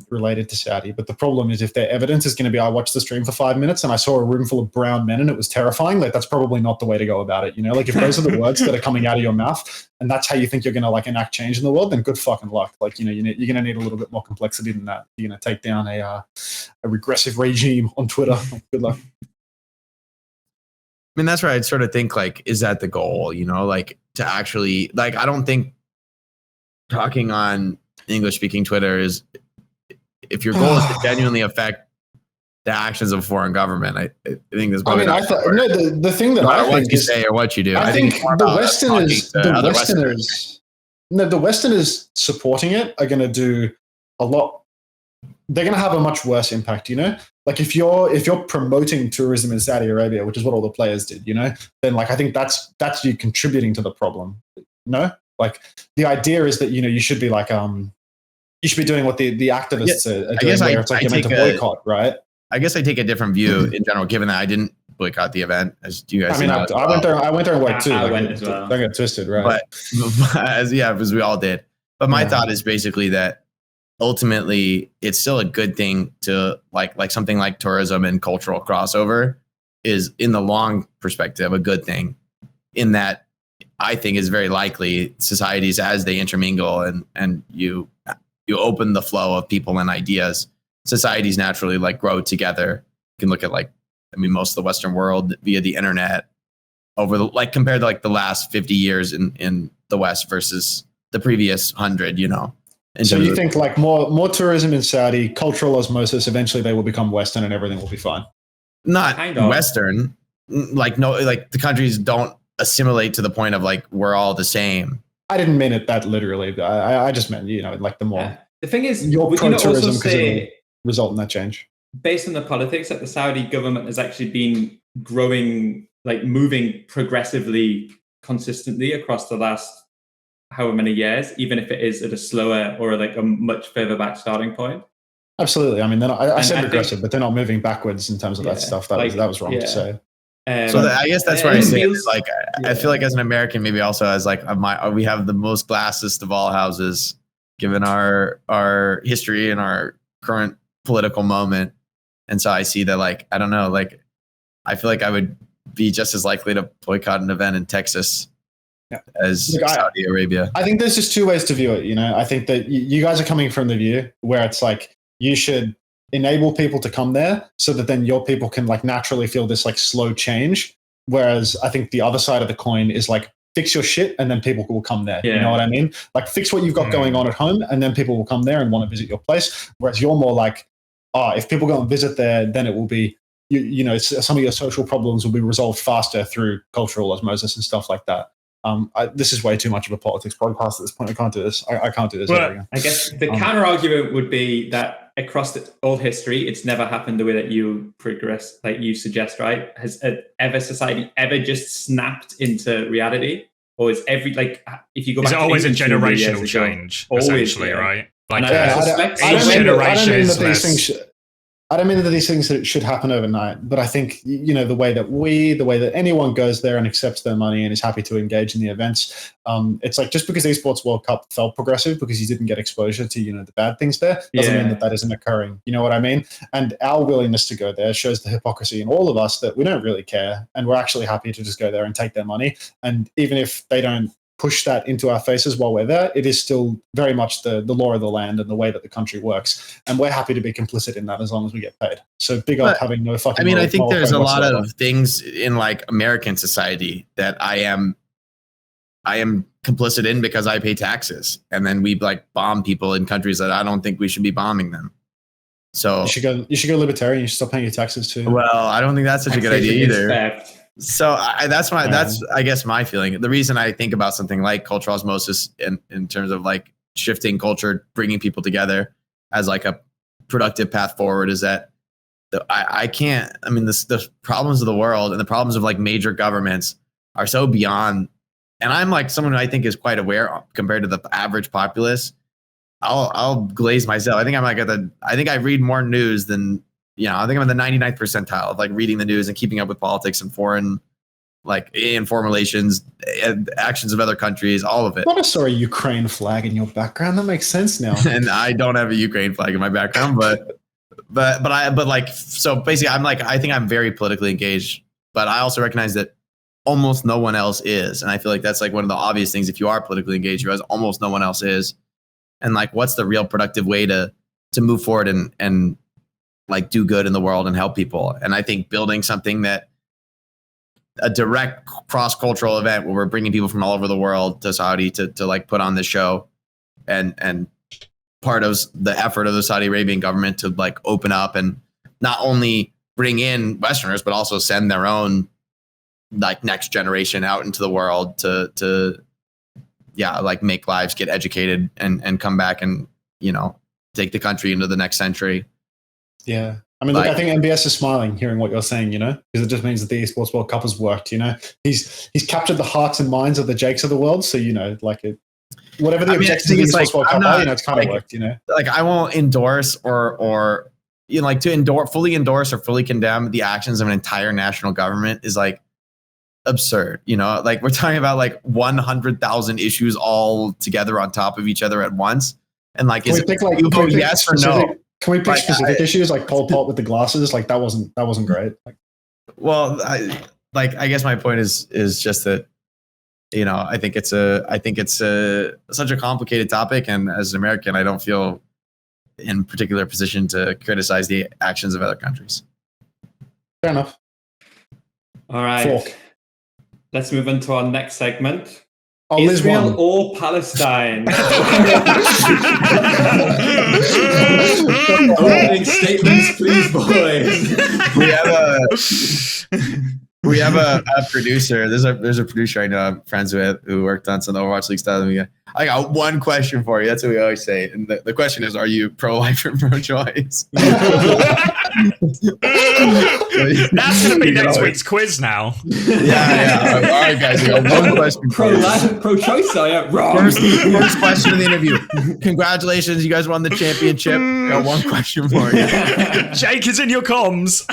related to Saudi. But the problem is if their evidence is going to be, I watched the stream for 5 minutes and I saw a room full of brown men and it was terrifying, like that's probably not the way to go about it, you know? Like if those are the words that are coming out of your mouth and that's how you think you're going to like enact change in the world, then good fucking luck. Like, you know, you're going to need a little bit more complexity than that. You're going to take down a regressive regime on Twitter. Good luck. mean, that's where I'd sort of think, like, is that the goal? You know, like to actually, like, I don't think talking on English-speaking Twitter is, if your goal is to genuinely affect the actions of a foreign government, I think there's probably I thought no. The thing that no matter I what think you is, say or what you do. I think it's more the about us talking to Westerners, the Westerners supporting it are going to do a lot. They're going to have a much worse impact, you know. Like if you're promoting tourism in Saudi Arabia, which is what all the players did, you know, then like I think that's you contributing to the problem. No, like the idea is that, you know, you should be like you should be doing what the activists are doing, where it's like you're meant to boycott, right? I guess I take a different view in general, given that I didn't boycott the event, as you guys. I mean, I went there and went too. I like, went as well. Don't get twisted, right? But as we all did. But my thought is basically that ultimately it's still a good thing to like something like tourism and cultural crossover is, in the long perspective, a good thing, in that I think is very likely societies, as they intermingle and you open the flow of people and ideas, societies naturally like grow together. You can look at most of the Western world via the internet over compared to like the last 50 years in the West versus the previous 100, you know. So you think like more tourism in Saudi, cultural osmosis, eventually they will become Western and everything will be fine? Not kind of. Western, the countries don't assimilate to the point of like we're all the same. I didn't mean it that literally. I just meant, you know, like the more. Yeah. The thing is, your pro-tourism because it'll result in that change. Based on the politics, that the Saudi government has actually been growing, like moving progressively, consistently across the last however many years, even if it is at a slower or like a much further back starting point. Absolutely. I mean, I said progressive, but they're not moving backwards in terms of that stuff. That was wrong to say. So I guess that's where I say I feel like as an American, maybe also as like we have the most glassest of all houses, given our history and our current political moment. And so I see that, like, I don't know, like, I feel like I would be just as likely to boycott an event in Texas as Saudi Arabia. I think there's just two ways to view it. You know, I think that you guys are coming from the view where it's like you should enable people to come there so that then your people can like naturally feel this like slow change. Whereas I think the other side of the coin is like, fix your shit and then people will come there. Yeah. You know what I mean? Like fix what you've got going on at home and then people will come there and want to visit your place. Whereas you're more like, if people go and visit there, then it will be, you know, some of your social problems will be resolved faster through cultural osmosis and stuff like that. This is way too much of a politics podcast at this point. I can't do this. I can't do this. Well, I guess the counter argument would be that across all history, it's never happened the way that you progress, like you suggest, right? Has society ever just snapped into reality? Or is every, like, if you go back to always a generational change, essentially, right? Like, I don't mean that these things should happen overnight, but I think, you know, the way that anyone goes there and accepts their money and is happy to engage in the events, it's like just because Esports World Cup felt progressive because you didn't get exposure to, you know, the bad things there, doesn't mean that isn't occurring. You know what I mean? And our willingness to go there shows the hypocrisy in all of us that we don't really care and we're actually happy to just go there and take their money. And even if they don't push that into our faces while we're there, it is still very much the law of the land and the way that the country works. And we're happy to be complicit in that as long as we get paid. So big up having no fucking. I mean, I think there's a lot of things in like American society that I am complicit in because I pay taxes. And then we like bomb people in countries that I don't think we should be bombing them. So you should go libertarian. You should stop paying your taxes too. Well, I don't think that's such a good idea either. So that's I guess my feeling. The reason I think about something like cultural osmosis in terms of like shifting culture, bringing people together as like a productive path forward is that the problems of the world and the problems of like major governments are so beyond. And I'm like someone who I think is quite aware compared to the average populace. I'll glaze myself. I think I think I read more news than. Yeah, I think I'm in the 99th percentile of like reading the news and keeping up with politics and foreign relations, actions of other countries, all of it. I saw a Ukraine flag in your background. That makes sense now. And I don't have a Ukraine flag in my background, but so basically I think I'm very politically engaged, but I also recognize that almost no one else is. And I feel like that's like one of the obvious things. If you are politically engaged, you realize almost no one else is. And like, what's the real productive way to move forward and like do good in the world and help people. And I think building something that a direct cross-cultural event where we're bringing people from all over the world to Saudi to like put on this show, and part of the effort of the Saudi Arabian government to like open up and not only bring in Westerners but also send their own like next generation out into the world to like make lives, get educated, and come back and take the country into the next century. Yeah. I mean, look, I think MBS is smiling hearing what you're saying, because it just means that the Esports World Cup has worked, He's captured the hearts and minds of the Jakes of the world. So, whatever the objectives of the Esports World Cup are, it's kind of worked, Like, I won't endorse or fully endorse or fully condemn the actions of an entire national government is like absurd. Like we're talking about like 100,000 issues all together on top of each other at once. And like, is it you vote yes or no? Can we pick specific issues like Pol Pot with the glasses? Like that wasn't great. Well, I guess my point is just that, I think it's such a complicated topic, and as an American, I don't feel in particular position to criticize the actions of other countries. Fair enough. All right. Fork. Let's move on to our next segment. Oh, Israel or Palestine? Opening statements, please, boys. We have a producer. There's a producer I know I'm friends with who worked on some Overwatch League stuff. I got one question for you. That's what we always say. And the question is, are you pro-life or pro-choice? That's going to be next week's quiz now. Yeah. All right, guys. We got one question. Pro-life and pro-choice, are you? Wrong. First question of the interview. Congratulations, you guys won the championship. I got one question for you. Jake is in your comms.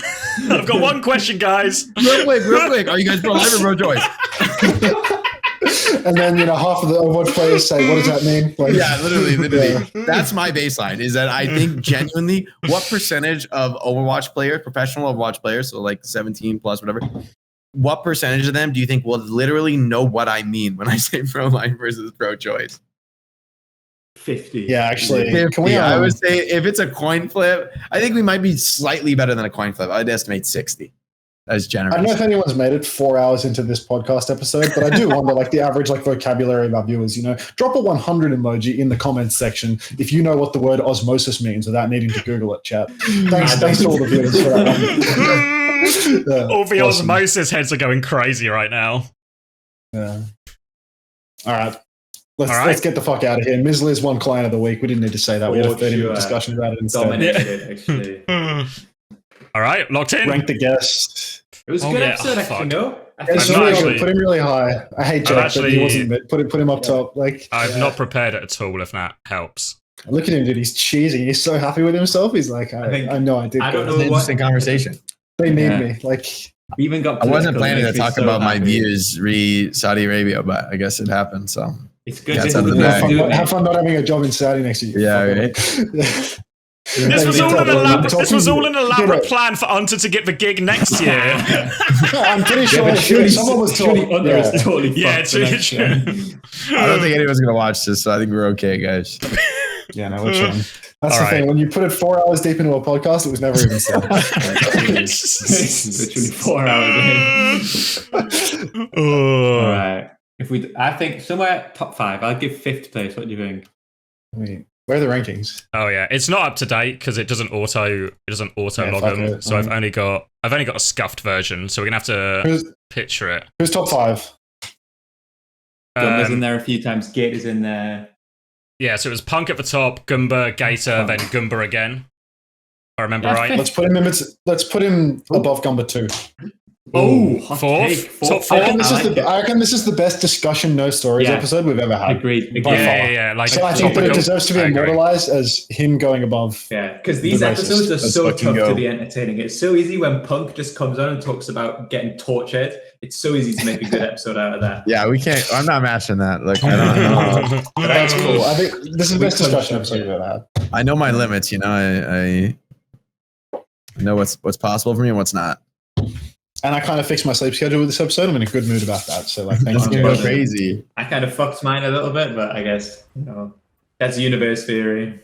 I've got one question, guys. Real quick. Are you guys pro-life or pro-choice? And then, half of the Overwatch players say, what does that mean? Like, yeah, literally. Yeah. That's my baseline, is that I think genuinely what percentage of Overwatch players, professional Overwatch players, so like 17 plus, whatever, what percentage of them do you think will literally know what I mean when I say pro-life versus pro-choice? 50. Yeah, actually. 50. I would say if it's a coin flip, I think we might be slightly better than a coin flip. I'd estimate 60. As generous. I don't know if anyone's made it 4 hours into this podcast episode, but I do wonder, like, the average vocabulary of our viewers. Drop a 100 emoji in the comments section if you know what the word osmosis means without needing to Google it, chat. Thanks to all the viewers for that one. All the osmosis heads are going crazy right now. Yeah. All right. Let's get the fuck out of here. Ms. Liz won client of the week. We didn't need to say that. We had a 30-minute discussion about it instead. Dominated, actually. All right, locked in. Rank the guest. It was a good episode, actually. No, put him really high. I hate Jake, but he wasn't. Put him up top. Like I've not prepared it at all. If that helps. Look at him, dude. He's cheesy. He's so happy with himself. He's like, I know I did. I don't know what interesting conversation. They need me. Like we even got. I wasn't planning to talk about my views re Saudi Arabia, but I guess it happened. So it's good. Have fun not having a job in Saudi next year. Yeah. Right. This was all an elaborate plan for Unter to get the gig next year. I'm pretty sure someone was totally fucked. Yeah, true. I don't think anyone's gonna watch this, so I think we're okay, guys. Yeah, no, we're chilling. That's the thing. When you put it 4 hours deep into a podcast, it was never even said. Literally 4 hours in. All right. I think somewhere top 5. I'll give 5th place. What do you think? Wait. Where are the rankings? Oh yeah, it's not up to date because it doesn't auto log them. So I've only got a scuffed version. So we're gonna have to picture it. Who's top 5? Gumba's in there a few times. Gate is in there. Yeah, so it was Punk at the top, Gumba, Gator, then Gumba again. If I remember right. Let's put him above Gumba 2. Oh, fourth. Top 4. I reckon this is the best discussion no stories episode we've ever had. Agreed. Yeah. Like, so I think that it deserves to be immortalized as him going above. Yeah, because these episodes are so tough to be entertaining. It's so easy when Punk just comes on and talks about getting tortured. It's so easy to make a good episode out of that. Yeah, we can't. I'm not matching that. Like, I don't know. That's cool. I think this is the best discussion episode we've ever had. I know my limits. I know what's possible for me and what's not. And I kind of fixed my sleep schedule with this episode. I'm in a good mood about that. So, like, thank you. Go crazy. I kind of fucked mine a little bit, but I guess that's universe theory.